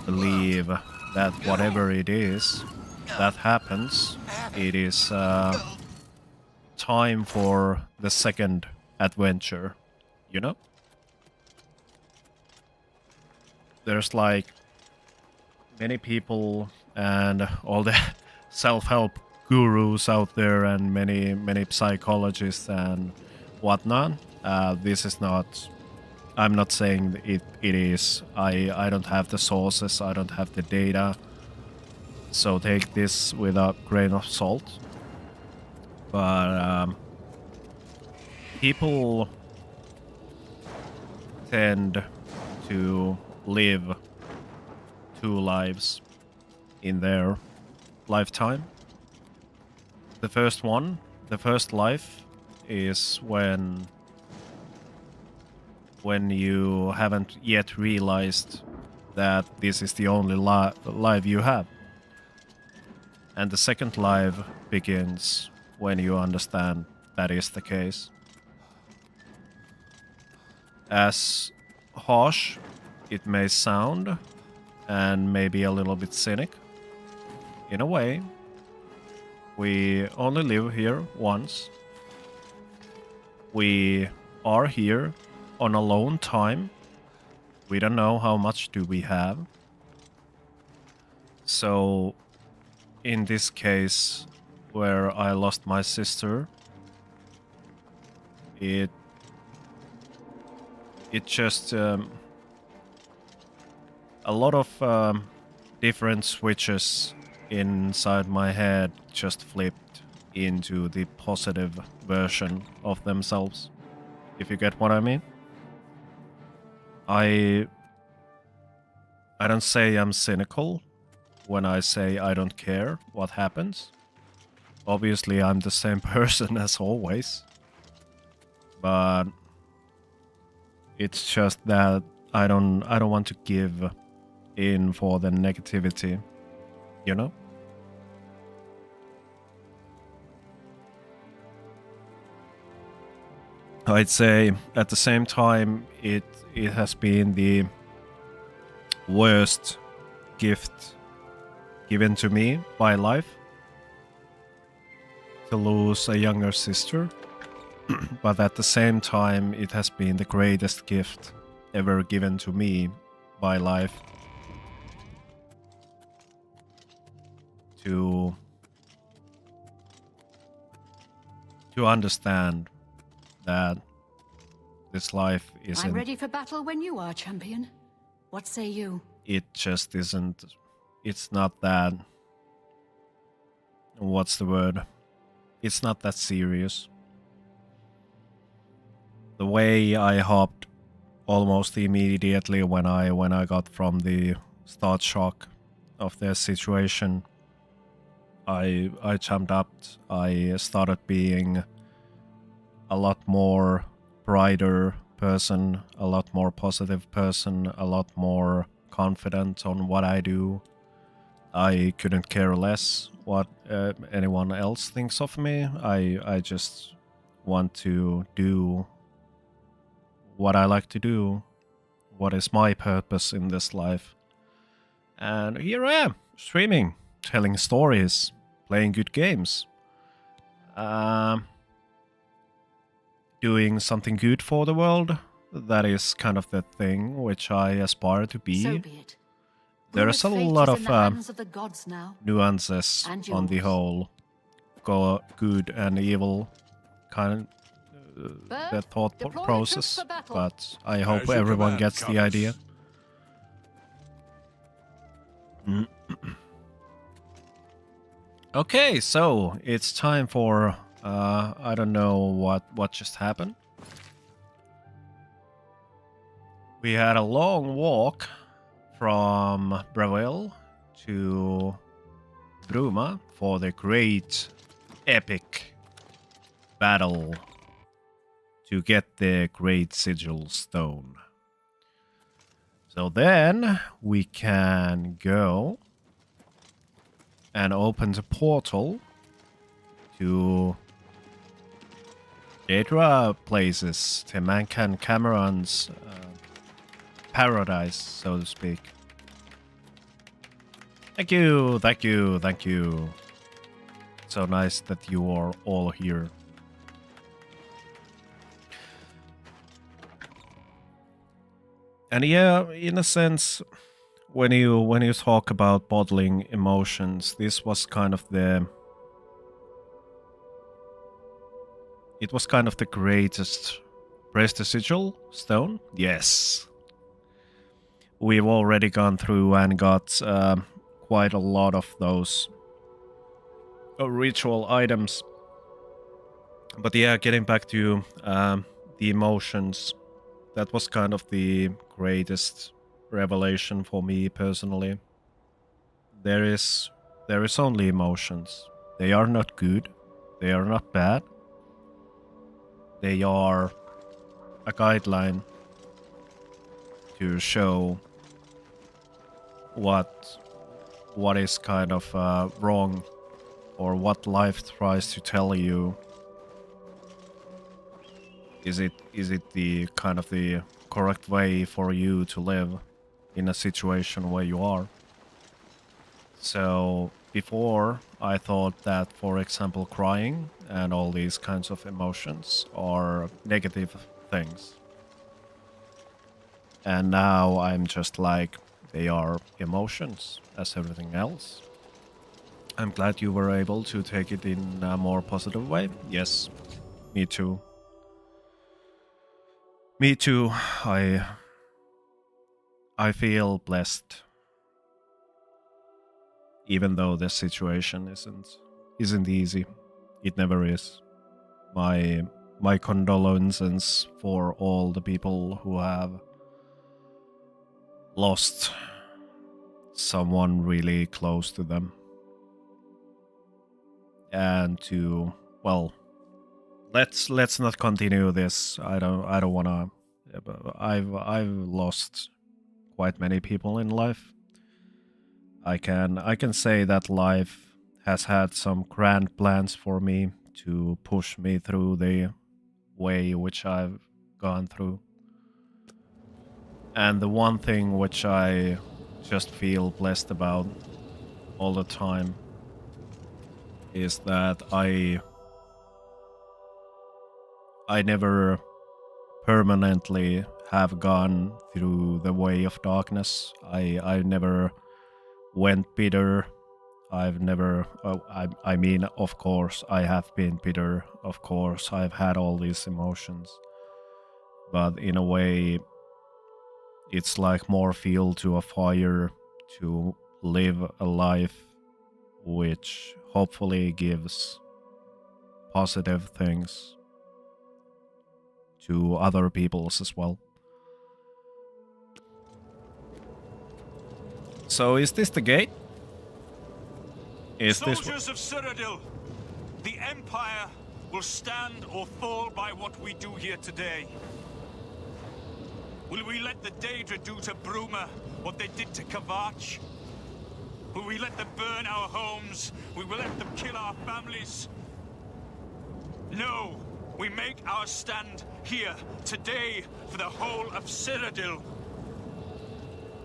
believe that whatever it is that happens, it is time for the second adventure, you know? There's like many people and all the self-help gurus out there and many psychologists and whatnot. This is not, I'm not saying it is. I don't have the sources, I don't have the data, so take this with a grain of salt. But people tend to live two lives in their lifetime. The first life is when you haven't yet realized that this is the only life you have. And the second life begins when you understand that is the case. As harsh it may sound, and maybe a little bit cynic, in a way, we only live here once. We are here on alone time. We don't know how much do we have. So in this case where I lost my sister, it just a lot of different switches inside my head just flipped into the positive version of themselves, if you get what I mean. I don't say I'm cynical when I say I don't care what happens. Obviously I'm the same person as always, but it's just that I don't want to give in for the negativity, you know? I'd say at the same time it has been the worst gift given to me by life to lose a younger sister, but at the same time it has been the greatest gift ever given to me by life to understand that this life isn't... I'm ready for battle when you are, champion. What say you? It just isn't... It's not that... What's the word? It's not that serious. The way I hopped almost immediately when I got from the start shock of their situation, I jumped up. I started being a lot more brighter person, a lot more positive person, a lot more confident on what I do, I couldn't care less what anyone else thinks of me. I just want to do what I like to do, what is my purpose in this life. And here I am, streaming, telling stories, playing good games, doing something good for the world. That is kind of the thing which I aspire to be. So be it. There's a Bruma's fate lot is of in the hands of the gods now. nuances And on the yours. whole good and evil kind of the thought deploy process, troops for battle. but I hope As your everyone command, gets the Countess. idea. Okay, so it's time for I don't know what just happened. We had a long walk from Bravil to Bruma for the great epic battle to get the Great Sigil Stone. So then we can go and open the portal to Daedra places, to Mankan Cameron's paradise, so to speak. Thank you, thank you, thank you. So nice that you are all here. And yeah, in a sense, when you talk about bottling emotions, this was kind of the greatest prestigial stone. Yes, we've already gone through and got quite a lot of those ritual items. But yeah, getting back to the emotions, that was kind of the greatest revelation for me personally. There is only emotions. They are not good. They are not bad. They are a guideline to show what is kind of wrong, or what life tries to tell you. Is it the kind of the correct way for you to live in a situation where you are? So before, I thought that, for example, crying and all these kinds of emotions are negative things. And now I'm just like, they are emotions as everything else. I'm glad you were able to take it in a more positive way. Yes, me too. Me too. I feel blessed, even though the situation isn't easy. It never is. My condolences for all the people who have lost someone really close to them. And to, well, let's not continue this. I don't wanna. I've lost quite many people in life. I can say that life has had some grand plans for me to push me through the way which I've gone through. And the one thing which I just feel blessed about all the time is that I never permanently have gone through the way of darkness. I never went bitter. I've never, I mean, of course, I have been bitter. Of course, I've had all these emotions. But in a way, it's like more fuel to a fire to live a life which hopefully gives positive things to other peoples as well. So is this the gate? Is this Soldiers of Cyrodiil, the Empire will stand or fall by what we do here today. Will we let the Daedra do to Bruma what they did to Kavach? Will we let them burn our homes? We will let them kill our families? No! We make our stand here, today, for the whole of Cyrodiil.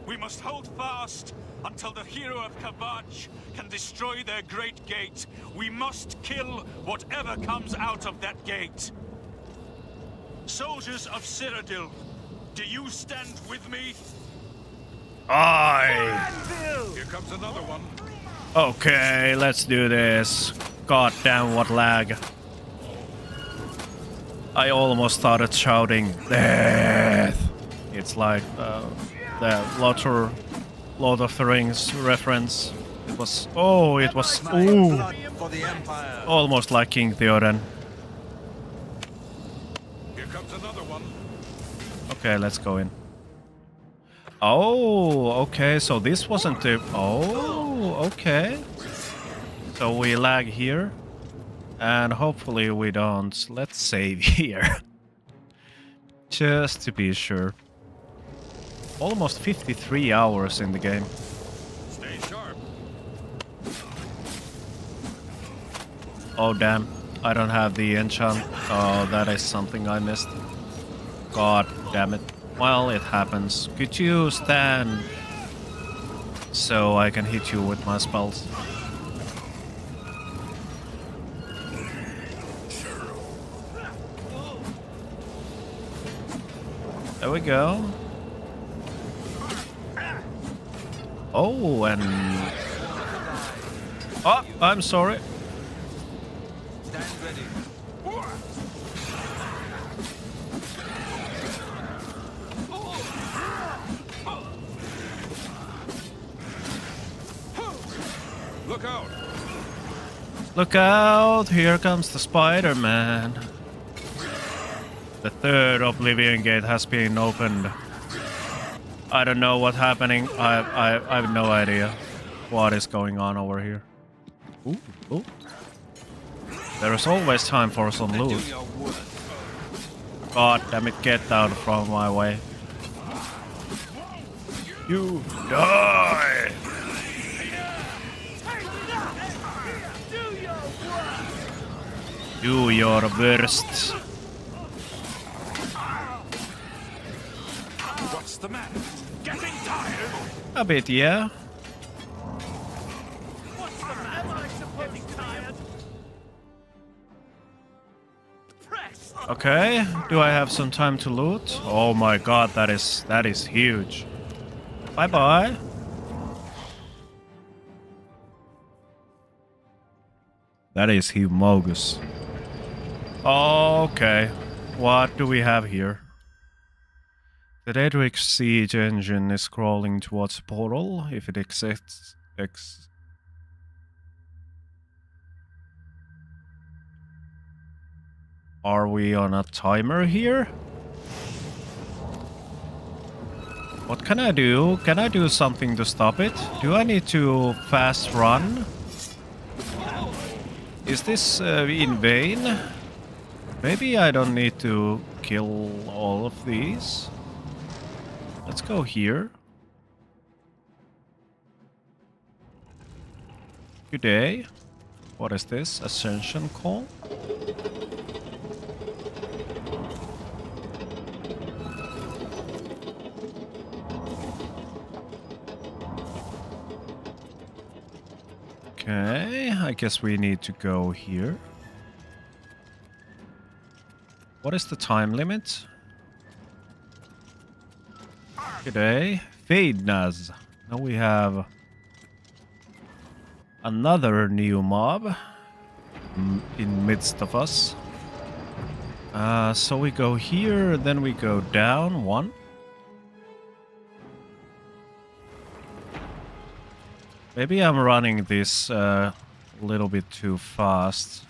We must hold fast until the hero of Kavach can destroy their great gate. We must kill whatever comes out of that gate. Soldiers of Cyrodiil, do you stand with me? Aye. Here comes another one. Okay, let's do this. God damn, what lag. I almost started shouting death. It's like the Lord of the Rings reference. It was ooh, For the Empire. almost like King Theoden. Here comes another one. Okay, let's go in. Oh, okay, so this wasn't the... Oh, okay. So we lag here. And hopefully we don't. Let's save here. Just to be sure. Almost 53 hours in the game. Stay sharp. Oh, damn. I don't have the enchant. Oh, that is something I missed. God damn it. Well, it happens. Could you stand so I can hit you with my spells? There we go. Oh, and... Oh, I'm sorry. Stand ready. Look out! Look out! Here comes the Spider-Man. The third Oblivion gate has been opened. I don't know what's happening. I have no idea what is going on over here. Ooh, ooh. There is always time for some Do loot. your work. God damn it, get out from my way. You die! Do your worst. What's the matter? Getting tired? A bit, yeah. Okay, do I have some time to loot? Oh my god, that is huge. Bye bye. That is humongous. Okay, what do we have here? The Daedric siege engine is crawling towards a portal. If it exists, are we on a timer here? What can I do? Can I do something to stop it? Do I need to fast run? Is this in vain? Maybe I don't need to kill all of these. Let's go here. Good day. What is this? Ascension call? Okay, I guess we need to go here. What is the time limit? Good day. Fadnaz. Now we have another new mob in midst of us. So we go here, then we go down one. Maybe I'm running this a little bit too fast.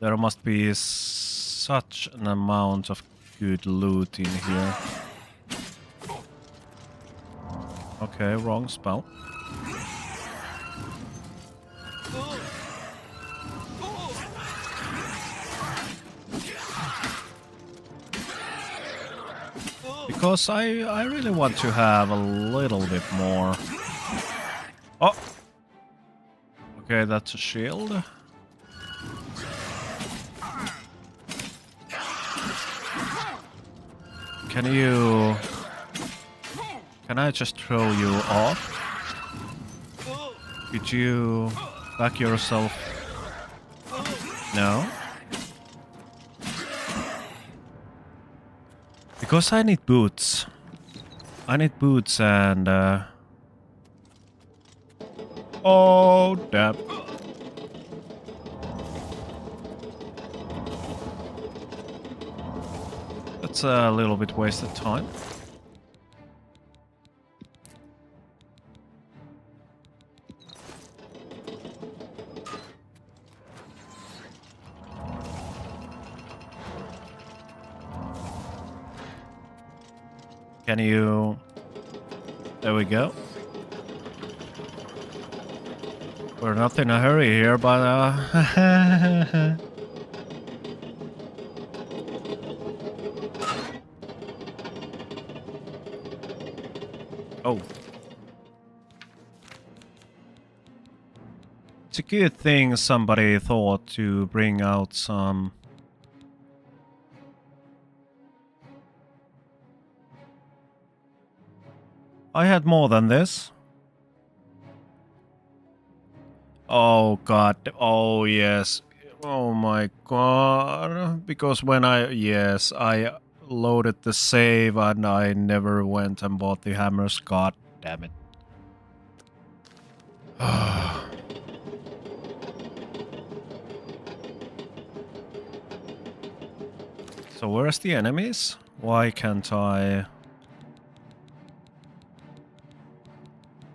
There must be such an amount of good loot in here. Okay, wrong spell. Because I really want to have a little bit more. Oh! Okay, that's a shield. Can you... Can I just throw you off? Could you back yourself? No? Because I need boots. I need boots and... Oh, damn. That's a little bit wasted time. Can you... There we go. We're not in a hurry here, but Oh. It's a good thing somebody thought to bring out some... I had more than this. Oh god, oh yes. Oh my god. Because when yes, I loaded the save and I never went and bought the hammers. God damn it. So where's the enemies? Why can't I...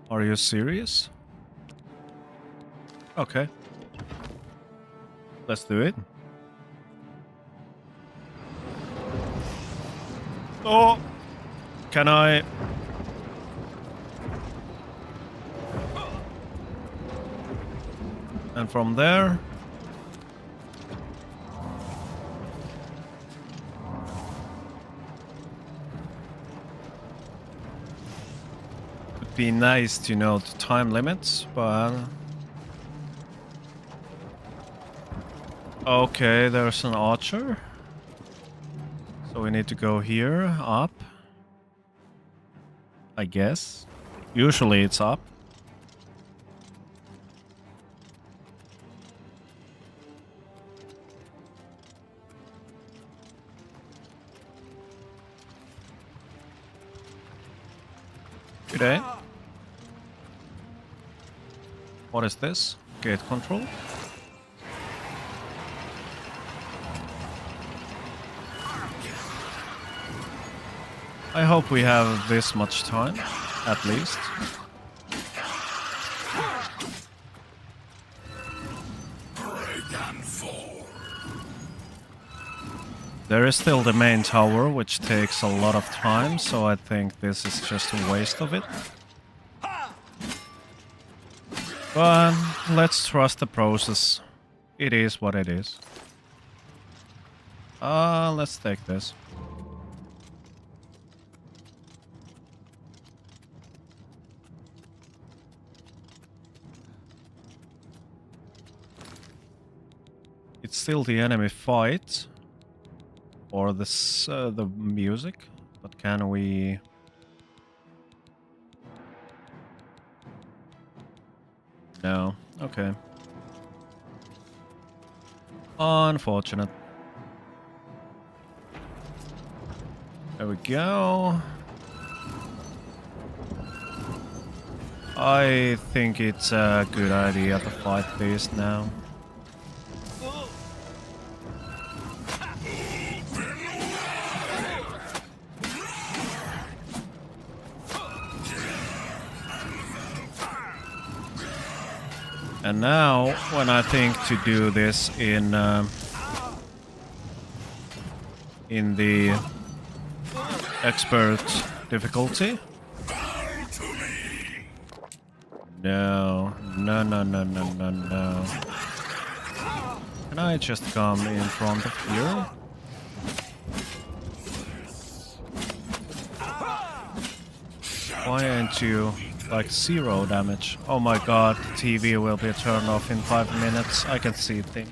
Are you serious? Okay. Let's do it. Oh! Can I... And from there... Would be nice to know the time limits, but... Okay, there's an archer. So we need to go here, up. I guess. Usually it's up. Good day. What is this? Gate control? I hope we have this much time, at least. There is still the main tower, which takes a lot of time, so I think this is just a waste of it. But let's trust the process. It is what it is. Let's take this. It's still the enemy fight. Or this, the music. But can we... No. Okay. Unfortunate. There we go. I think it's a good idea to fight these now. And now, when I think to do this in the expert difficulty. No, no, no, no, no, no, no. Can I just come in front of here? Why ain't you like 0 damage? Oh my god, the TV will be turned off in 5 minutes. I can see things.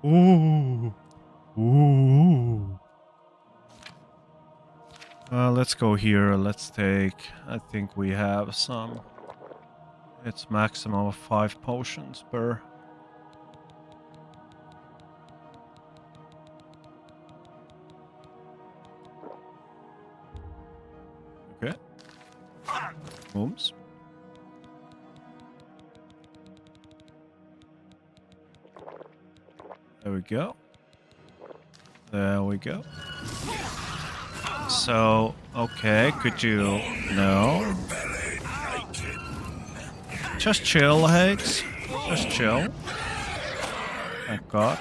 Ooh. Ooh. Let's go here. Let's take... I think we have some... It's maximum of 5 potions per... Okay. Oops. There we go. There we go. So, okay, could you... No. Just chill, Higgs. Just chill. Thank God.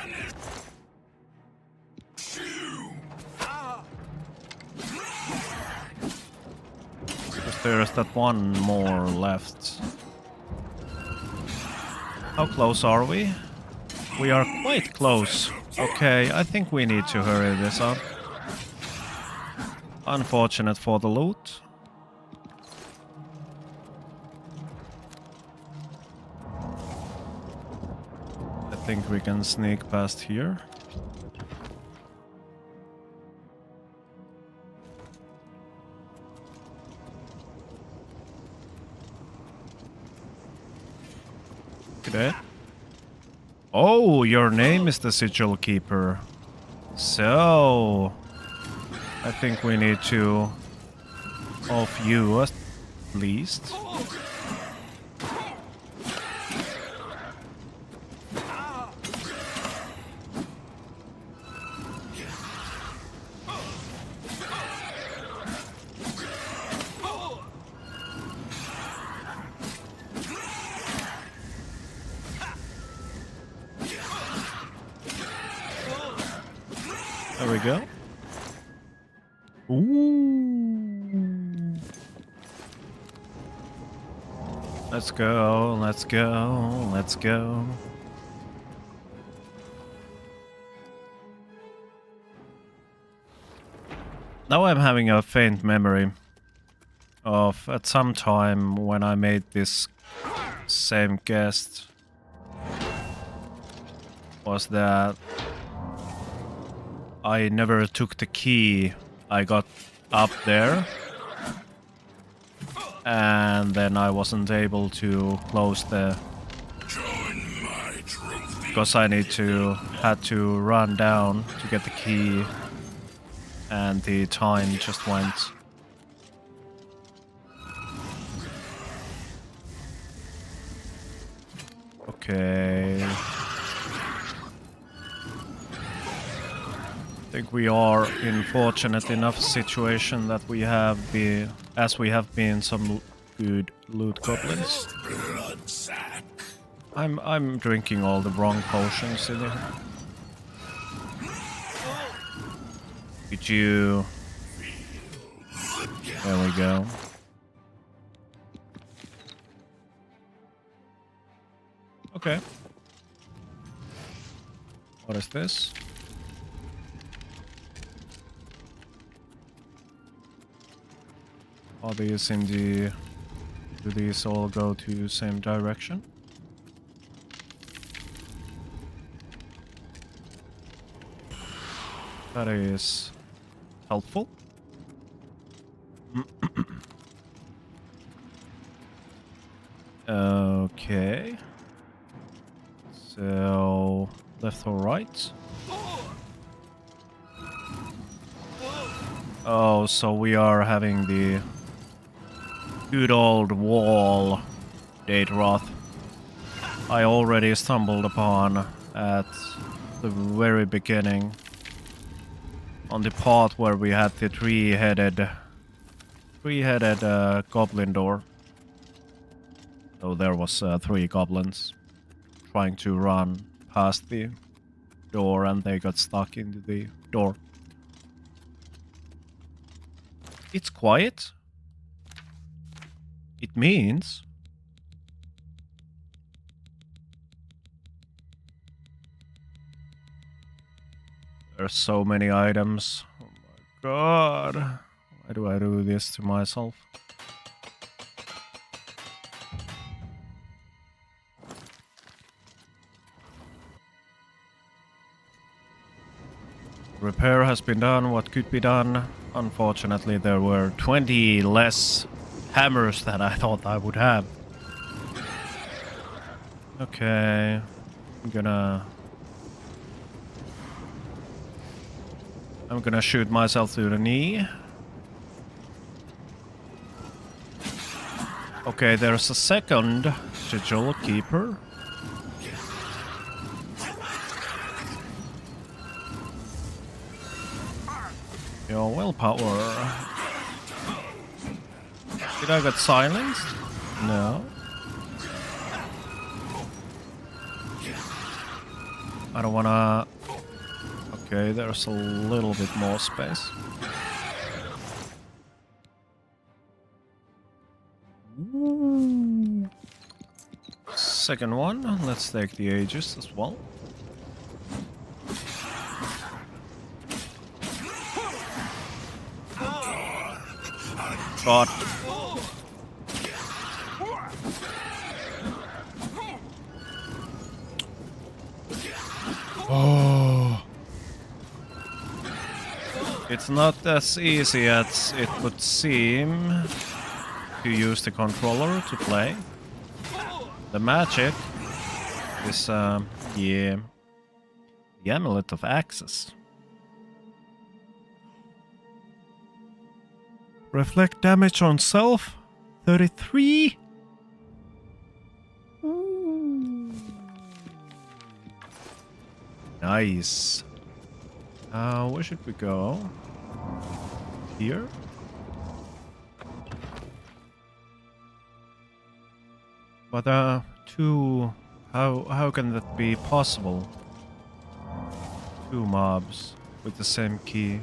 Because there's that one more left. How close are we? We are quite close. Okay, I think we need to hurry this up. Unfortunate for the loot. I think we can sneak past here. Okay. Oh, your name is the Sigil Keeper. So... I think we need to off you at least. There we go. Ooh. Let's go, let's go, let's go. Now I'm having a faint memory of at some time when I made this same guest was that I never took the key. I got up there and then I wasn't able to close the... Because I had to run down to get the key and the time just went. Okay. I think we are in fortunate enough situation that we have been, as we have been some good loot goblins. I'm drinking all the wrong potions in here. Could you... There we go. Okay. What is this? Are these in the... Do these all go to the same direction? That is helpful. Okay. So, left or right? Oh, so we are having the good old wall Daedroth I already stumbled upon at the very beginning on the part where we had the three-headed goblin door. So there was 3 goblins trying to run past the door and they got stuck into the door. It's quiet. It means there's so many items. Oh my god. Why do I do this to myself? Repair has been done, what could be done. Unfortunately, there were 20 less hammers than I thought I would have. Okay, I'm gonna shoot myself through the knee. Okay, there's a second sigil keeper. Your willpower. Did I get silenced? No. I don't wanna... Okay, there's a little bit more space. Ooh. Second one, let's take the Aegis as well. God. Oh. It's not as easy as it would seem to use the controller to play. The magic is, yeah, the Amulet of Access. Reflect damage on self, 33. Ooh. Nice. Where should we go? Here? But two... How can that be possible? Two mobs with the same key.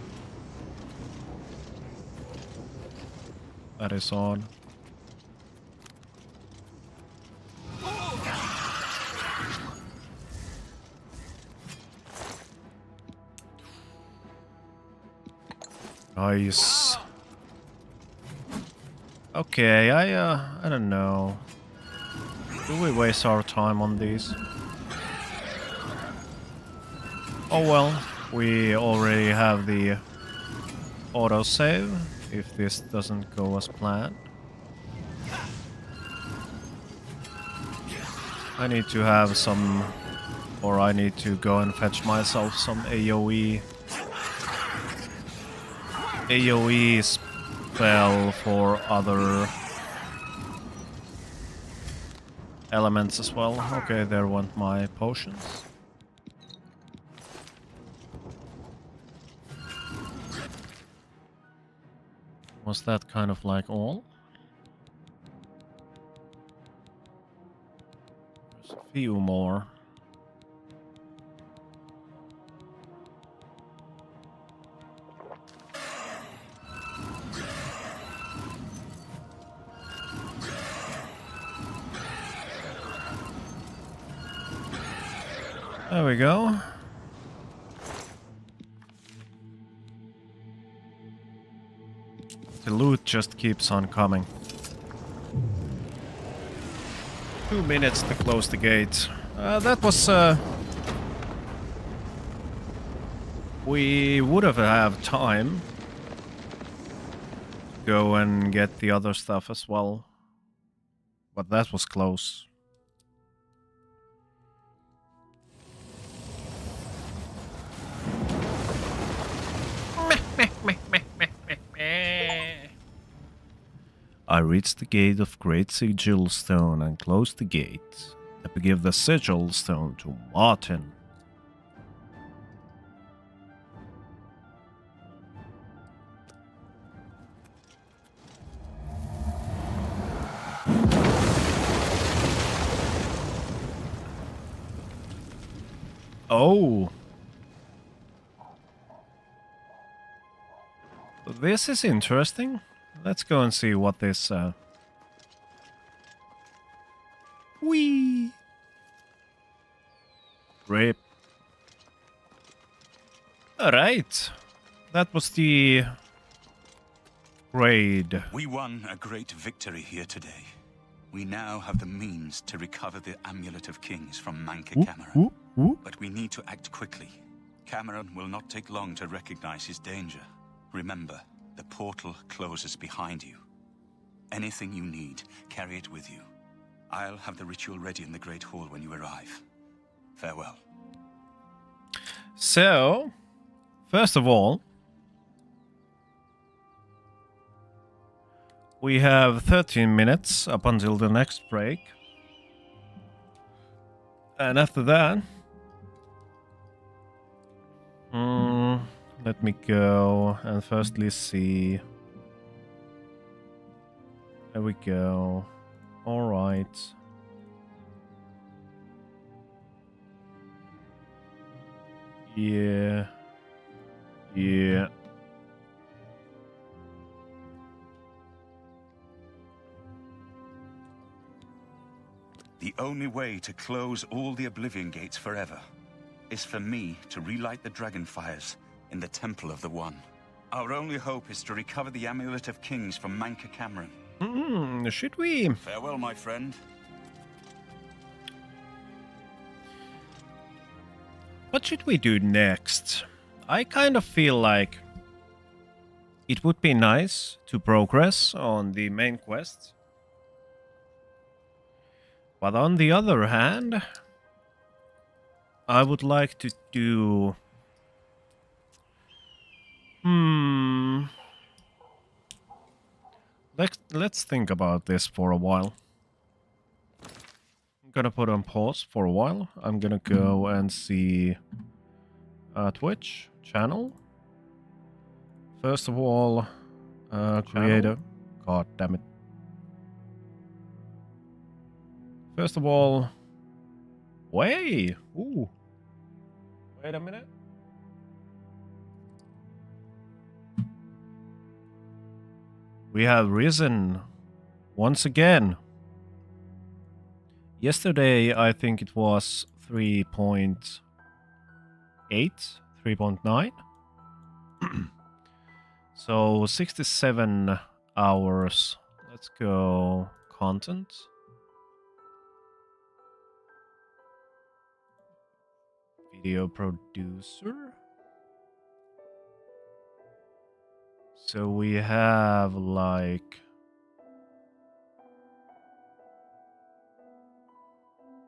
That is odd. Nice. Okay, I don't know. Do we waste our time on these? Oh well, we already have the autosave if this doesn't go as planned. I need to have some, or I need to go and fetch myself some AoE spell for other elements as well. Okay, there went my potions. Was that kind of like all? There's a few more. There we go. The loot just keeps on coming. 2 minutes to close the gate. That was... We would have time to go and get the other stuff as well. But that was close. I reached the gate of Great Sigil Stone and closed the gate. Let me give the Sigil Stone to Martin. Oh! This is interesting. Let's go and see what this... Whee! Rip. Alright. That was the upgrade. We won a great victory here today. We now have the means to recover the Amulet of Kings from Manca Cameron. But we need to act quickly. Cameron will not take long to recognize his danger. Remember, the portal closes behind you. Anything you need, carry it with you. I'll have the ritual ready in the Great Hall when you arrive. Farewell. So, first of all, we have 13 minutes up until the next break. And after that, let me go and firstly see. There we go. All right. Yeah. Yeah. The only way to close all the Oblivion gates forever is for me to relight the dragon fires in the Temple of the One. Our only hope is to recover the Amulet of Kings from Manca Cameron. Should we? Farewell, my friend. What should we do next? I kind of feel like it would be nice to progress on the main quest. But on the other hand, I would like to do... Let's think about this for a while. I'm gonna put on pause for a while. I'm gonna go and see Twitch channel. First of all, creator. God damn it. First of all, wait. Ooh. Wait a minute. We have risen once again. Yesterday, I think it was 3.8, 3.9. So 67 hours. Let's go content. Video producer. So we have like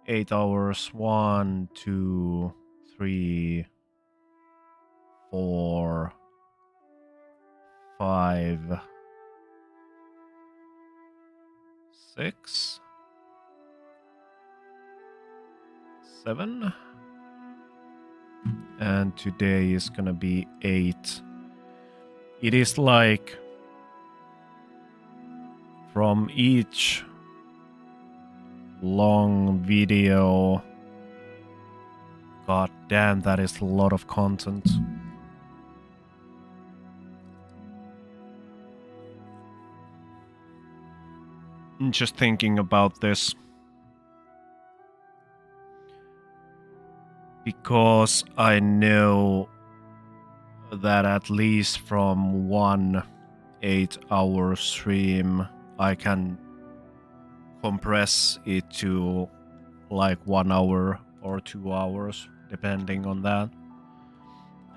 8 hours, 1, 2, 3, 4, 5, 6, 7, and today is gonna be 8. It is like from each long video. God damn, that is a lot of content. I'm just thinking about this. Because I know that at least from one 8-hour stream I can compress it to like 1 hour or 2 hours depending on that.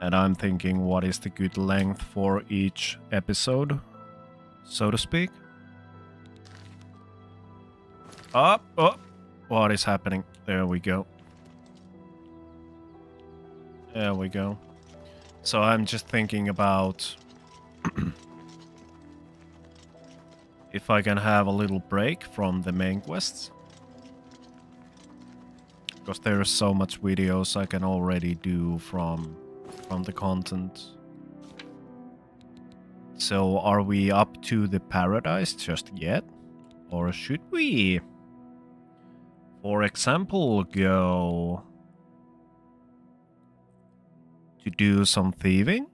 And I'm thinking, what is the good length for each episode, so to speak? Oh, what is happening? There we go. There we go. So I'm just thinking about if I can have a little break from the main quests. Because there is so much videos I can already do from the content. So are we up to the paradise just yet? Or should we, for example, go to do some thieving?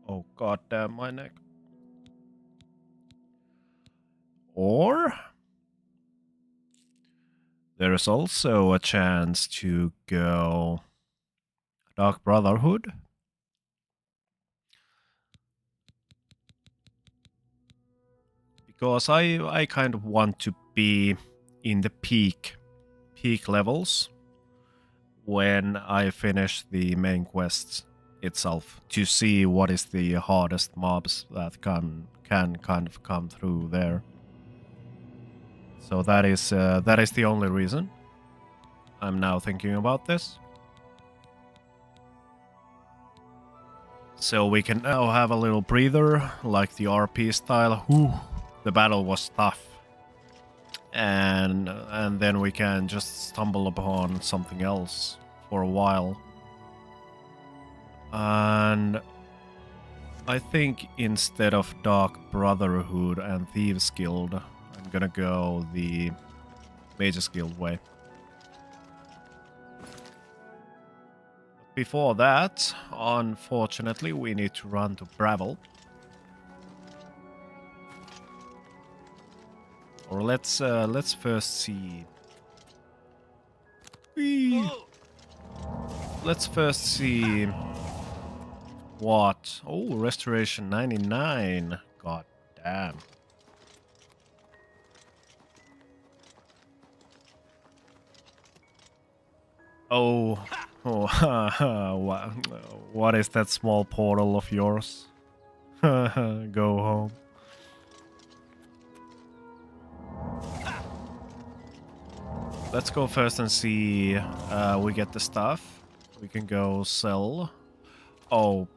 Oh god damn my neck. Or there's also a chance to go Dark Brotherhood. because I kind of want to be in the peak levels when I finish the main quests itself, to see what is the hardest mobs that can kind of come through there. So that is the only reason I'm now thinking about this. So we can now have a little breather, like the RP style. Whew, the battle was tough. And then we can just stumble upon something else for a while. And I think instead of Dark Brotherhood and Thieves Guild, I'm gonna go the Mages Guild way. Before that, unfortunately, we need to run to Bravel. Or let's first see. Whee! Let's first see what. Oh, Restoration 99. God damn. Oh, what is that small portal of yours? Go home. Let's go first and see. We get the stuff. We can go sell. Oh.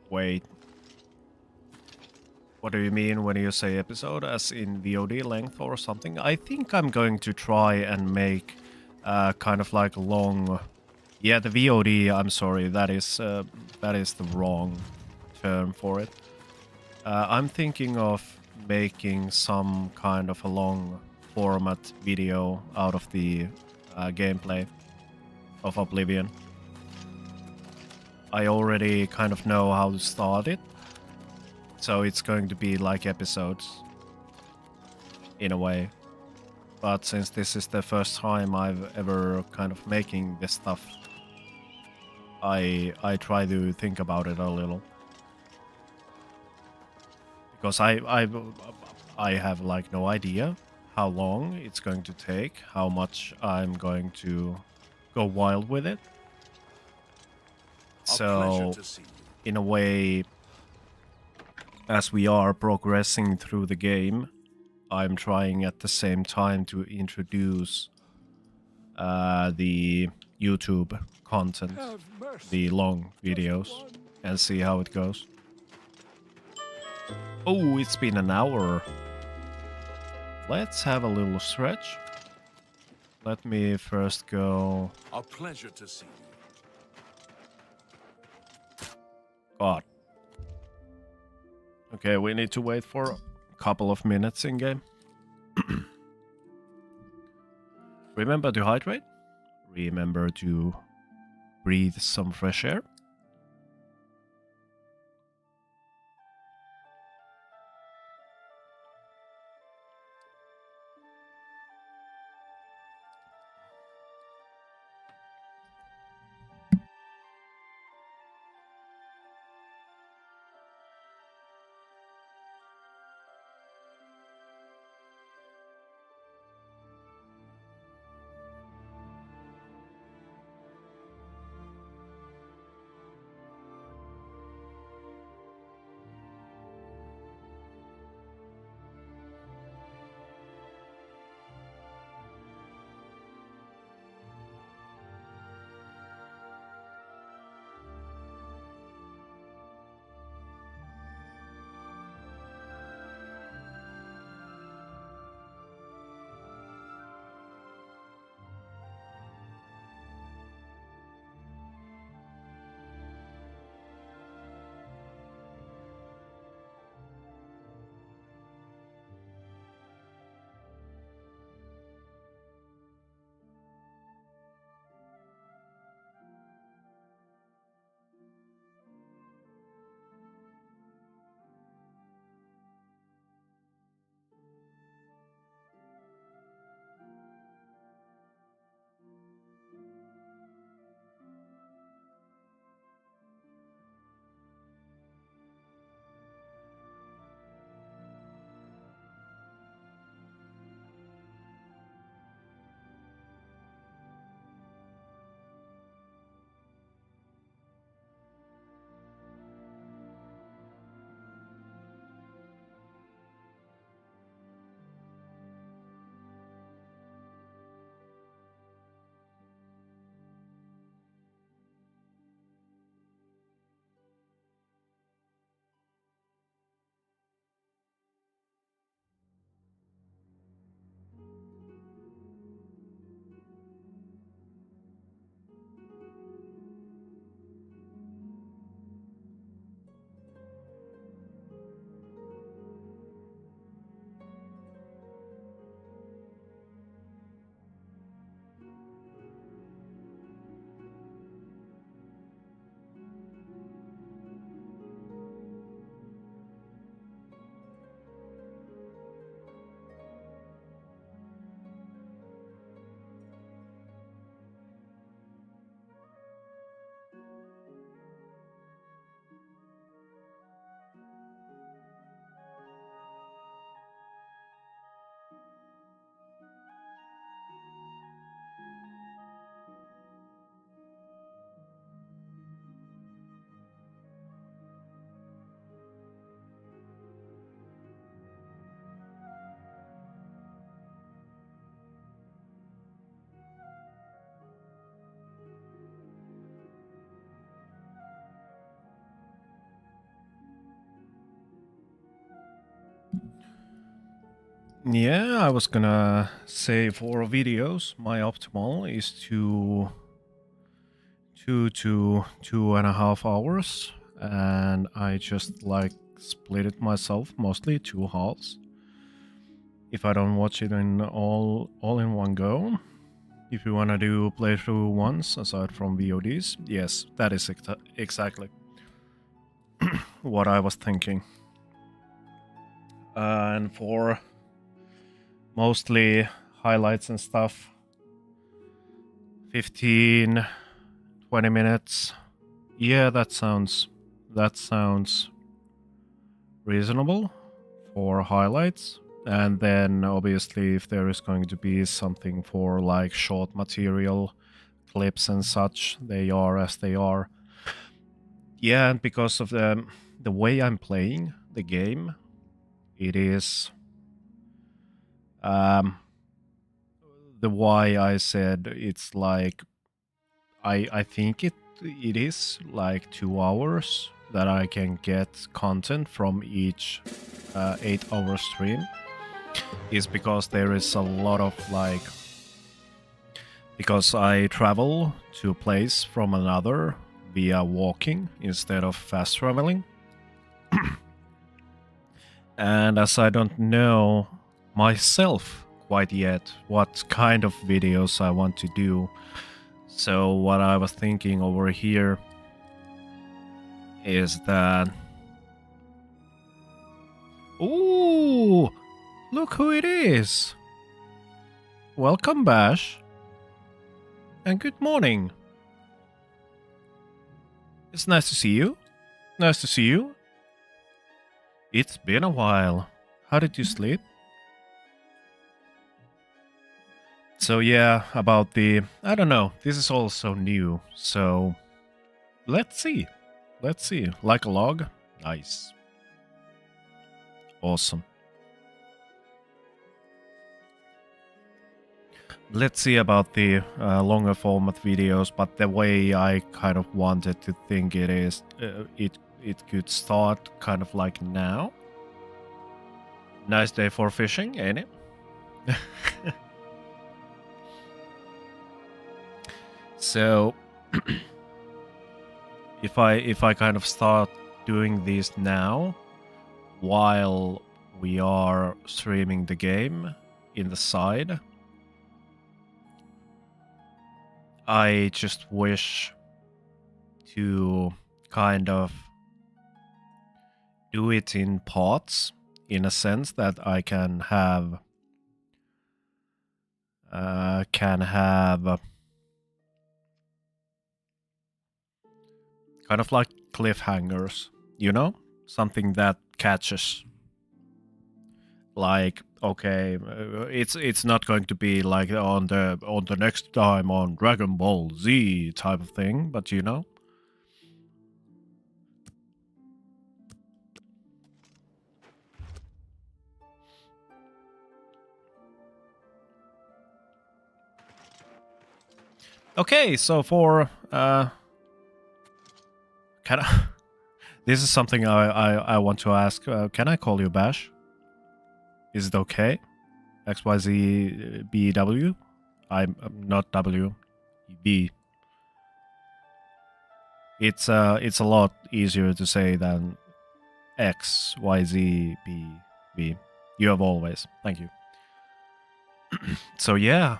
Wait. What do you mean when you say episode? As in VOD length or something? I think I'm going to try and make kind of like long. Yeah, the VOD. I'm sorry, that is the wrong term for it. I'm thinking of making some kind of a long format video out of the gameplay of Oblivion. I already kind of know how to start it, so it's going to be like episodes in a way. But since this is the first time I've ever kind of making this stuff, I try to think about it a little, because I have like no idea how long it's going to take, how much I'm going to go wild with it. So, in a way, as we are progressing through the game, I'm trying at the same time to introduce the YouTube content, the long videos, and see how it goes. Oh, it's been an hour. Let's have a little stretch. Let me first go. A pleasure to see you. God. Okay, we need to wait for a couple of minutes in game. Remember to hydrate. Remember to breathe some fresh air. Yeah, I was gonna say for videos, my optimal is 2 to 2.5 hours, and I just like split it myself, mostly 2 halves. If I don't watch it in all in one go. If you wanna do playthrough once aside from VODs, yes, that is exactly what I was thinking. And for mostly highlights and stuff, 15 20 minutes. Yeah, that sounds reasonable for highlights. And then obviously if there is going to be something for like short material, clips and such, they are as they are. Yeah, and because of the way I'm playing the game, it is the why I said it's like I think it is like 2 hours that I can get content from each 8-hour stream, is because there is a lot of like, because I travel to a place from another via walking instead of fast traveling. And as I don't know myself quite yet what kind of videos I want to do, so what I was thinking over here is that... Ooh! Look who it is! Welcome, Bash. And good morning. It's nice to see you. Nice to see you. It's been a while. How did you sleep? So yeah, about the... I don't know, this is all so new, so... Let's see. Let's see. Like a log? Nice. Awesome. Let's see about the longer format videos, but the way I kind of wanted to think it is, it could start kind of like now. Nice day for fishing, ain't it? So if I kind of start doing this now while we are streaming the game in the side, I just wish to kind of do it in parts, in a sense that I can have kind of like cliffhangers, you know, something that catches. Like, okay, it's not going to be like on the next time on Dragon Ball Z type of thing, but you know. Okay, so for can I? This is something I want to ask. Can I call you Bash? Is it okay? XYZBW? I'm not W. B. It's a lot easier to say than XYZBB. You have always. Thank you. So yeah,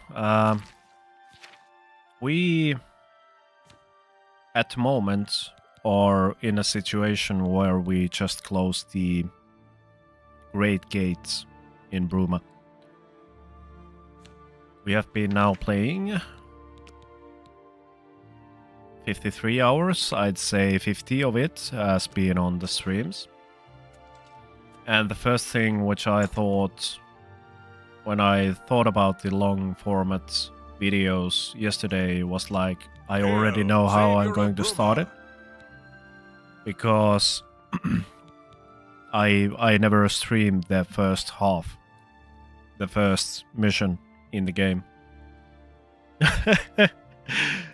we at the moment are in a situation where we just closed the Great Gates in Bruma. We have been now playing 53 hours. I'd say 50 of it has been on the streams. And the first thing which I thought when I thought about the long format videos yesterday was like, I already know how I'm going to start it. Because I never streamed the first half, the first mission in the game.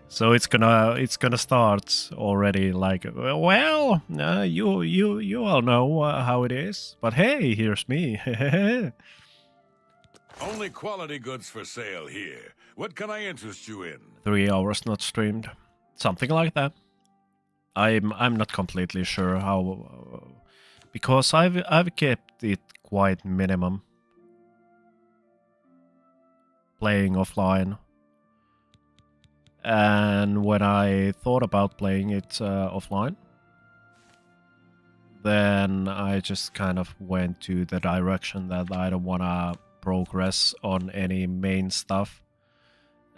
So it's gonna start already like, well, you all know how it is, but hey, here's me. Only quality goods for sale here. What can I interest you in? 3 hours not streamed, something like that. I'm not completely sure how, because I've kept it quite minimum. Playing offline. And when I thought about playing it offline, then I just kind of went to the direction that I don't want to progress on any main stuff.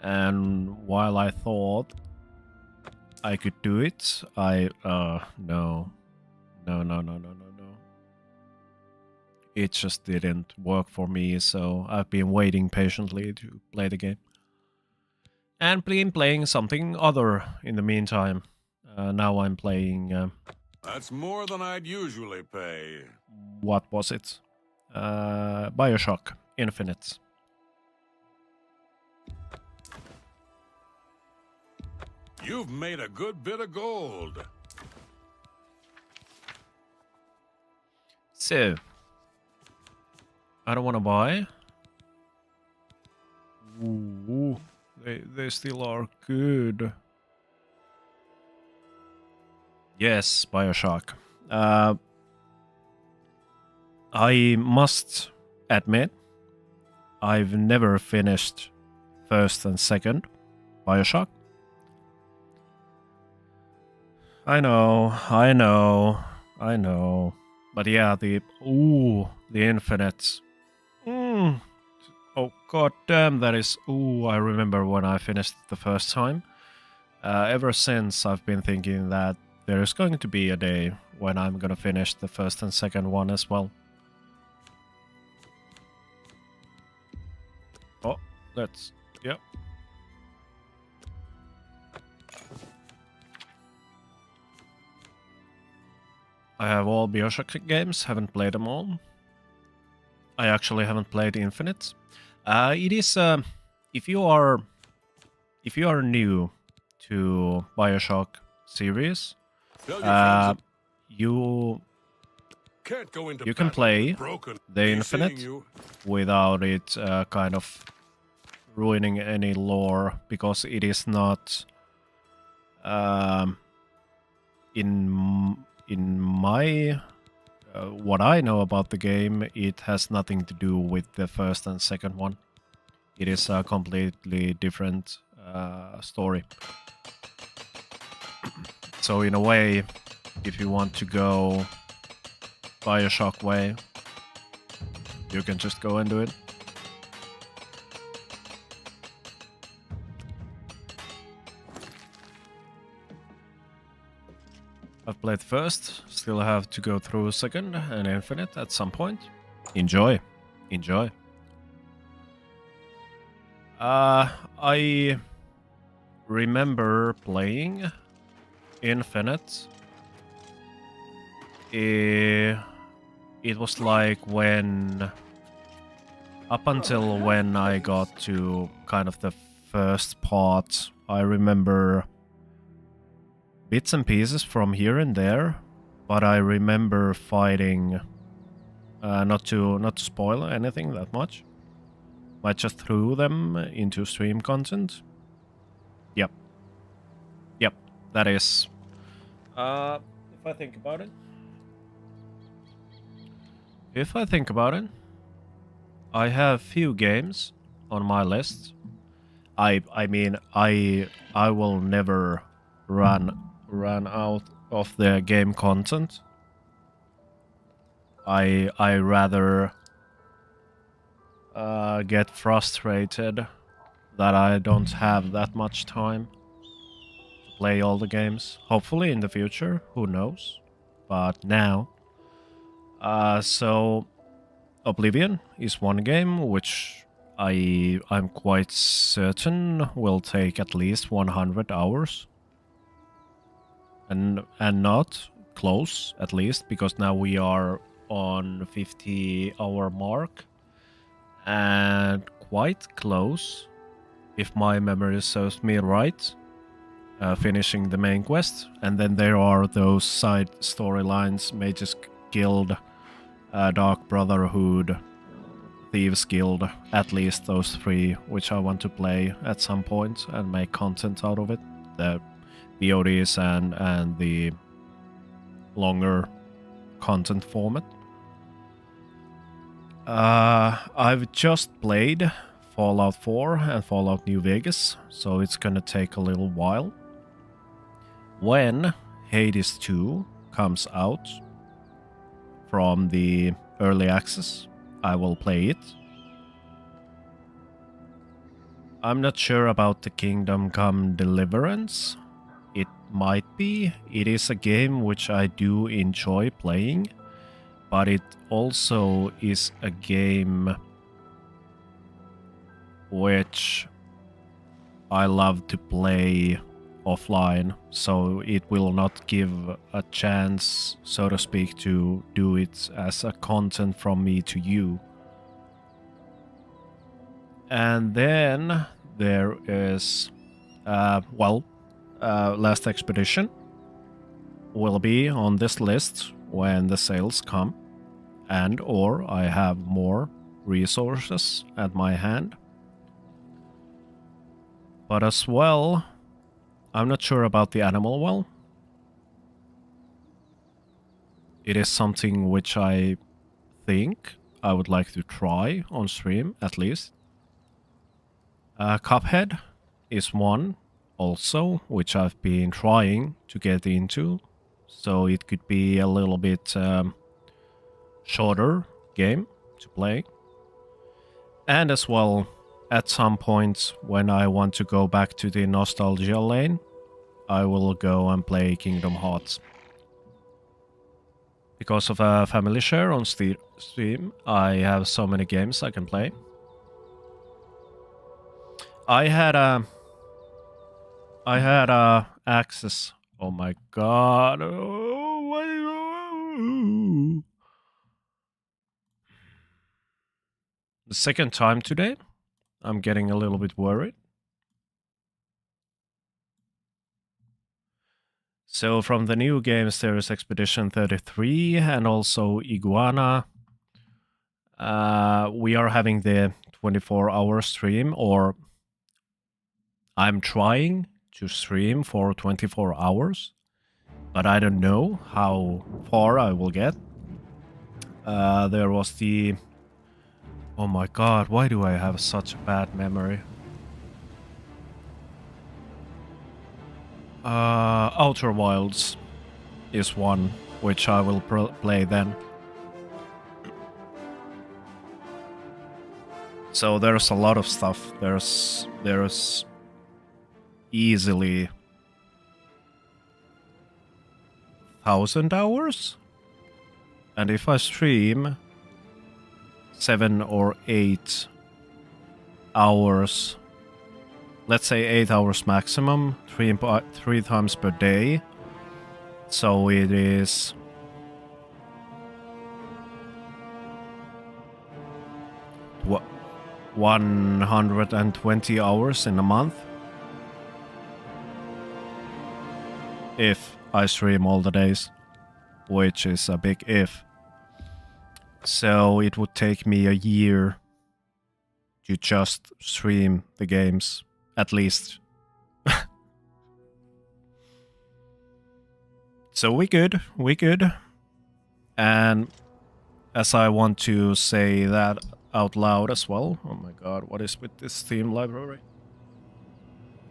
And while I thought I could do it, no. It just didn't work for me, so I've been waiting patiently to play the game. And been playing something other in the meantime. Now I'm playing... That's more than I'd usually pay. what was it? Bioshock Infinite. You've made a good bit of gold. So, I don't want to buy. Ooh, they still are good. Yes, Bioshock. I must admit, I've never finished first and second Bioshock. I know. But yeah, the Infinite. Oh god damn, that is... Ooh, I remember when I finished it the first time. Ever since, I've been thinking that there's going to be a day when I'm gonna finish the first and second one as well. Oh, let's... Yep. I have all Bioshock games, haven't played them all. I actually haven't played Infinite. It is if you are new to Bioshock series, you can play the Infinite without it kind of ruining any lore, because it is not in my what I know about the game, it has nothing to do with the first and second one. It is a completely different story. So in a way, if you want to go Bioshock way, you can just go and do it. I've played first, still have to go through second and Infinite at some point. Enjoy. I remember playing Infinite. It was like when... Up until when I got to kind of the first part, I remember bits and pieces from here and there, but I remember fighting, not to spoil anything that much, I just threw them into stream content. Yep, that is. If I think about it, I have few games on my list. I mean, I will never run out of the game content. I rather get frustrated that I don't have that much time to play all the games. Hopefully in the future, who knows? But now, so Oblivion is one game which I'm quite certain will take at least 100 hours. And not close, at least, because now we are on 50-hour mark. And quite close, if my memory serves me right, finishing the main quest. And then there are those side storylines, Mage's Guild, Dark Brotherhood, Thieves Guild, at least those 3, which I want to play at some point and make content out of it. The ODs and the longer content format. I've just played Fallout 4 and Fallout New Vegas, so it's gonna take a little while. When Hades 2 comes out from the early access, I will play it. I'm not sure about the Kingdom Come Deliverance. It might be. It is a game which I do enjoy playing, but it also is a game which I love to play offline, so it will not give a chance, so to speak, to do it as a content from me to you. And then there is, Last Expedition will be on this list when the sales come, and or I have more resources at my hand. But as well, I'm not sure about the Animal Well. It is something which I think I would like to try on stream, at least. Cuphead is one also, which I've been trying to get into. So it could be a little bit shorter game to play. And as well, at some point when I want to go back to the nostalgia lane, I will go and play Kingdom Hearts. Because of a family share on Steam, I have so many games I can play. I had access. Oh my god. The second time today, I'm getting a little bit worried. So from the new games, there is Expedition 33 and also Iguana. We are having the 24-hour stream, or I'm trying to stream for 24 hours, but I don't know how far I will get. There was the... Oh my god, why do I have such a bad memory? Outer Wilds is one which I will play then. So there's a lot of stuff. There's easily 1,000 hours, and if I stream 7 or 8 hours, let's say 8 hours maximum, 3 times per day, so it is 120 hours in a month if I stream all the days, which is a big if. So it would take me a year to just stream the games, at least. So we good. And as I want to say that out loud as well, oh my god, what is with this theme library?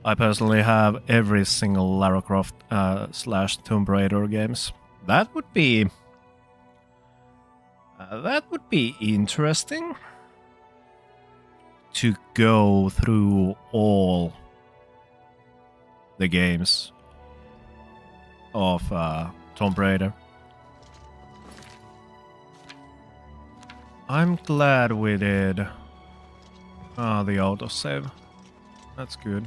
I personally have every single Lara Croft / Tomb Raider games. That would be interesting to go through all the games of Tomb Raider. I'm glad we did the autosave. That's good.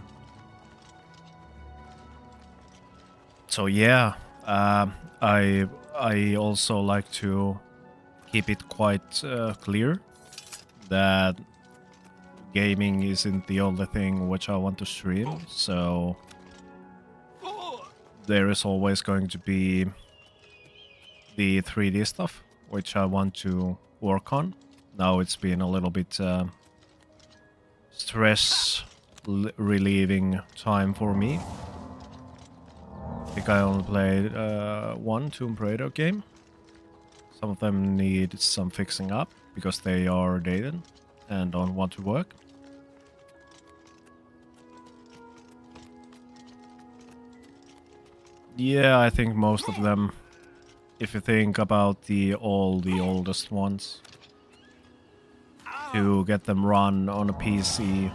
So yeah, I also like to keep it quite clear that gaming isn't the only thing which I want to stream, so there is always going to be the 3D stuff which I want to work on, now it's been a little bit stress relieving time for me. I think I only played one Tomb Raider game. Some of them need some fixing up because they are dated and don't want to work. Yeah, I think most of them, if you think about all the oldest ones, to get them run on a PC,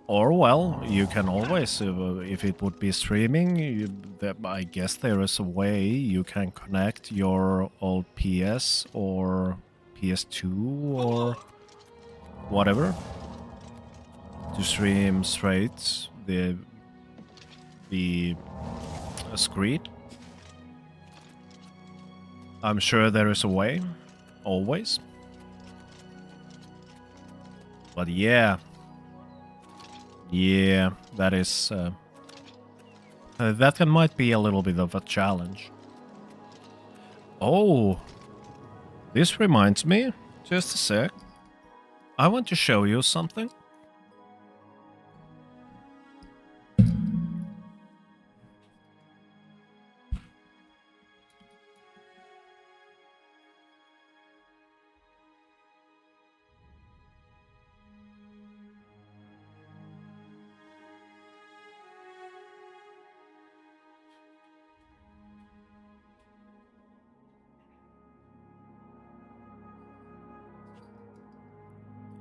or well, you can always, if it would be streaming, I guess there is a way you can connect your old PS or PS2 or whatever to stream straight the screen. I'm sure there is a way, always. But yeah, that is that might be a little bit of a challenge. Oh, this reminds me. Just a sec. I want to show you something.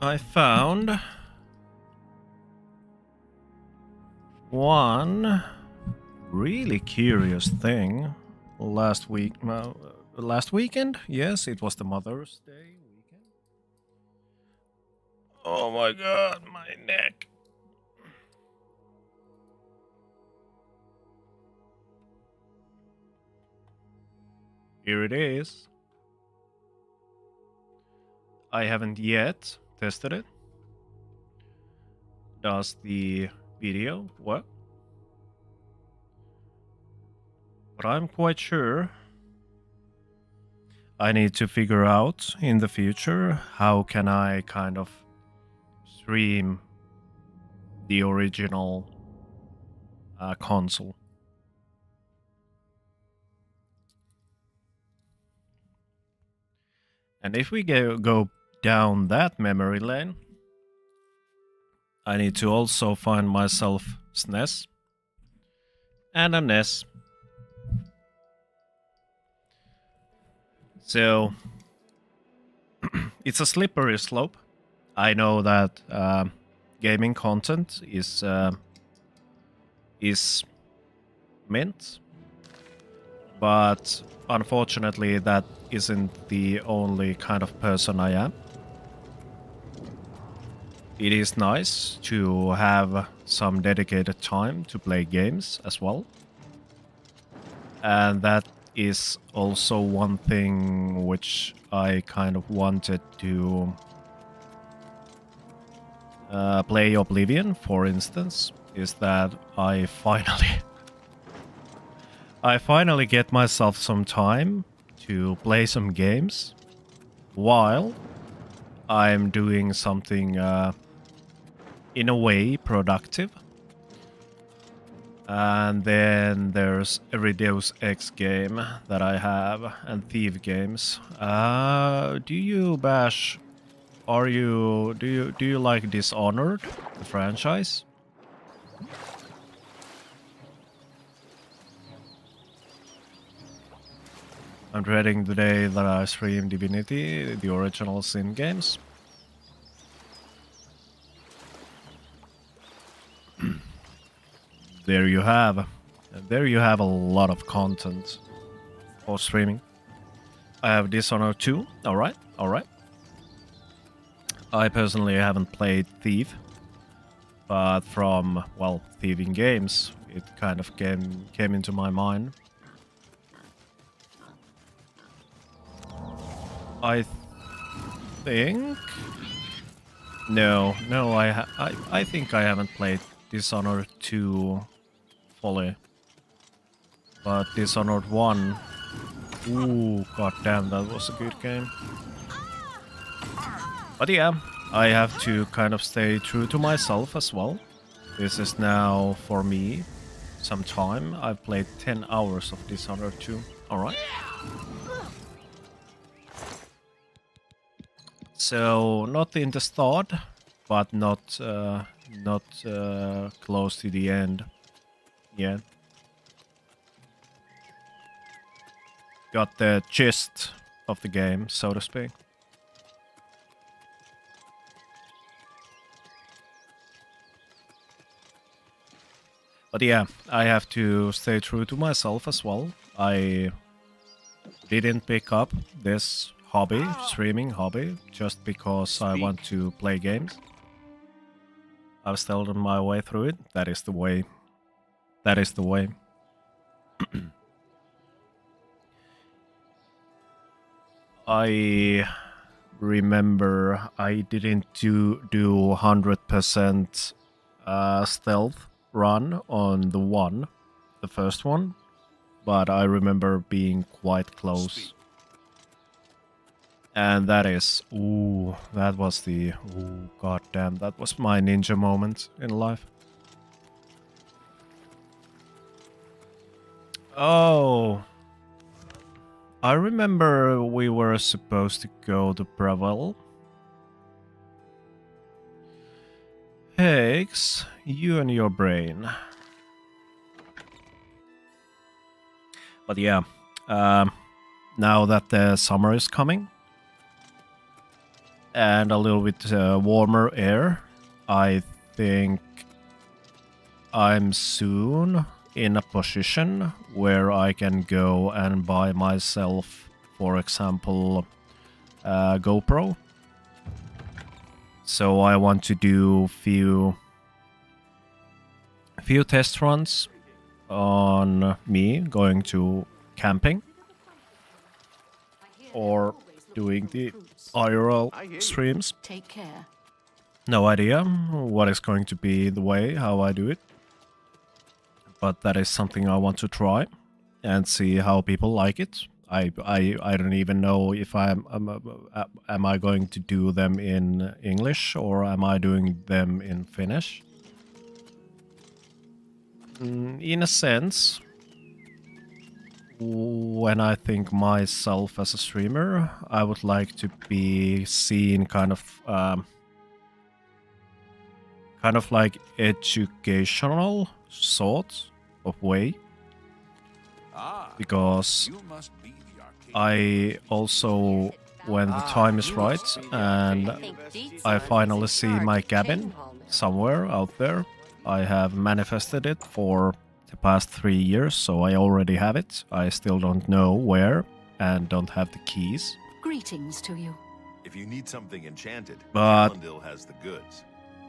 I found one really curious thing last weekend. Yes, it was the Mother's Day weekend. Oh my god, my neck. Here it is. I haven't yet tested it. Does the video work? But I'm quite sure I need to figure out in the future how can I kind of stream the original console. And if we go down that memory lane, I need to also find myself SNES and a NES. So it's a slippery slope. I know that gaming content is mint, but unfortunately that isn't the only kind of person I am. It is nice to have some dedicated time to play games as well. And that is also one thing which I kind of wanted to play Oblivion, for instance, is that I finally get myself some time to play some games while I'm doing something in a way productive. And then there's every Deus Ex game that I have, and Thief games. Do you bash? Do you like Dishonored, the franchise? I'm dreading the day that I stream Divinity, the original Sin games. There you have a lot of content for streaming. I have Dishonored 2. All right. I personally haven't played Thief, but from, well, thieving games, it kind of came into my mind. I think no, I think I haven't played Dishonored 2 fully, but Dishonored 1, ooh, goddamn, that was a good game. But yeah, I have to kind of stay true to myself as well. This is now, for me, some time. I've played 10 hours of Dishonored 2. Alright. So, not in the start, but not close to the end yet. Got the gist of the game, so to speak. But yeah, I have to stay true to myself as well. I didn't pick up this hobby, streaming hobby, just because I want to play games. I've still on my way through it. That is the way. That is the way. I remember I didn't do 100% stealth run on the first one, but I remember being quite close. And that is, that was the, goddamn, that was my ninja moment in life. Oh, I remember we were supposed to go to Bravel. Higgs, you and your brain. But yeah, now that the summer is coming and a little bit warmer air, I think I'm soon in a position where I can go and buy myself, for example, a GoPro. So I want to do few test runs on me going to camping or doing the IRL streams. Take care. No idea what is going to be the way how I do it, but that is something I want to try and see how people like it. I don't even know if am I going to do them in English or am I doing them in Finnish. In a sense, when I think myself as a streamer, I would like to be seen kind of like educational sort of way, because I also, when the time is right and I finally see my cabin somewhere out there, I have manifested it for the past 3 years, so I already have it. I still don't know where and don't have the keys. Greetings to you. If you need something enchanted, But Calendil has the goods.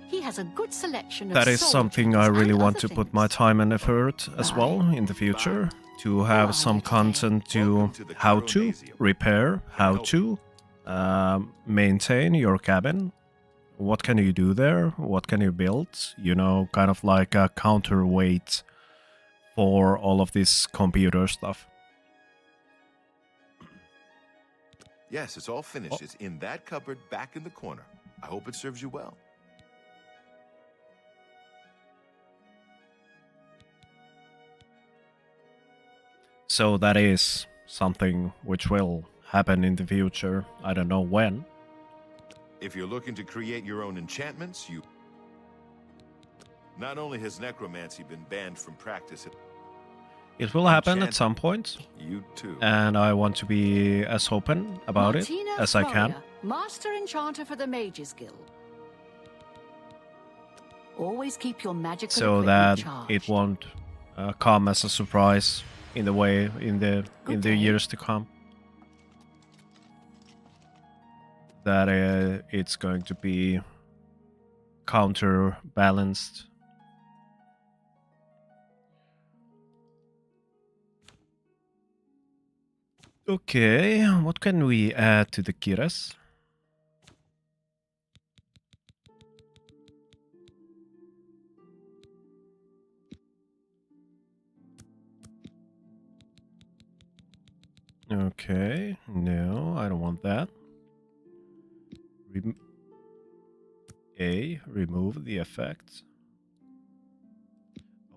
He has a good selection of that is sword something trinkets I really and want other to put things. my time and effort as well in the future, to have some content to how to repair, how to maintain your cabin. What can you do there? What can you build? You know, kind of like a counterweight for all of this computer stuff. Yes, it's all finished. It's in that cupboard back in the corner. I hope it serves you well. So that is something which will happen in the future. I don't know when. If you're looking to create your own enchantments, you... Not only has necromancy been banned from practice... It will happen at some point. You too. And I want to be as open about Martina it as I can. Floria, Master Enchanter for the Mages Guild. Always keep your magical So equipment that charged. it won't come as a surprise in the way in the years to come. That it's going to be counterbalanced. Okay, what can we add to the Kiras? Okay, no, I don't want that. A, remove the effect.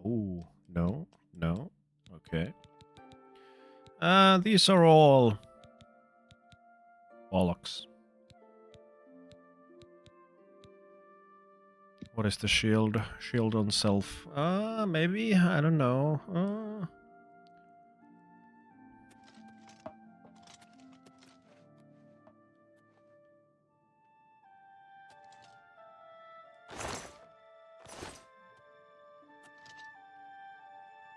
Oh, no, no. Okay. These are all bollocks. What is the shield? Shield on self. Maybe? I don't know.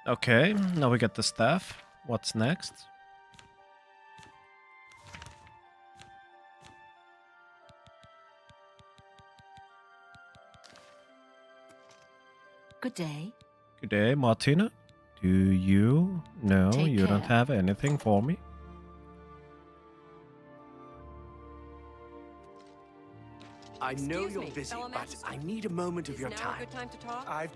Okay, now we get the staff. What's next? Good day. Good day, Martina. Do you? No, Take you don't care. have anything for me. I know Excuse you're me, busy, fellow but magistrate. I need a moment of Is your now time. a good time to talk?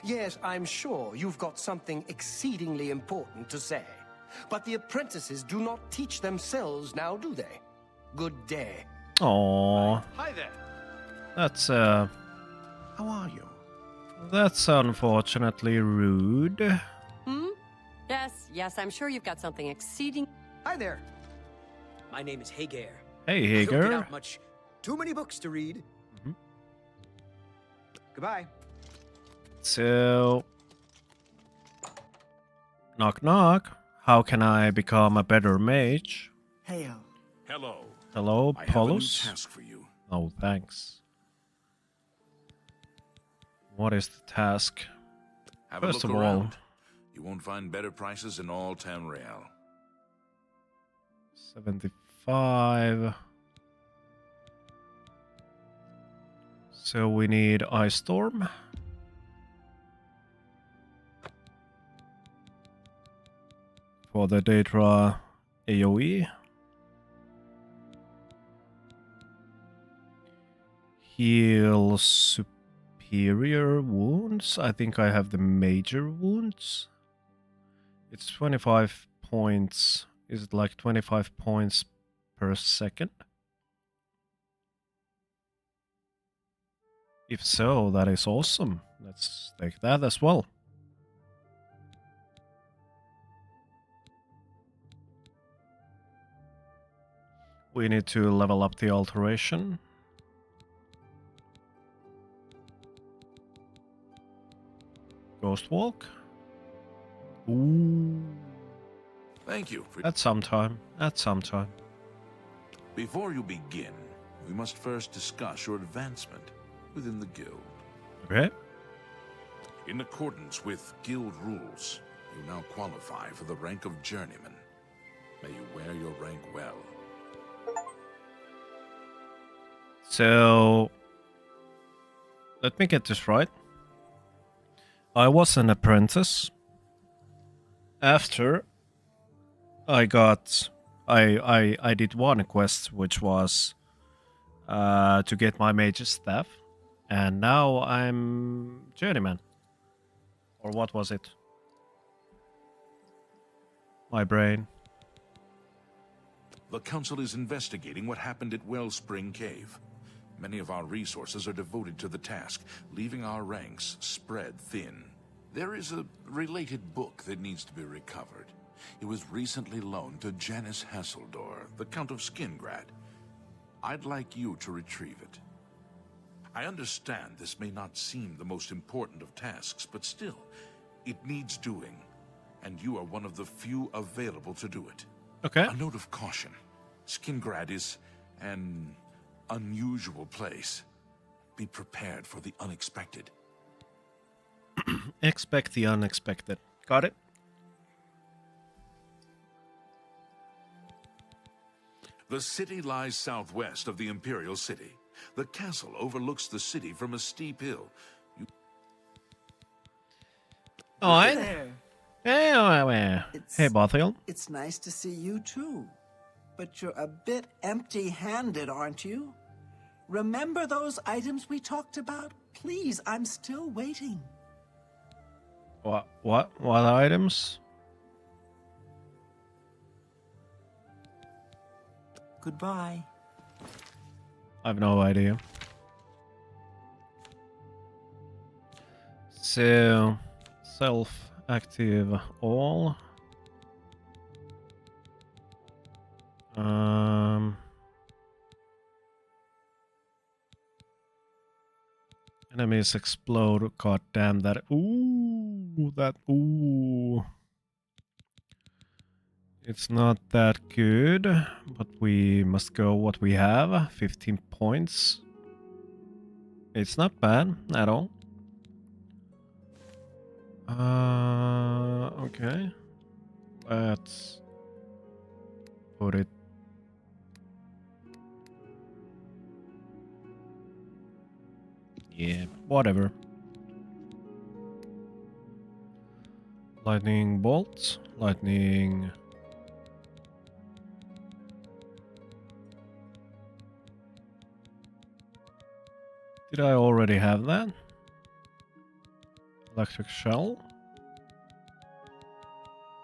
Yes, I'm sure you've got something exceedingly important to say. But the apprentices do not teach themselves now, do they? Good day. Aww, Hi there. that's How are you? that's unfortunately rude. Yes, I'm sure you've got something exceeding. Hi there. My name is Hagar. Hey, I don't get Hager. out much. Too many books to read. Goodbye. So, knock knock. How can I become a better mage? Hail. Hello. Hello, I have a new Paulus. task for you. Oh, thanks. What is the task? Have First a of look all, around. You won't find better prices in all Tamriel. 75. So we need Ice Storm. For the Daedra AoE. Heal superior wounds. I think I have the major wounds. It's 25 points. Is it like 25 points per second? If so, that is awesome. Let's take that as well. We need to level up the alteration. Ghost Walk. Ooh. Thank you. At some time. At some time. Before you begin, we must first discuss your advancement within the guild. Okay. In accordance with guild rules, you now qualify for the rank of journeyman. May you wear your rank well. So, let me get this right. I was an apprentice. After I got, I did one quest, which was to get my mage's staff, and now I'm journeyman. Or what was it? My brain. The council is investigating what happened at Wellspring Cave. Many of our resources are devoted to the task, leaving our ranks spread thin. There is a related book that needs to be recovered. It was recently loaned to Janice Hasseldor, the Count of Skingrad. I'd like you to retrieve it. I understand this may not seem the most important of tasks, but still, it needs doing, and you are one of the few available to do it. Okay. A note of caution. Skingrad is an unusual place. Be prepared for the unexpected. Expect the unexpected. Got it? The city lies southwest of the Imperial City. The castle overlooks the city from a steep hill. Alright. There. Hey, Barthiel. It's nice to see you too. But you're a bit empty-handed, aren't you? Remember those items we talked about? Please, I'm still waiting. What items? Goodbye. I have no idea. So, self-active all. Enemies explode. God damn that. Ooh, that. Ooh. It's not that good, but we must go what we have. 15 points. It's not bad at all. Okay. Let's put it. Yeah, whatever. Lightning bolt, lightning. Did I already have that? Electric shell.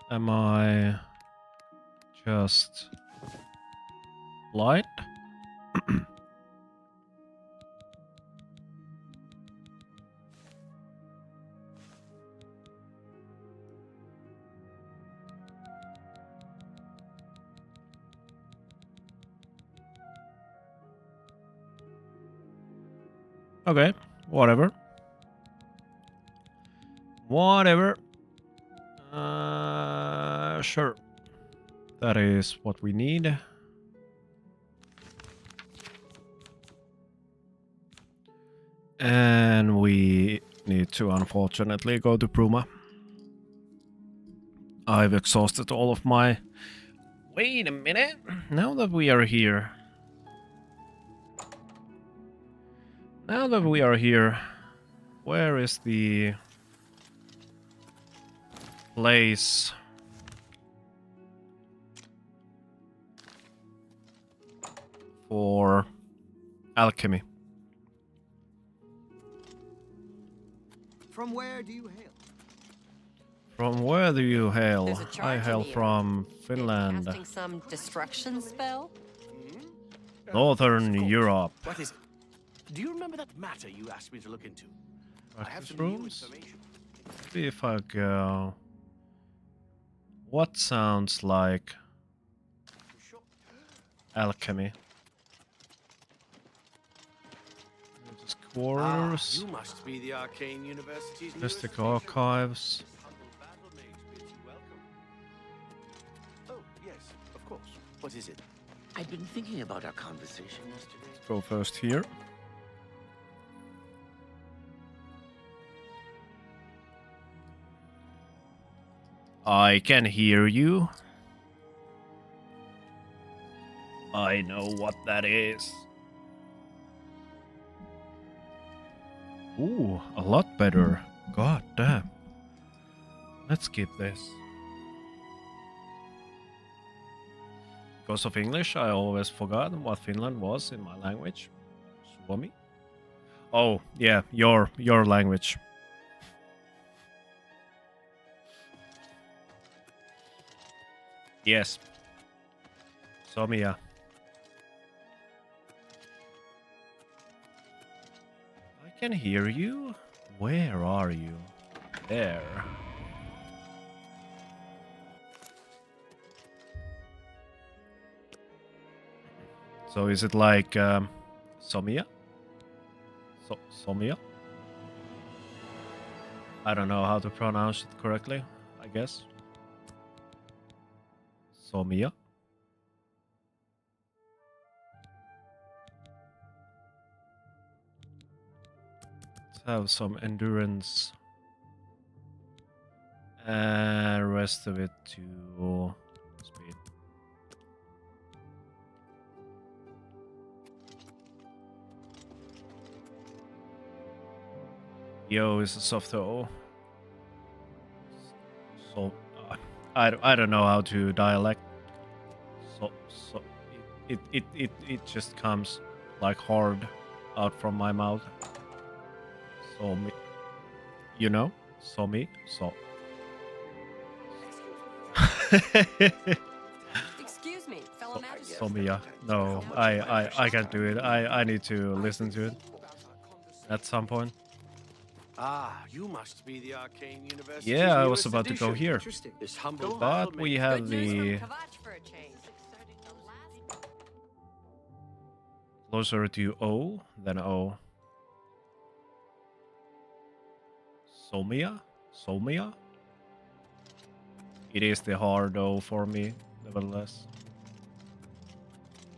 Am I just light? Okay, whatever. Whatever. Sure. That is what we need. And we need to unfortunately go to Bruma. I've exhausted all of my... Wait a minute. Now that we are here... Now that we are here, where is the place for alchemy? From where do you hail? From where do you hail? There's a I charge hail in the from Finland, Casting some destruction spell? Northern Europe. What is it? Do you remember that matter you asked me to look into? I have Practice some new rooms? information. See if I go... What sounds like alchemy? Just quarters, You must be the Arcane University's newest mystic patron. archives. Humble battle mage bids you welcome. Oh, yes, of course. What is it? I'd been thinking about our conversation yesterday. Let's go first here. I can hear you. I know what that is. Ooh, a lot better. God damn. Let's skip this. Because of English, I always forgot what Finland was in my language. Suomi. Oh, yeah, your language. Yes. Somia. I can hear you. Where are you? There. So is it like Somia? Somia? I don't know how to pronounce it correctly, I guess. Somia. Let's have some endurance. And rest of it to speed. Yo is a soft O. So I don't know how to dialect. So it just comes like hard out from my mouth. So me, you know, so me, so. Excuse me, fellow magistrate. So me, yeah. No, I can't do it. I need to listen to it at some point. Ah, you must be the Arcane University's Yeah, I was newest about to go edition. here. Interesting. This humble But we have Good news the from Kvatch for a change. closer to O than O. Somia? It is the hard O for me, nevertheless.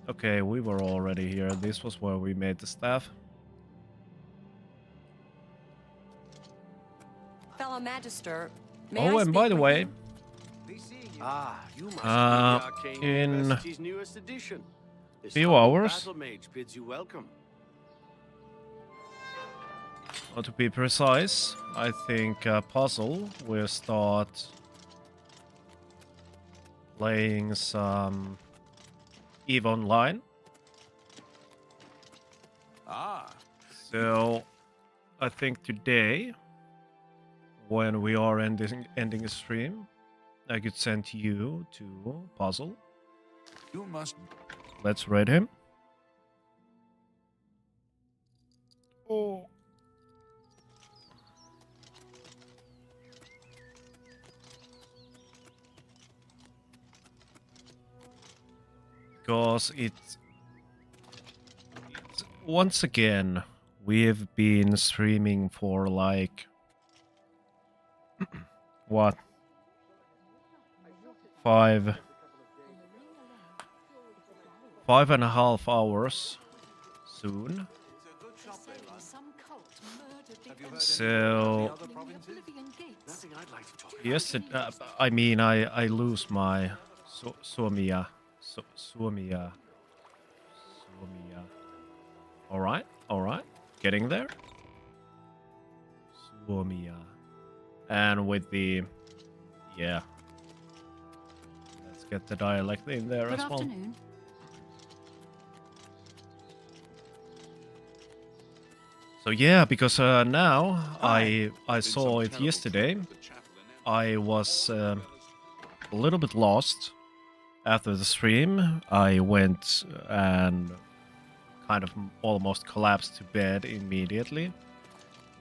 Okay, we were already here. This was where we made the staff. Fellow Magister, Oh, and by the way, Ah, you must be the Arcane in University's newest edition. This few humble hours, battle mage bids you welcome. or to be precise, I think Puzzle will start playing some EVE Online. Ah. So I think today, when we are ending a stream, I could send you to Puzzle. You must. Let's raid him. Oh. Because it's once again, we've been streaming for like what, 5.5 hours soon. So yes, I mean I lose my Suomia. All right, getting there. Suomia, and with the let's get the dialect in there Good as well. afternoon. So yeah, because now I saw it yesterday. I was a little bit lost after the stream. I went and kind of almost collapsed to bed immediately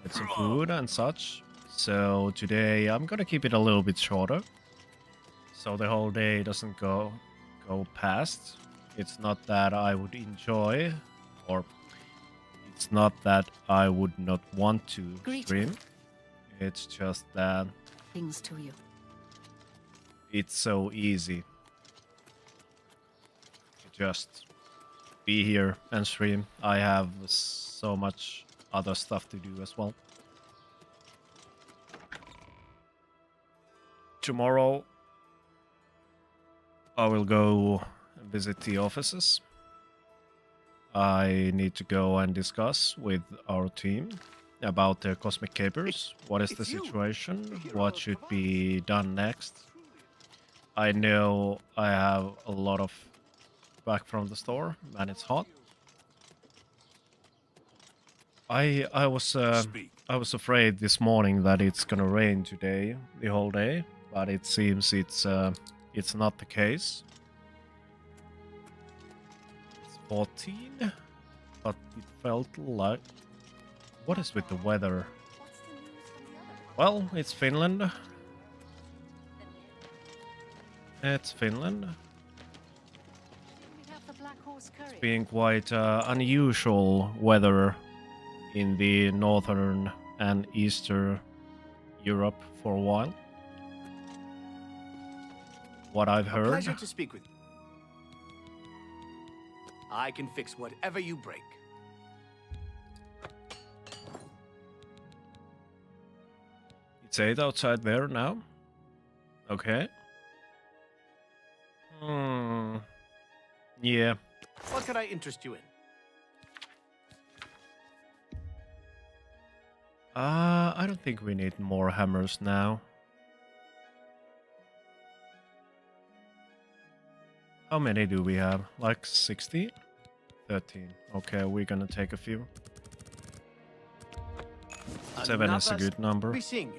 with some food and such. So today I'm gonna keep it a little bit shorter, so the whole day doesn't go past. It's not that I would enjoy, or it's not that I would not want to stream. It's just that Things to you. it's so easy to just be here and stream. I have so much other stuff to do as well. Tomorrow I will go visit the offices. I need to go and discuss with our team about the Cosmic Capers. What is the situation? What should be done next? I know I have a lot of back from the store and it's hot. I was afraid this morning that it's gonna rain today, the whole day, but it seems it's not the case. It's 14, but it felt like... What is with the weather? Well, it's Finland. It's Finland. It's being quite unusual weather in the northern and eastern Europe for a while. What I've heard. Pleasure to speak with you. I can fix whatever you break. It's 8 outside there now. Okay. Yeah. What could I interest you in? I don't think we need more hammers now. How many do we have? Like 60? 13. Okay, we're gonna take a few. 7 is a good number. Be seeing you.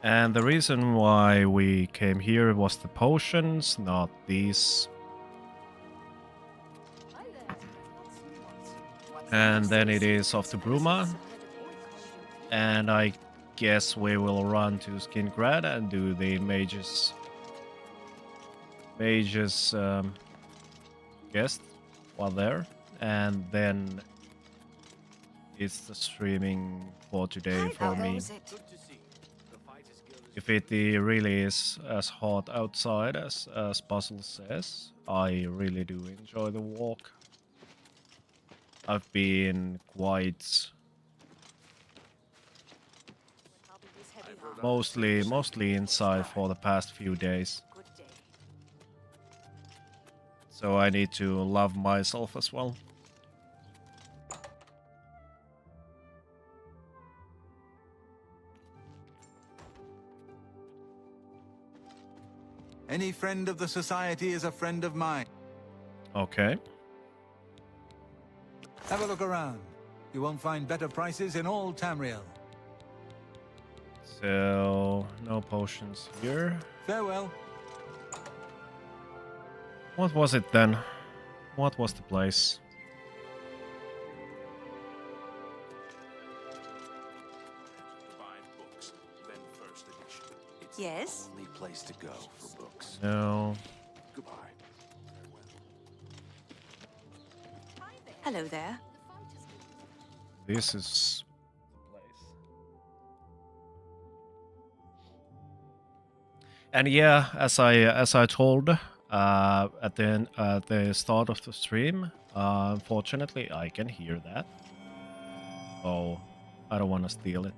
And the reason why we came here was the potions, not these. And then it is off to Bruma. And I guess we will run to Skingrad and do the mages guest while there, and then it's the streaming for today for me. If it really is as hot outside as Puzzle says, I really do enjoy the walk. I've been quite mostly inside for the past few days. So I need to love myself as well. Any friend of the society is a friend of mine. Okay. Have a look around. You won't find better prices in all Tamriel. So, no potions here. Farewell. What was it then? What was the place? Yes? Only place to go for books. No. Goodbye. Hello there. This is the place. And yeah, as I told at the start of the stream, unfortunately I can hear that. Oh, I don't want to steal it.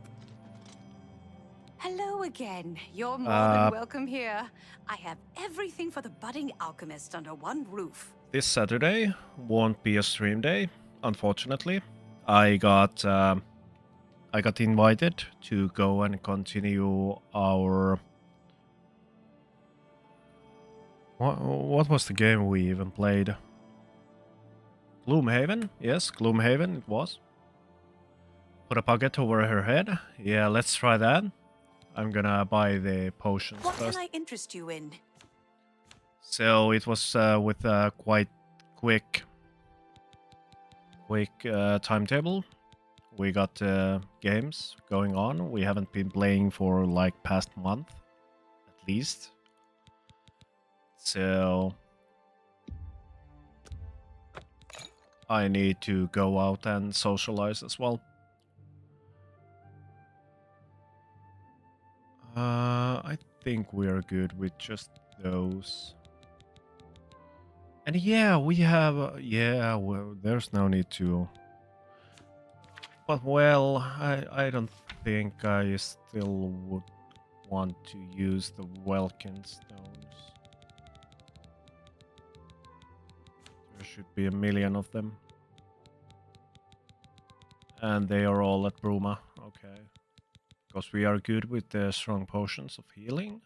Hello again. You're more than welcome here. I have everything for the budding alchemist under one roof. This Saturday won't be a stream day, unfortunately. I got invited to go and continue our... What was the game we even played? Gloomhaven? Yes, Gloomhaven it was. Put a bucket over her head. Yeah, let's try that. I'm gonna buy the potions What first. can I interest you in? So it was with a quite quick timetable. We got games going on. We haven't been playing for like past month, at least. So I need to go out and socialize as well. I think we are good with just those. And yeah, we have... well, there's no need to... But well, I don't think I still would want to use the Welkin stones. There should be a million of them. And they are all at Bruma, okay. Because we are good with the strong potions of healing.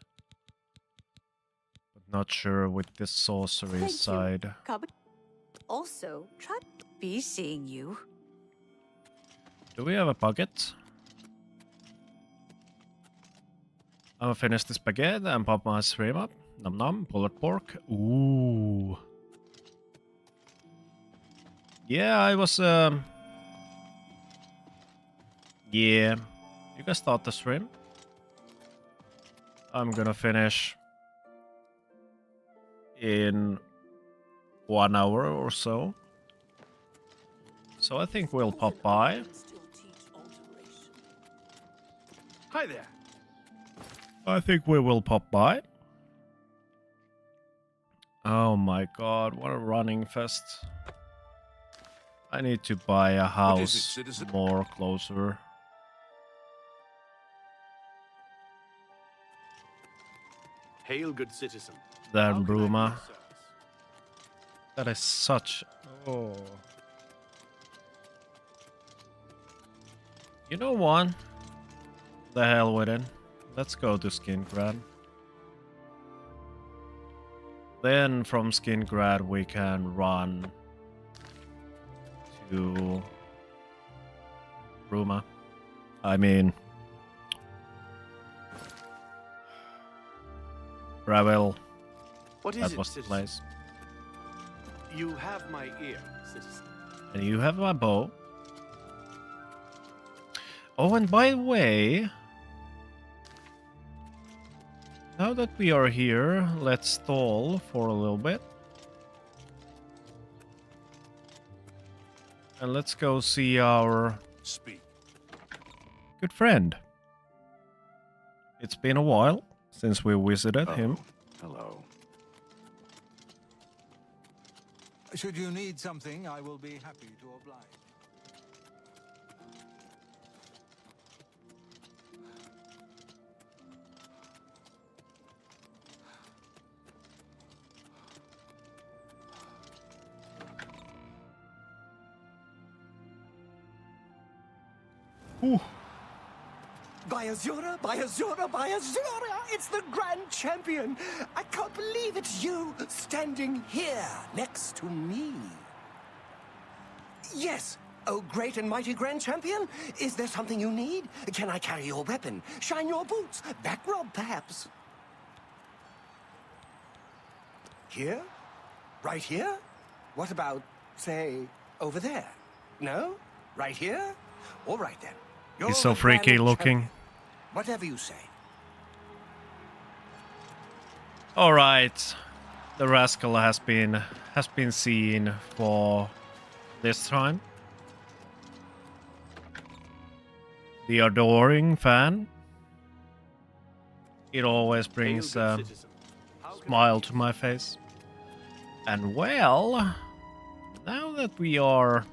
But not sure with the sorcery side. Also, try to be seeing you. Do we have a bucket? I'm gonna finish this baguette and pop my stream up. Nom nom, pulled pork. Ooh. Yeah, I was... Yeah. You can start the stream. I'm gonna finish in 1 hour or so. So I think we'll pop by. Hi there. I think we will pop by. Oh my god, what a running fest. I need to buy a house more closer. Hail, good citizen. Than Bruma. That is such... Oh. You know what? The hell with it. Let's go to Skingrad. Then from Skingrad we can run to Bruma. I mean... Ravel. What is that it, was the citizen? place. You have my ear, citizen. And you have my bow. Oh, and by the way, now that we are here, let's stall for a little bit. And let's go see our good friend. It's been a while since we visited him. Hello. Should you need something, I will be happy to oblige. Ooh. By Azura, by Azura, by Azura! It's the Grand Champion! I can't believe it's you standing here next to me. Yes, oh great and mighty Grand Champion, is there something you need? Can I carry your weapon, shine your boots, back rub perhaps? Here? Right here? What about, say, over there? No? Right here? All right then. You're He's so the Grand freaky looking. Champion. Whatever you say. All right, the rascal has been seen for this time. The adoring fan. It always brings a smile to my face. And well, now that we are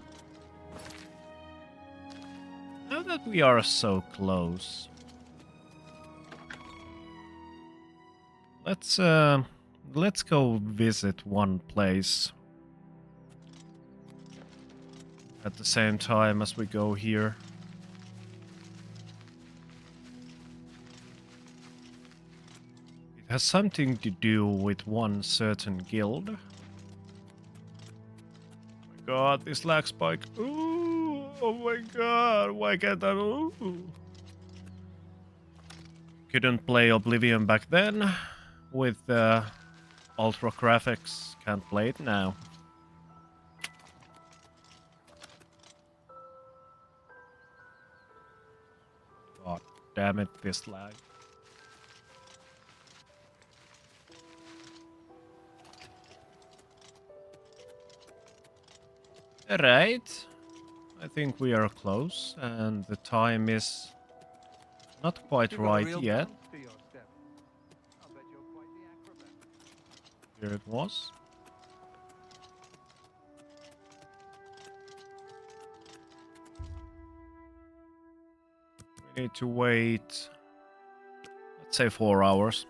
so close, let's go visit one place at the same time as we go here. It has something to do with one certain guild. Oh my god, this lag spike. Ooh, oh my god, why can't I? Ooh. Couldn't play Oblivion back then with ultra graphics. Can't play it now. God damn it, this lag. Alright, I think we are close, and the time is not quite right yet. Here it was. We need to wait, let's say 4 hours.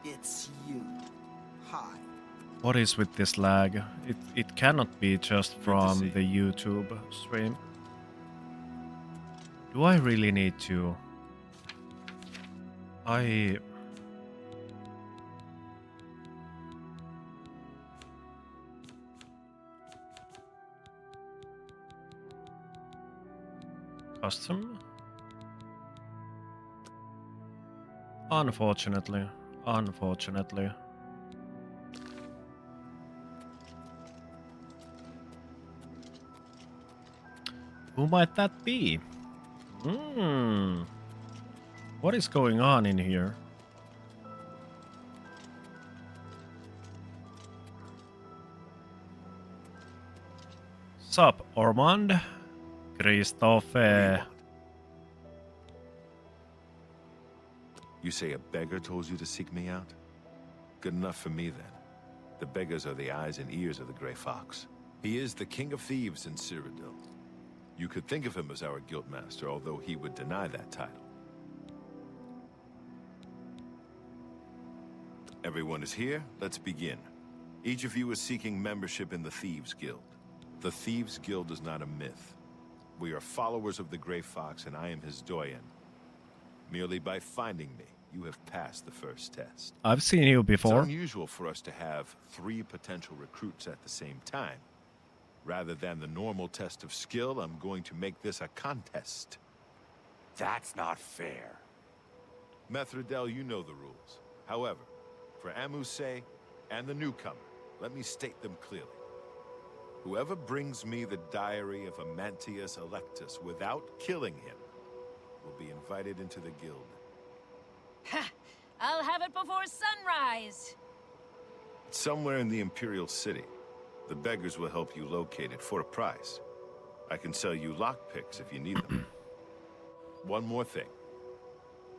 It's you. Hi. What is with this lag? It cannot be just from the YouTube stream. Do I really need to? Custom? Unfortunately. Who might that be? What is going on in here? Sup, Ormond? Christophe. You say a beggar told you to seek me out? Good enough for me, then. The beggars are the eyes and ears of the Grey Fox. He is the king of thieves in Cyrodiil. You could think of him as our guildmaster, although he would deny that title. Everyone is here. Let's begin. Each of you is seeking membership in the Thieves Guild. The Thieves Guild is not a myth. We are followers of the Grey Fox, and I am his doyen. Merely by finding me, you have passed the first test. I've seen you before. It's unusual for us to have 3 potential recruits at the same time. Rather than the normal test of skill, I'm going to make this a contest. That's not fair. Methridel, you know the rules. However, for Amuse and the newcomer, Let me state them clearly. Whoever brings me the diary of Amantius Electus without killing him will be invited into the guild. Ha! I'll have it before sunrise. It's somewhere in the Imperial City. The beggars will help you locate it for a price. I can sell you lockpicks if you need them. One more thing.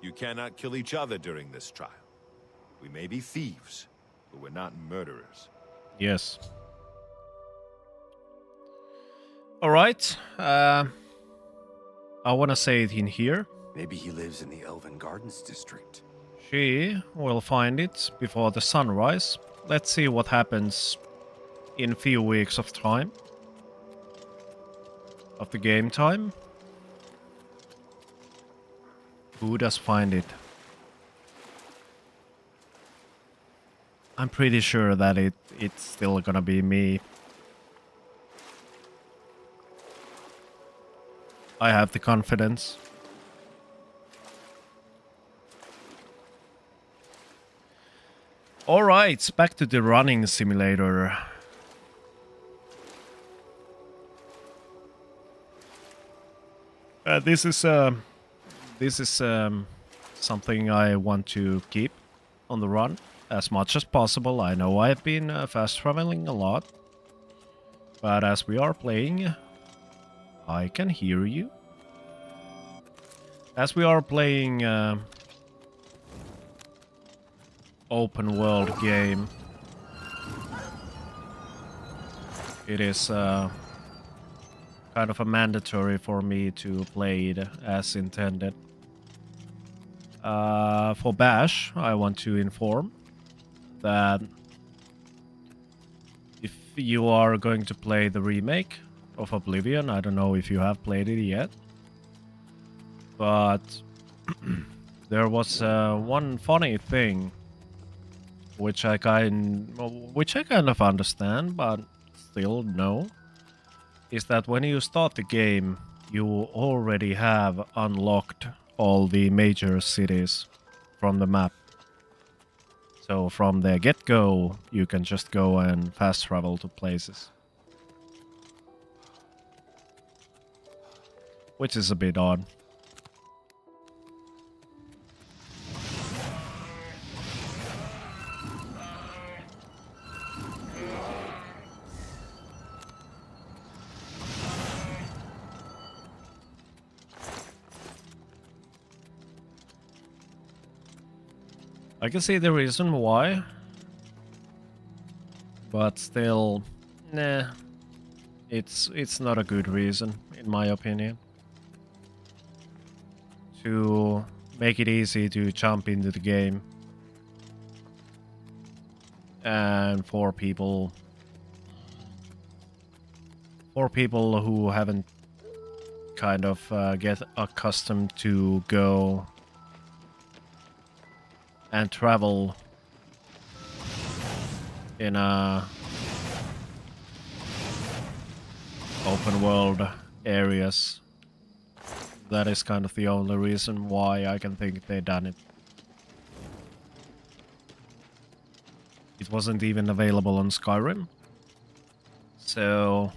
You cannot kill each other during this trial. We may be thieves, but we're not murderers. Yes. Alright. I want to say it in here. Maybe he lives in the Elven Gardens district. She will find it before the sunrise. Let's see what happens in a few weeks of time. Of the game time. Who does find it? I'm pretty sure that it's still gonna be me. I have the confidence. Alright, back to the running simulator. This is something I want to keep on the run as much as possible. I know I've been fast traveling a lot, but as we are playing, I can hear you. As we are playing open world game, it is kind of a mandatory for me to play it as intended. For Bash, I want to inform that if you are going to play the remake of Oblivion, I don't know if you have played it yet, but there was one funny thing which I kind of understand, but still no, is that when you start the game, you already have unlocked all the major cities from the map. So from the get-go, you can just go and fast travel to places. Which is a bit odd. I can see the reason why, but still, nah, it's not a good reason, in my opinion, to make it easy to jump into the game, and for people who haven't kind of get accustomed to go and travel in open world areas. That is kind of the only reason why I can think they done it. It wasn't even available on Skyrim, so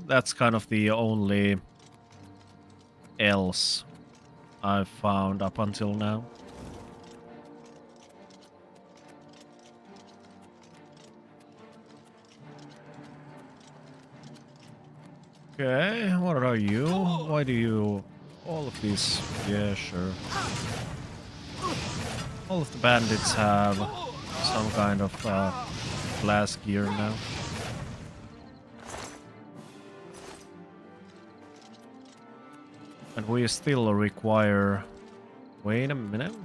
that's kind of the only else I've found up until now. Okay, what are you? Why do you... all of these... yeah, sure. All of the bandits have some kind of glass gear now. And we still require... wait a minute.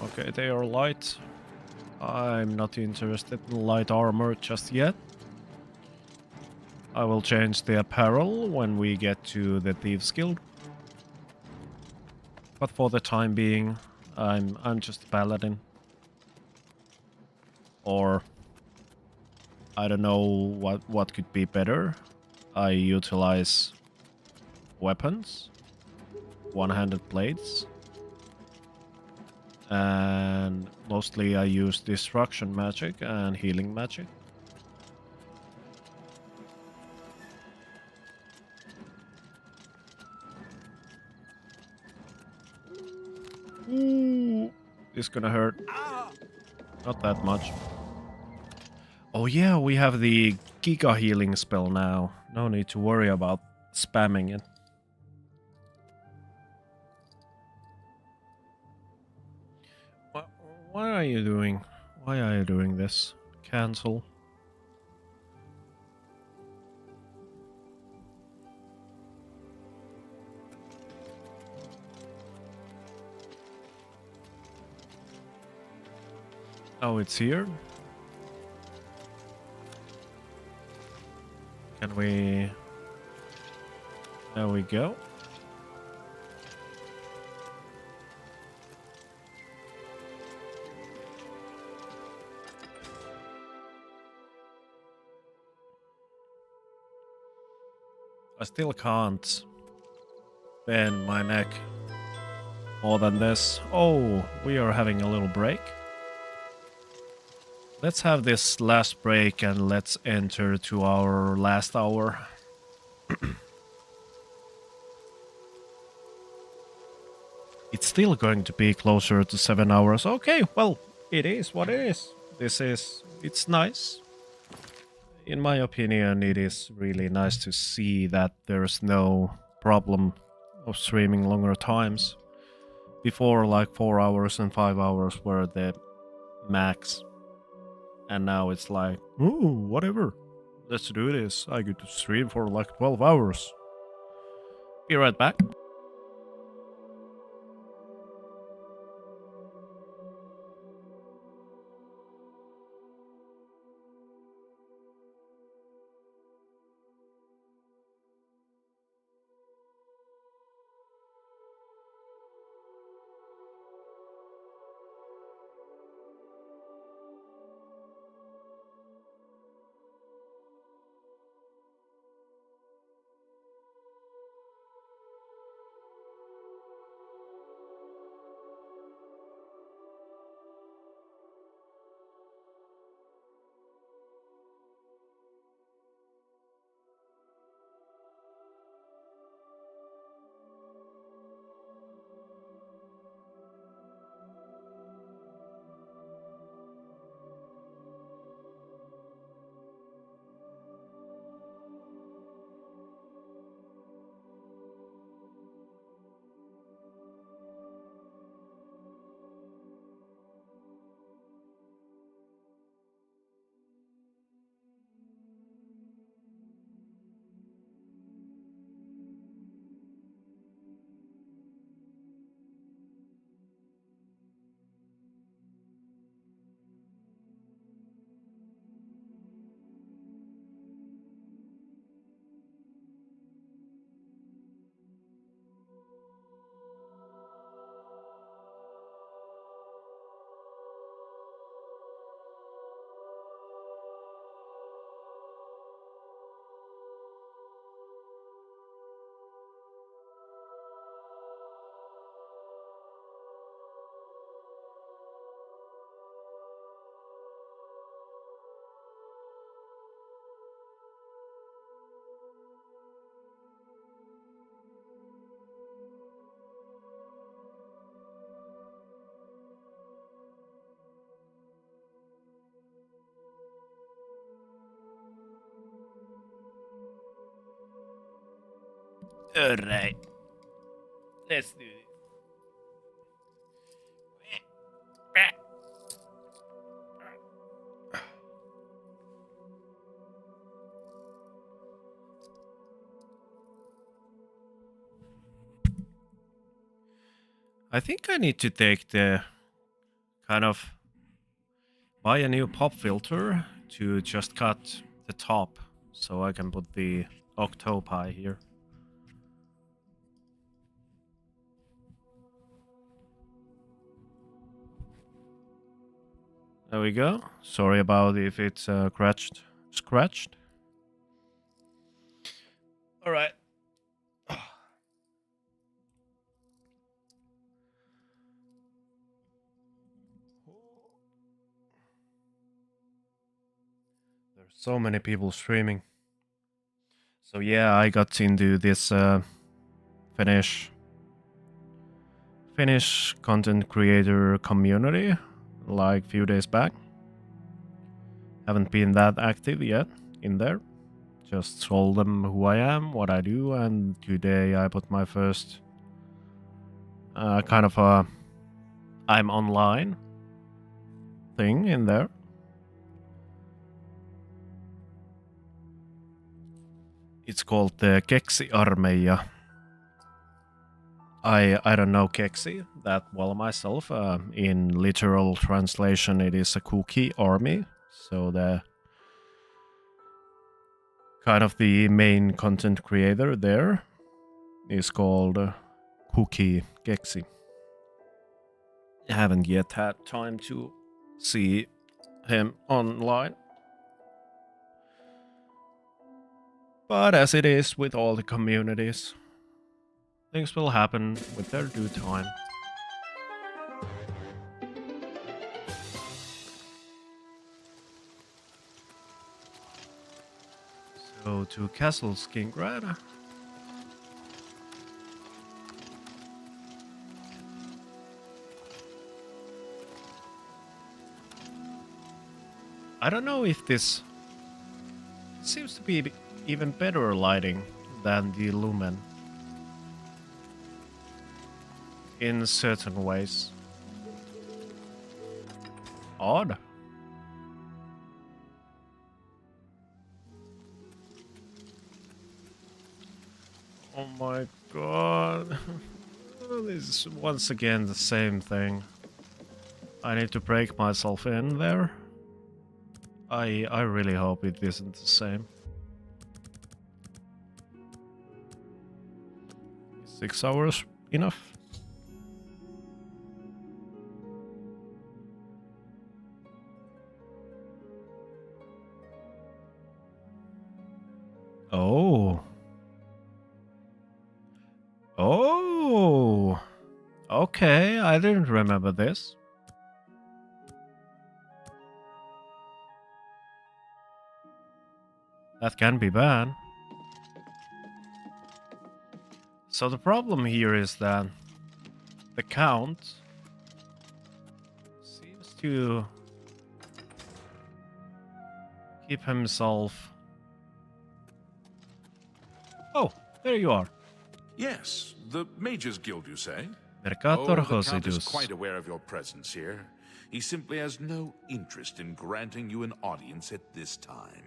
Okay, they are light. I'm not interested in light armor just yet. I will change the apparel when we get to the Thieves Guild. But for the time being, I'm just a paladin. Or I don't know what could be better. I utilize weapons, one-handed blades, And mostly I use destruction magic and healing magic. Ooh, this gonna hurt. Not that much. Oh yeah, we have the Giga healing spell now. No need to worry about spamming it. What are you doing? Why are you doing this? Cancel. Oh, it's here? Can we... There we go. I still can't bend my neck more than this. Oh, we are having a little break. Let's have this last break and let's enter to our last hour. It's still going to be closer to 7 hours. Okay, well, it is what it is. It's nice. In my opinion, it is really nice to see that there's no problem of streaming longer times. Before, like 4 hours and 5 hours were the max. And now it's like, ooh, whatever. Let's do this. I get to stream for like 12 hours. Be right back. Alright. Let's do this. I think I need to take the kind of buy a new pop filter to just cut the top so I can put the octopi here. There we go. Sorry about if it's scratched. All right. So many people streaming. So yeah, I got into this Finnish content creator community like a few days back. Haven't been that active yet in there. Just told them who I am, what I do, and today I put my first kind of a I'm online thing in there. It's called the Keksi-armeija. I don't know Keksi that well myself. In literal translation, it is a cookie army. So the kind of the main content creator there is called Cookie Keksi. I haven't yet had time to see him online. But as it is with all the communities, things will happen with their due time. So to Castle Skingrad. I don't know if this seems to be even better lighting than the Lumen in certain ways. Odd. Oh my god. This is once again the same thing. I need to break myself in there. I really hope it isn't the same. 6 hours enough? Oh. Oh. Okay, I didn't remember this. That can be bad. So the problem here is that the Count seems to keep himself... Oh, there you are. Yes, the Mages Guild, you say? Mercator the Count is Hosidus. quite aware of your presence here. He simply has no interest in granting you an audience at this time.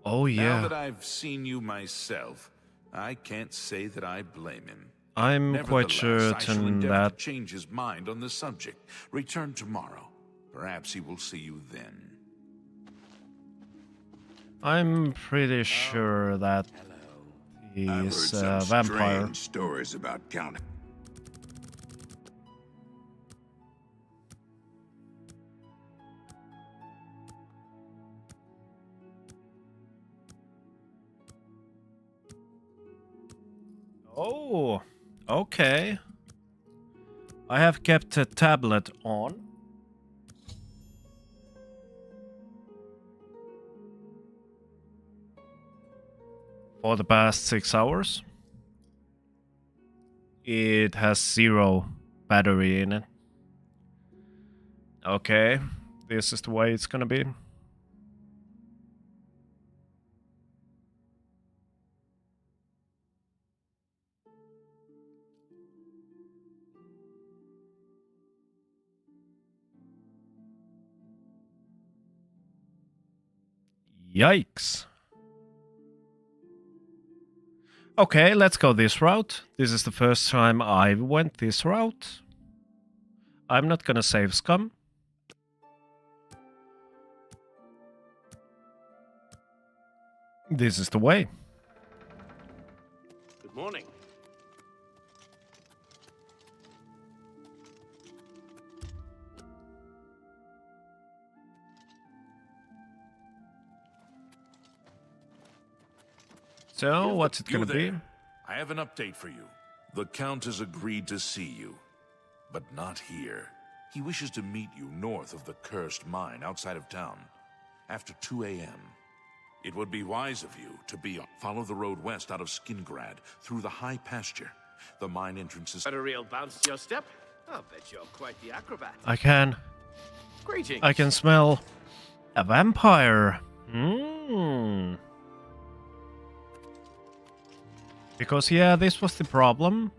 Oh, yeah. Now that I've seen you myself, I can't say that I blame him. I'm quite certain I shall endeavor that... to change his mind on the subject. Return tomorrow. Perhaps he will see you then. I'm pretty sure that he's a vampire. Strange stories about Count. Oh, okay. I have kept a tablet on. For the past 6 hours. It has 0 battery in it. Okay, this is the way it's gonna be. Yikes. Okay, let's go this route. This is the first time I went this route. I'm not gonna save scum. This is the way. Good morning. So, what's it gonna be? I have an update for you. The Count has agreed to see you, but not here. He wishes to meet you north of the cursed mine outside of town, after 2 a.m. It would be wise of you to follow the road west out of Skingrad through the high pasture. The mine entrance is... Got a real bounce to your step? I'll bet you're quite the acrobat. I can. Greetings. I can smell a vampire. Because, yeah, this was the problem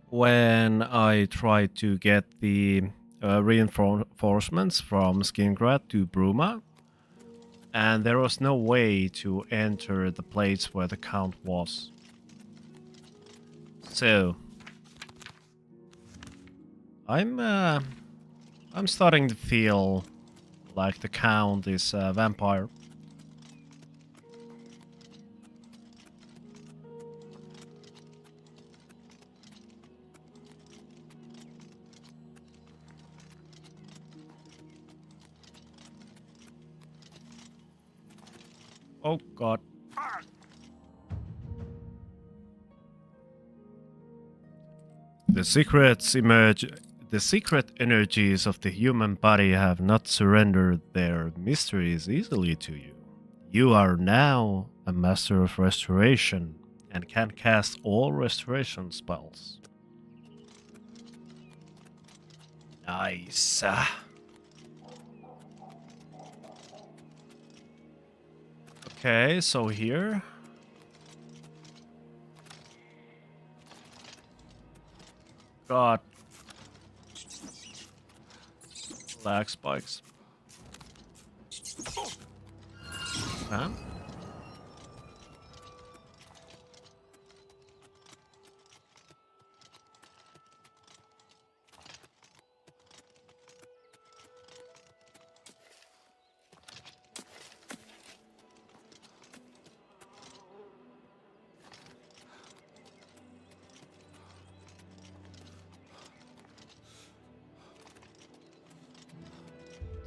when I tried to get the reinforcements from Skingrad to Bruma. And there was no way to enter the place where the Count was. So I'm starting to feel like the Count is a vampire. Oh God. The secret energies of the human body have not surrendered their mysteries easily to you. You are now a master of restoration and can cast all restoration spells. Nice. Okay, so here. Got lag spikes. Huh?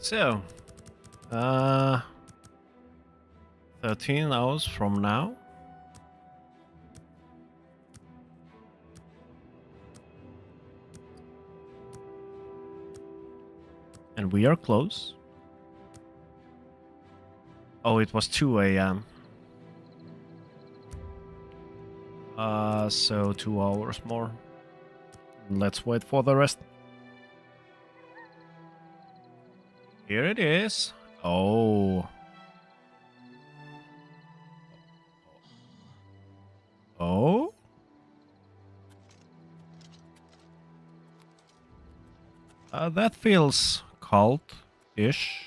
So, 13 hours from now. And we are close. Oh, it was 2 a.m. So 2 hours more. Let's wait for the rest. Here it is. Oh. Oh? That feels cult-ish.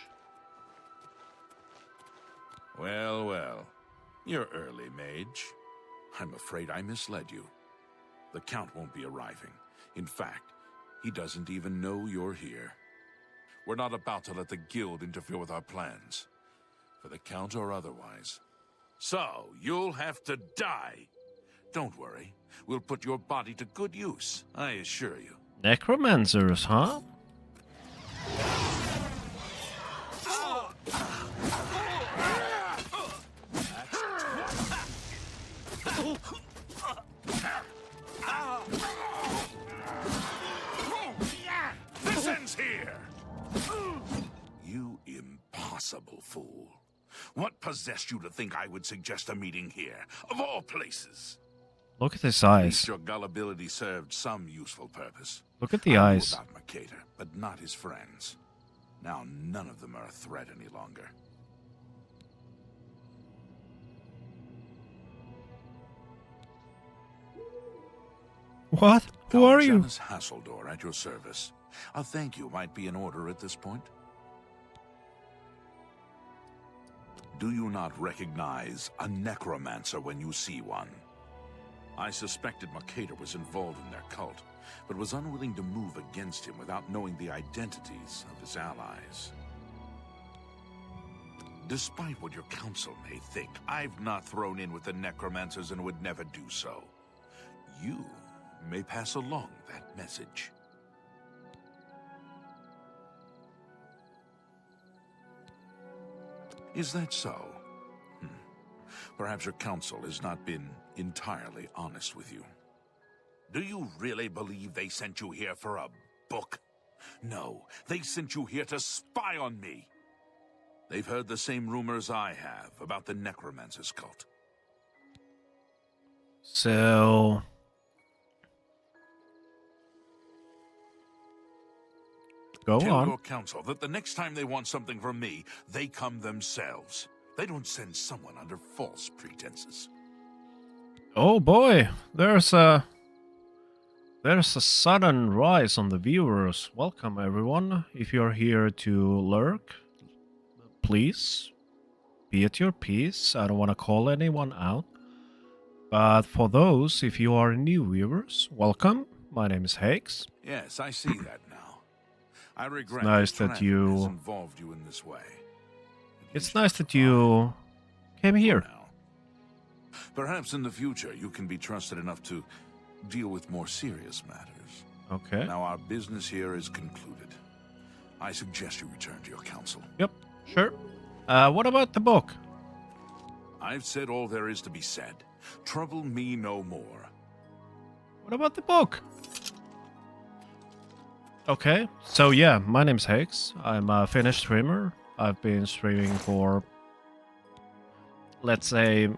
Well, well. You're early, mage. I'm afraid I misled you. The Count won't be arriving. In fact, he doesn't even know you're here. We're not about to let the Guild interfere with our plans, for the Count or otherwise. So, you'll have to die. Don't worry, we'll put your body to good use, I assure you. Necromancers, huh? This ends here! You impossible fool. What possessed you to think I would suggest a meeting here, of all places? Look at his At eyes. least your gullibility served some useful purpose. Look at the I eyes. knew about Mercator, but not his friends. Now none of them are a threat any longer. What? Who are you? Janice Hasseldor at your service. A thank you might be in order at this point. Do you not recognize a necromancer when you see one? I suspected Mercator was involved in their cult, but was unwilling to move against him without knowing the identities of his allies. Despite what your council may think, I've not thrown in with the necromancers and would never do so. You may pass along that message. Is that so? Perhaps your council has not been entirely honest with you. Do you really believe they sent you here for a book? No, they sent you here to spy on me. They've heard the same rumors I have about the Necromancer's cult. So... Go Tell on. your council that the next time they want something from me, they come themselves. They don't send someone under false pretenses. Oh boy, there's a sudden rise on the viewers. Welcome everyone. If you're here to lurk, please be at your peace. I don't want to call anyone out. But for those, if you are new viewers, welcome. My name is Hakes. Yes, I see that now. I regret nice that that Trevor has you... involved you in this way. It's nice that you came here. Perhaps in the future you can be trusted enough to deal with more serious matters. Okay. Now our business here is concluded. I suggest you return to your council. Yep, sure. What about the book? I've said all there is to be said. Trouble me no more. What about the book? Okay, so yeah, my name's Hakes. I'm a Finnish streamer. I've been streaming for, let's say,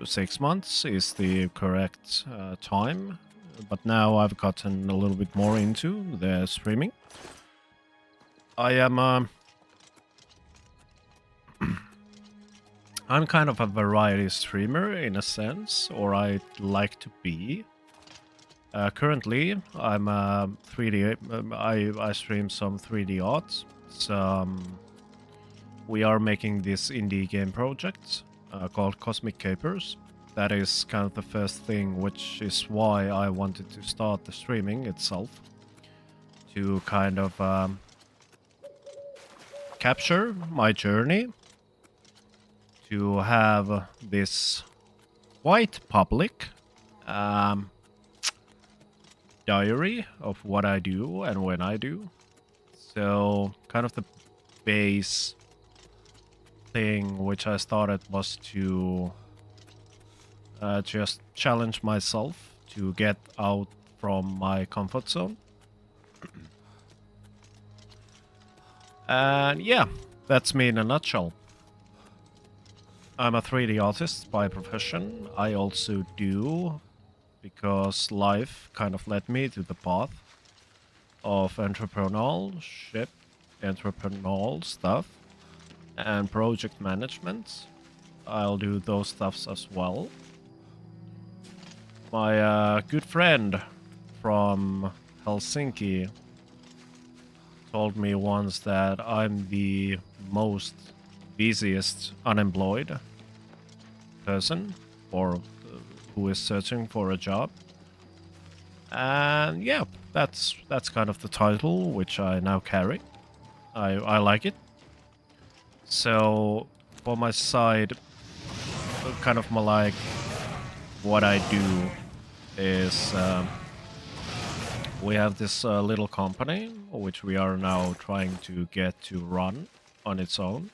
6 months is the correct time. But now I've gotten a little bit more into the streaming. I am I'm kind of a variety streamer in a sense, or I'd like to be. Currently, I'm 3D. I stream some 3D art. We are making this indie game project called Cosmic Capers. That is kind of the first thing, which is why I wanted to start the streaming itself, to kind of capture my journey, to have this quite public diary of what I do and when I do. So kind of the base thing which I started was to just challenge myself to get out from my comfort zone. And yeah, that's me in a nutshell. I'm a 3D artist by profession. I also do, because life kind of led me to the path of entrepreneurial stuff and project management. I'll do those stuffs as well. My good friend from Helsinki told me once that I'm the most busiest unemployed person or who is searching for a job. And yeah, that's kind of the title which I now carry. I like it. So for my side, kind of my what I do is we have this little company which we are now trying to get to run on its own,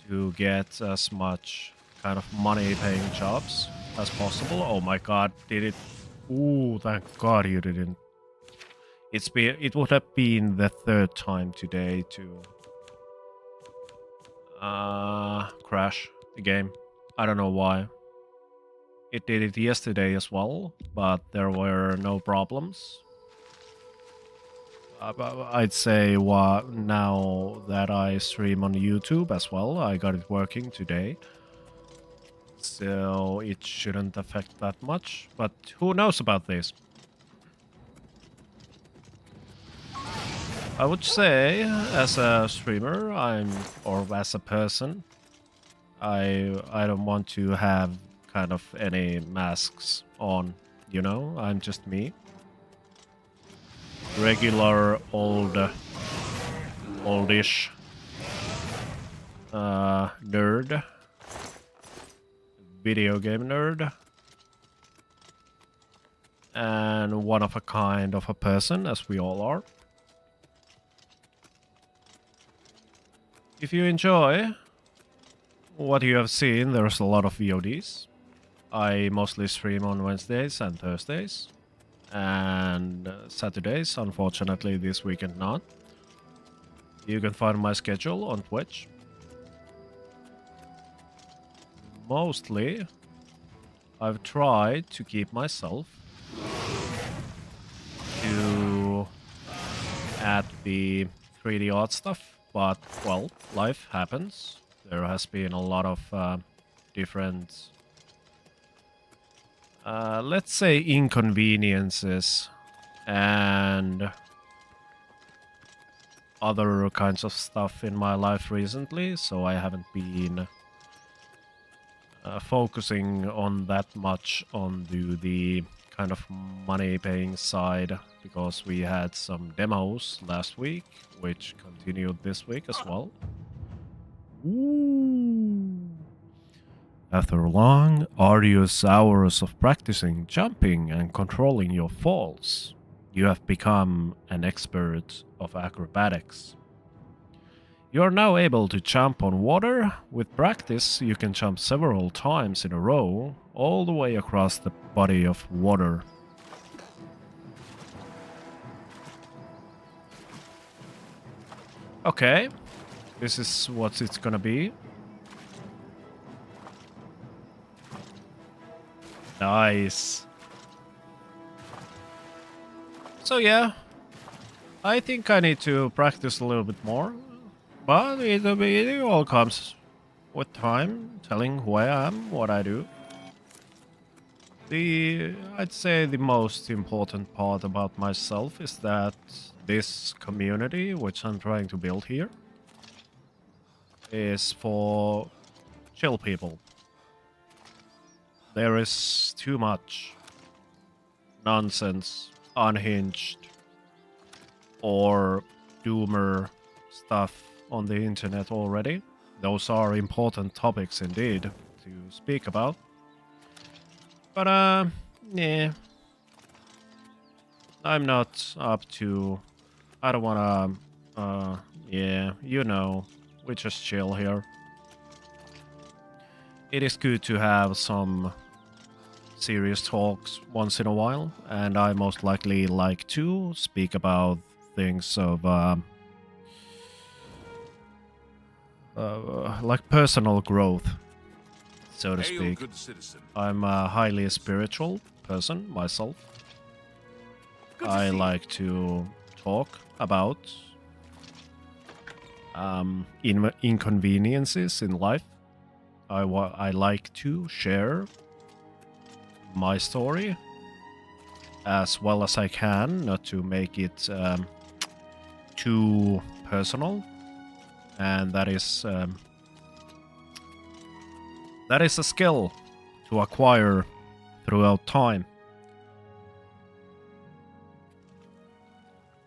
to get as much kind of money paying jobs as possible. Oh my god, did it? Ooh, thank god you didn't. It would have been the third time today to crash the game. I don't know why. It did it yesterday as well, but there were no problems. I'd say now that I stream on YouTube as well, I got it working today. So it shouldn't affect that much, but who knows about this? I would say, as a streamer, or as a person, I don't want to have kind of any masks on, you know? I'm just me. Regular oldish nerd. Video game nerd. And one of a kind of a person, as we all are. If you enjoy what you have seen, there's a lot of VODs. I mostly stream on Wednesdays and Thursdays. And Saturdays, unfortunately this weekend not. You can find my schedule on Twitch. mostly I've tried to keep myself to add the 3D art stuff, but well, life happens. There has been a lot of different, let's say, inconveniences and other kinds of stuff in my life recently, so I haven't been focusing on that much on the kind of money paying side, because we had some demos last week which continued this week as well. Ooh. After long, arduous hours of practicing jumping and controlling your falls, you have become an expert of acrobatics. You are now able to jump on water. With practice, you can jump several times in a row, all the way across the body of water. Okay, this is what it's gonna be. Nice. So yeah, I think I need to practice a little bit more. But it all comes with time, telling who I am, what I do. I'd say the most important part about myself is that this community, which I'm trying to build here, is for chill people. There is too much nonsense, unhinged, or doomer stuff on the internet already. Those are important topics indeed to speak about. But yeah, I'm not up to. I don't wanna. Yeah, you know, we just chill here. It is good to have some serious talks once in a while, and I most likely like to speak about things of like personal growth, so to speak. I'm a highly spiritual person myself. I like to talk about inconveniences in life. I like to share my story as well as I can, not to make it too personal. And that is a skill to acquire throughout time.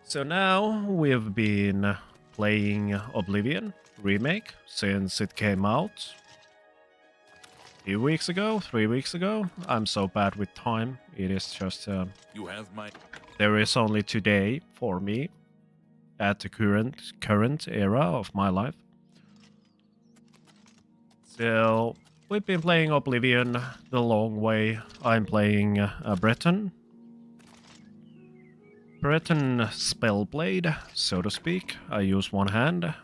So now we've been playing Oblivion Remake since it came out 2 weeks ago, 3 weeks ago. I'm so bad with time. It is just You have my. there is only today for me at the current era of my life. So we've been playing Oblivion the long way. I'm playing a Breton spellblade, so to speak. I use one hand,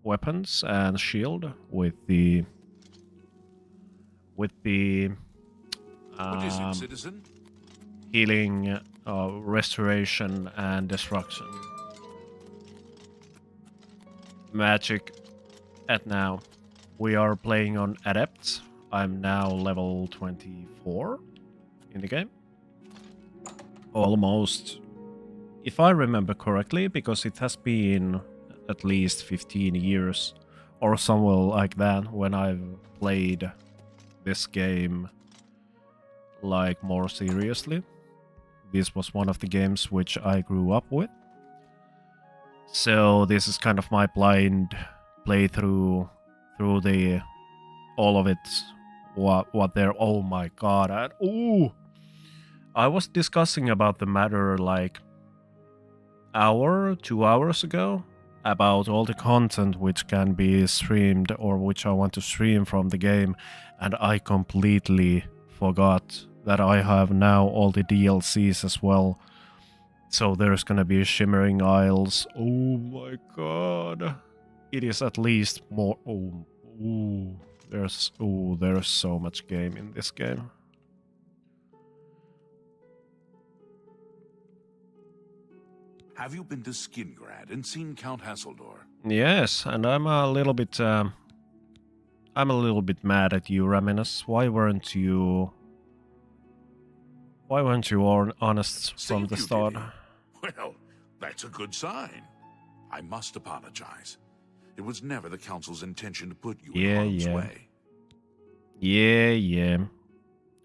weapons and shield with the What is it, citizen? healing, restoration and destruction magic at now. We are playing on Adept. I'm now level 24 in the game. Almost. If I remember correctly, because it has been at least 15 years or somewhere like that when I've played this game like more seriously. This was one of the games which I grew up with. So this is kind of my blind playthrough through the all of it. What there? Oh my god! I was discussing about the matter like 2 hours ago about all the content which can be streamed or which I want to stream from the game, and I completely forgot that I have now all the DLCs as well. So there's gonna be Shimmering Isles. Oh my god. It is at least more... There's so much game in this game. Have you been to Skingrad and seen Count Hasseldor? Yes, and I'm a little bit mad at you, Raminus. Why weren't you honest from the start? Well, that's a good sign. I must apologize. It was never the Council's intention to put you in harm's way. Yeah.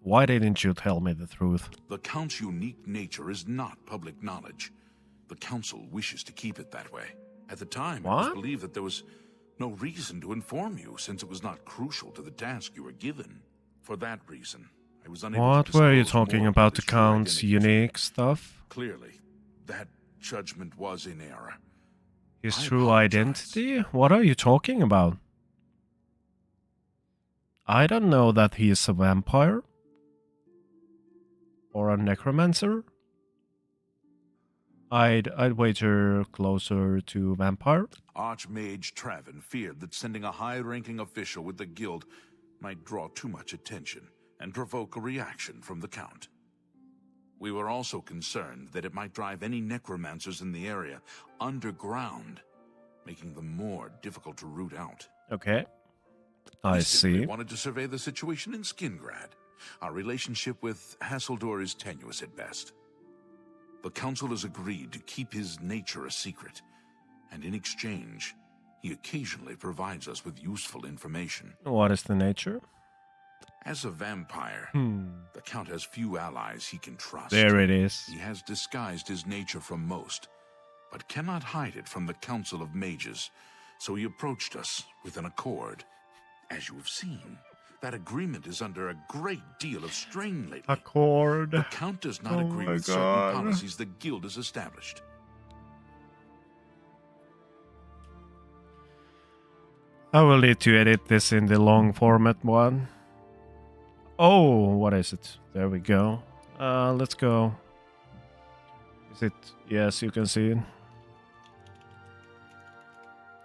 Why didn't you tell me the truth? The Count's unique nature is not public knowledge. The Council wishes to keep it that way. At the time, it was believed that there was no reason to inform you, since it was not crucial to the task you were given. For that reason, I was unable to What were you disclose talking more about? The the true Count's identity. unique stuff? Clearly, that judgment was in error. His I true apologize. identity? What are you talking about? I don't know that he is a vampire. Or a necromancer. I'd wager closer to vampire. Archmage Travin feared that sending a high-ranking official with the guild might draw too much attention and provoke a reaction from the Count. We were also concerned that it might drive any necromancers in the area underground, making them more difficult to root out. Okay. I We simply see. wanted to survey the situation in Skingrad. Our relationship with Hasseldor is tenuous at best. The Council has agreed to keep his nature a secret, and in exchange, he occasionally provides us with useful information. What is the nature? As a vampire, the Count has few allies he can trust. There it is. He has disguised his nature from most, but cannot hide it from the Council of Mages, so he approached us with an accord. As you have seen, that agreement is under a great deal of strain lately. Accord. The Count does not agree my with God. certain policies the Guild has established. I will need to edit this in the long format one. Oh, what is it? There we go. Let's go. Is it? Yes, you can see it.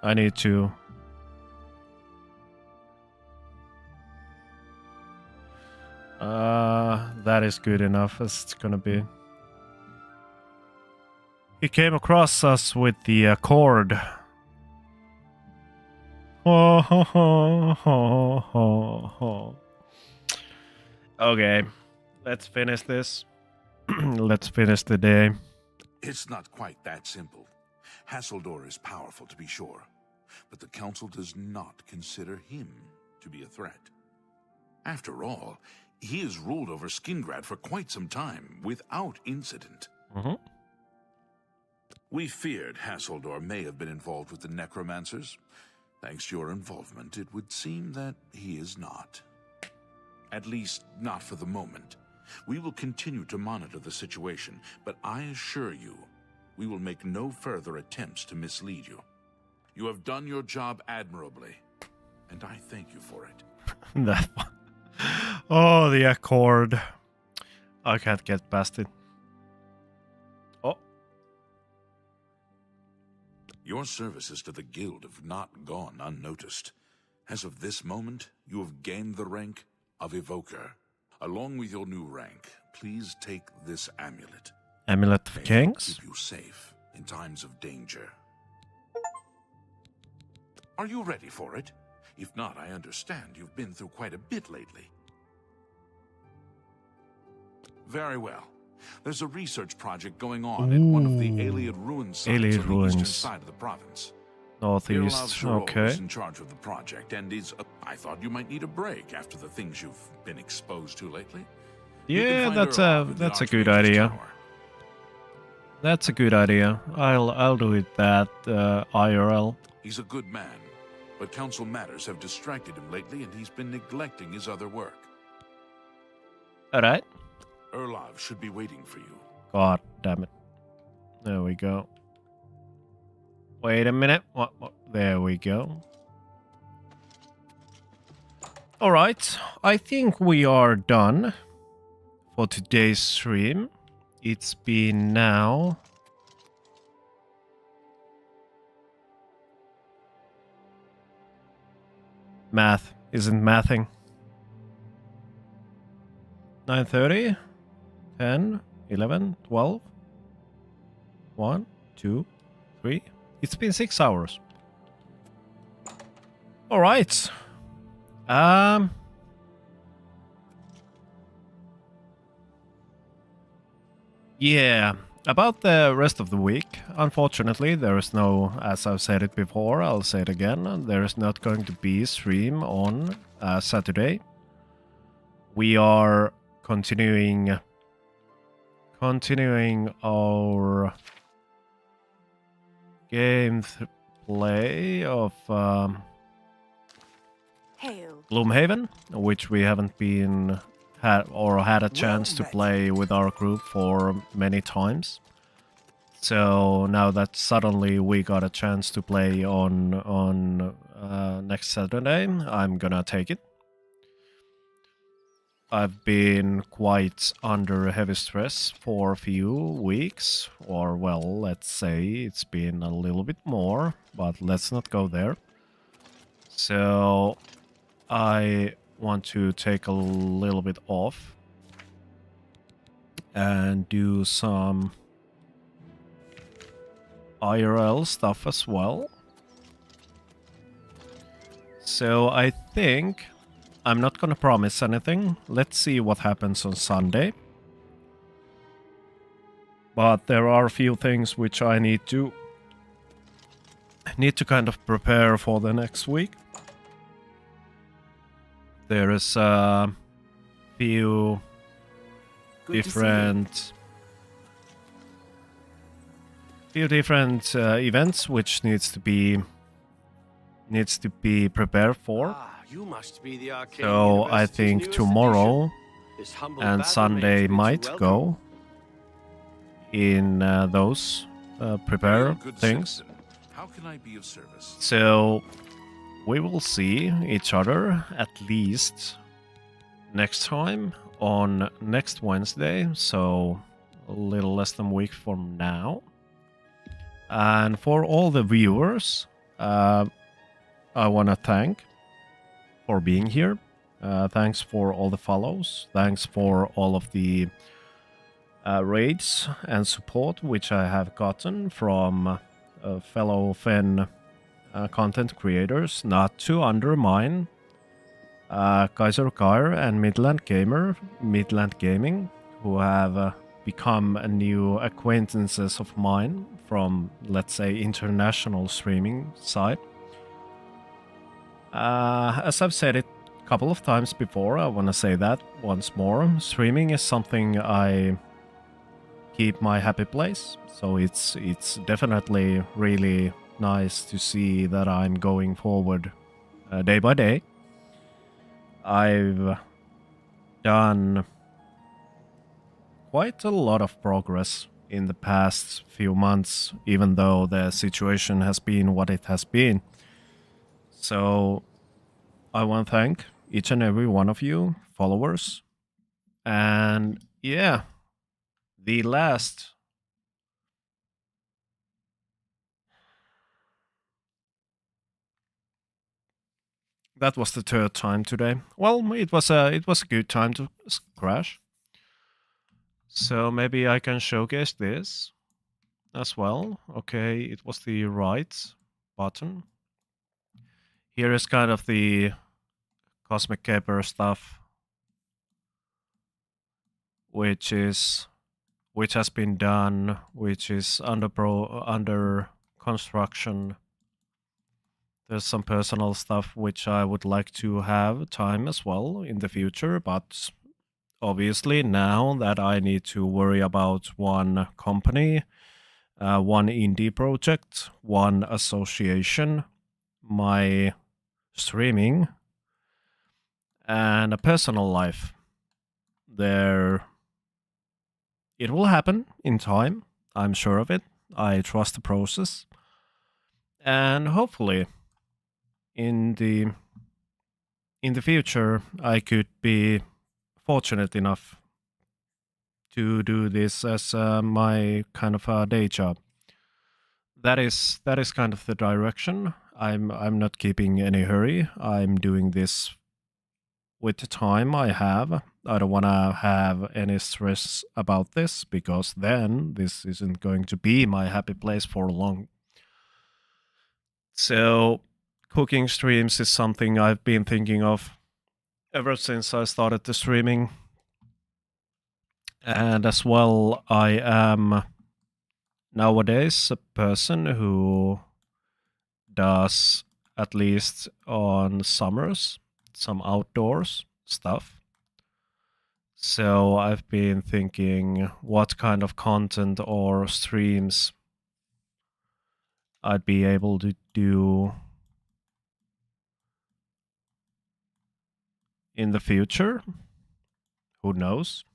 I need to. That is good enough as it's gonna be. He came across us with the accord. Okay, let's finish this. Let's finish the day. It's not quite that simple. Hasseldor is powerful, to be sure, but the Council does not consider him to be a threat. After all, he has ruled over Skingrad for quite some time, without incident. We feared Hasseldor may have been involved with the necromancers. Thanks to your involvement, it would seem that he is not. At least, not for the moment. We will continue to monitor the situation, but I assure you, we will make no further attempts to mislead you. You have done your job admirably, and I thank you for it. That one. Oh, the accord. I can't get past it. Oh. Your services to the Guild have not gone unnoticed. As of this moment, you have gained the rank of Evoker. Along with your new rank, please take this amulet. Amulet of May it Kings? keep you safe in times of danger. Are you ready for it? If not, I understand you've been through quite a bit lately. Very well. There's a research project going on at one of the Aliad ruin sites Aliad on the eastern ruins. side of the province. Northeast, Yaroslav Shirov okay. is in charge of the project, and I thought you might need a break after the things you've been exposed to lately. You can Yeah, find that's Erlov in the a good Archmage's idea. tower. That's a good idea. I'll do it that IRL. He's a good man, but council matters have distracted him lately, and he's been neglecting his other work. All right. Erlov should be waiting for you. God damn it. There we go. Wait a minute. What? There we go. All right. I think we are done for today's stream. It's been now math isn't mathing. 9:30, 10, 11, 12, 1, 2, 3. It's been 6 hours. All right. Yeah, about the rest of the week, unfortunately, there is no, as I've said it before, I'll say it again, there is not going to be a stream on Saturday. We are continuing our gameplay of Gloomhaven, which we haven't had a chance to play with our group for many times. So now that suddenly we got a chance to play on next Saturday, I'm gonna take it. I've been quite under heavy stress for a few weeks, or well, let's say it's been a little bit more, but let's not go there. So I want to take a little bit off and do some IRL stuff as well. So I think I'm not gonna promise anything. Let's see what happens on Sunday. But there are a few things which I need to kind of prepare for the next week. There is a few different events which needs to be prepared for. You must be the Arcane So I University's think newest tomorrow addition. This humble and battle Sunday mage might bids you go in those prepare Good things. citizen. How can I be of service? So we will see each other at least next time on next Wednesday, so a little less than a week from now. And for all the viewers, I want to thank for being here. Thanks for all the follows. Thanks for all of the raids and support which I have gotten from fellow Fen content creators. Not to undermine Kaiser Kair and Midland Gaming, who have become a new acquaintances of mine from, let's say, international streaming side. As I've said it a couple of times before, I want to say that once more. Streaming is something I keep my happy place, so it's definitely really nice to see that I'm going forward day by day. I've done quite a lot of progress in the past few months, even though the situation has been what it has been. So I want to thank each and every one of you followers. And yeah, the last that was the third time today. Well, it was a good time to crash. So maybe I can showcase this as well. Okay, it was the right button. Here is kind of the Cosmic Caper stuff, which has been done, which is under construction. There's some personal stuff which I would like to have time as well in the future, but obviously now that I need to worry about one company, one indie project, one association, my streaming, and a personal life. It will happen in time. I'm sure of it. I trust the process. And hopefully in the future I could be fortunate enough to do this as my kind of a day job. That is kind of the direction. I'm not keeping any hurry. I'm doing this with the time I have. I don't want to have any stress about this because then this isn't going to be my happy place for long. So, cooking streams is something I've been thinking of ever since I started the streaming. And as well, I am nowadays a person who does, at least on summers, some outdoors stuff. So I've been thinking what kind of content or streams I'd be able to do in the future. Who knows?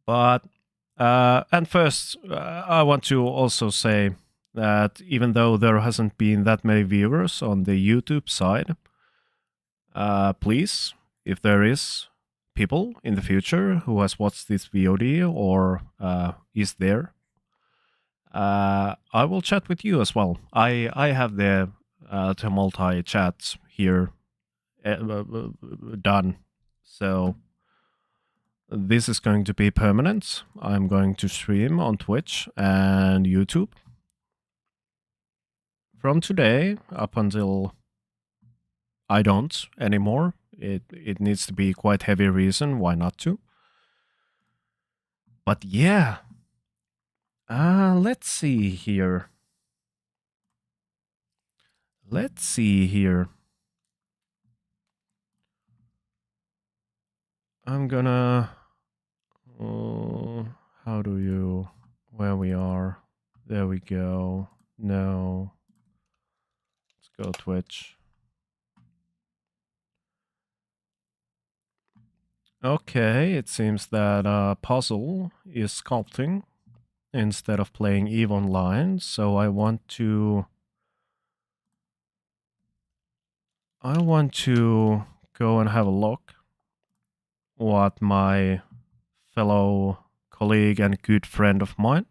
But, and first, I want to also say that even though there hasn't been that many viewers on the YouTube side, please, if there is people in the future who has watched this VOD or is there, I will chat with you as well. I have the multi-chat here done, so this is going to be permanent. I'm going to stream on Twitch and YouTube from today up until I don't anymore. It needs to be quite heavy reason why not to. But yeah. Let's see here. Let's see here. I'm gonna... how do you... Where we are. There we go. No. Let's go Twitch. Okay, it seems that Puzzle is sculpting instead of playing EVE Online, so I want to go and have a look what my fellow colleague and good friend of mine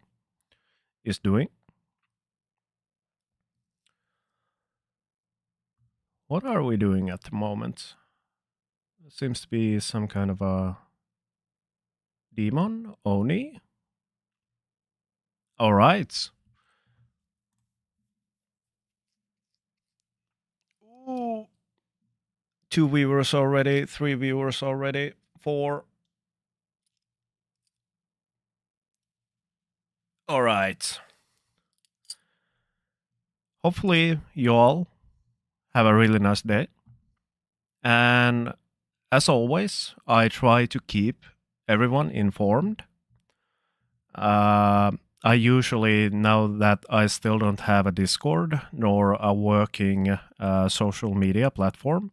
is doing. What are we doing at the moment? There seems to be some kind of a demon, Oni. All right. Ooh. 2 viewers already, 3 viewers already, 4. All right. Hopefully you all have a really nice day. And as always, I try to keep everyone informed. I usually, now that I still don't have a Discord nor a working social media platform,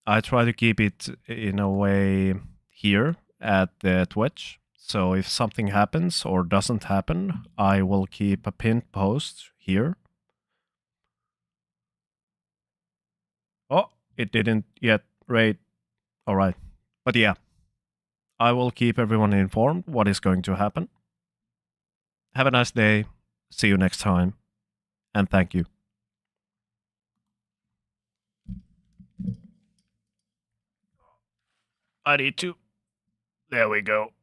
I try to keep it in a way here at the Twitch. So if something happens or doesn't happen, I will keep a pinned post here. Oh, it didn't yet raid. All right. But yeah, I will keep everyone informed what is going to happen. Have a nice day. See you next time. And thank you. I need to. There we go.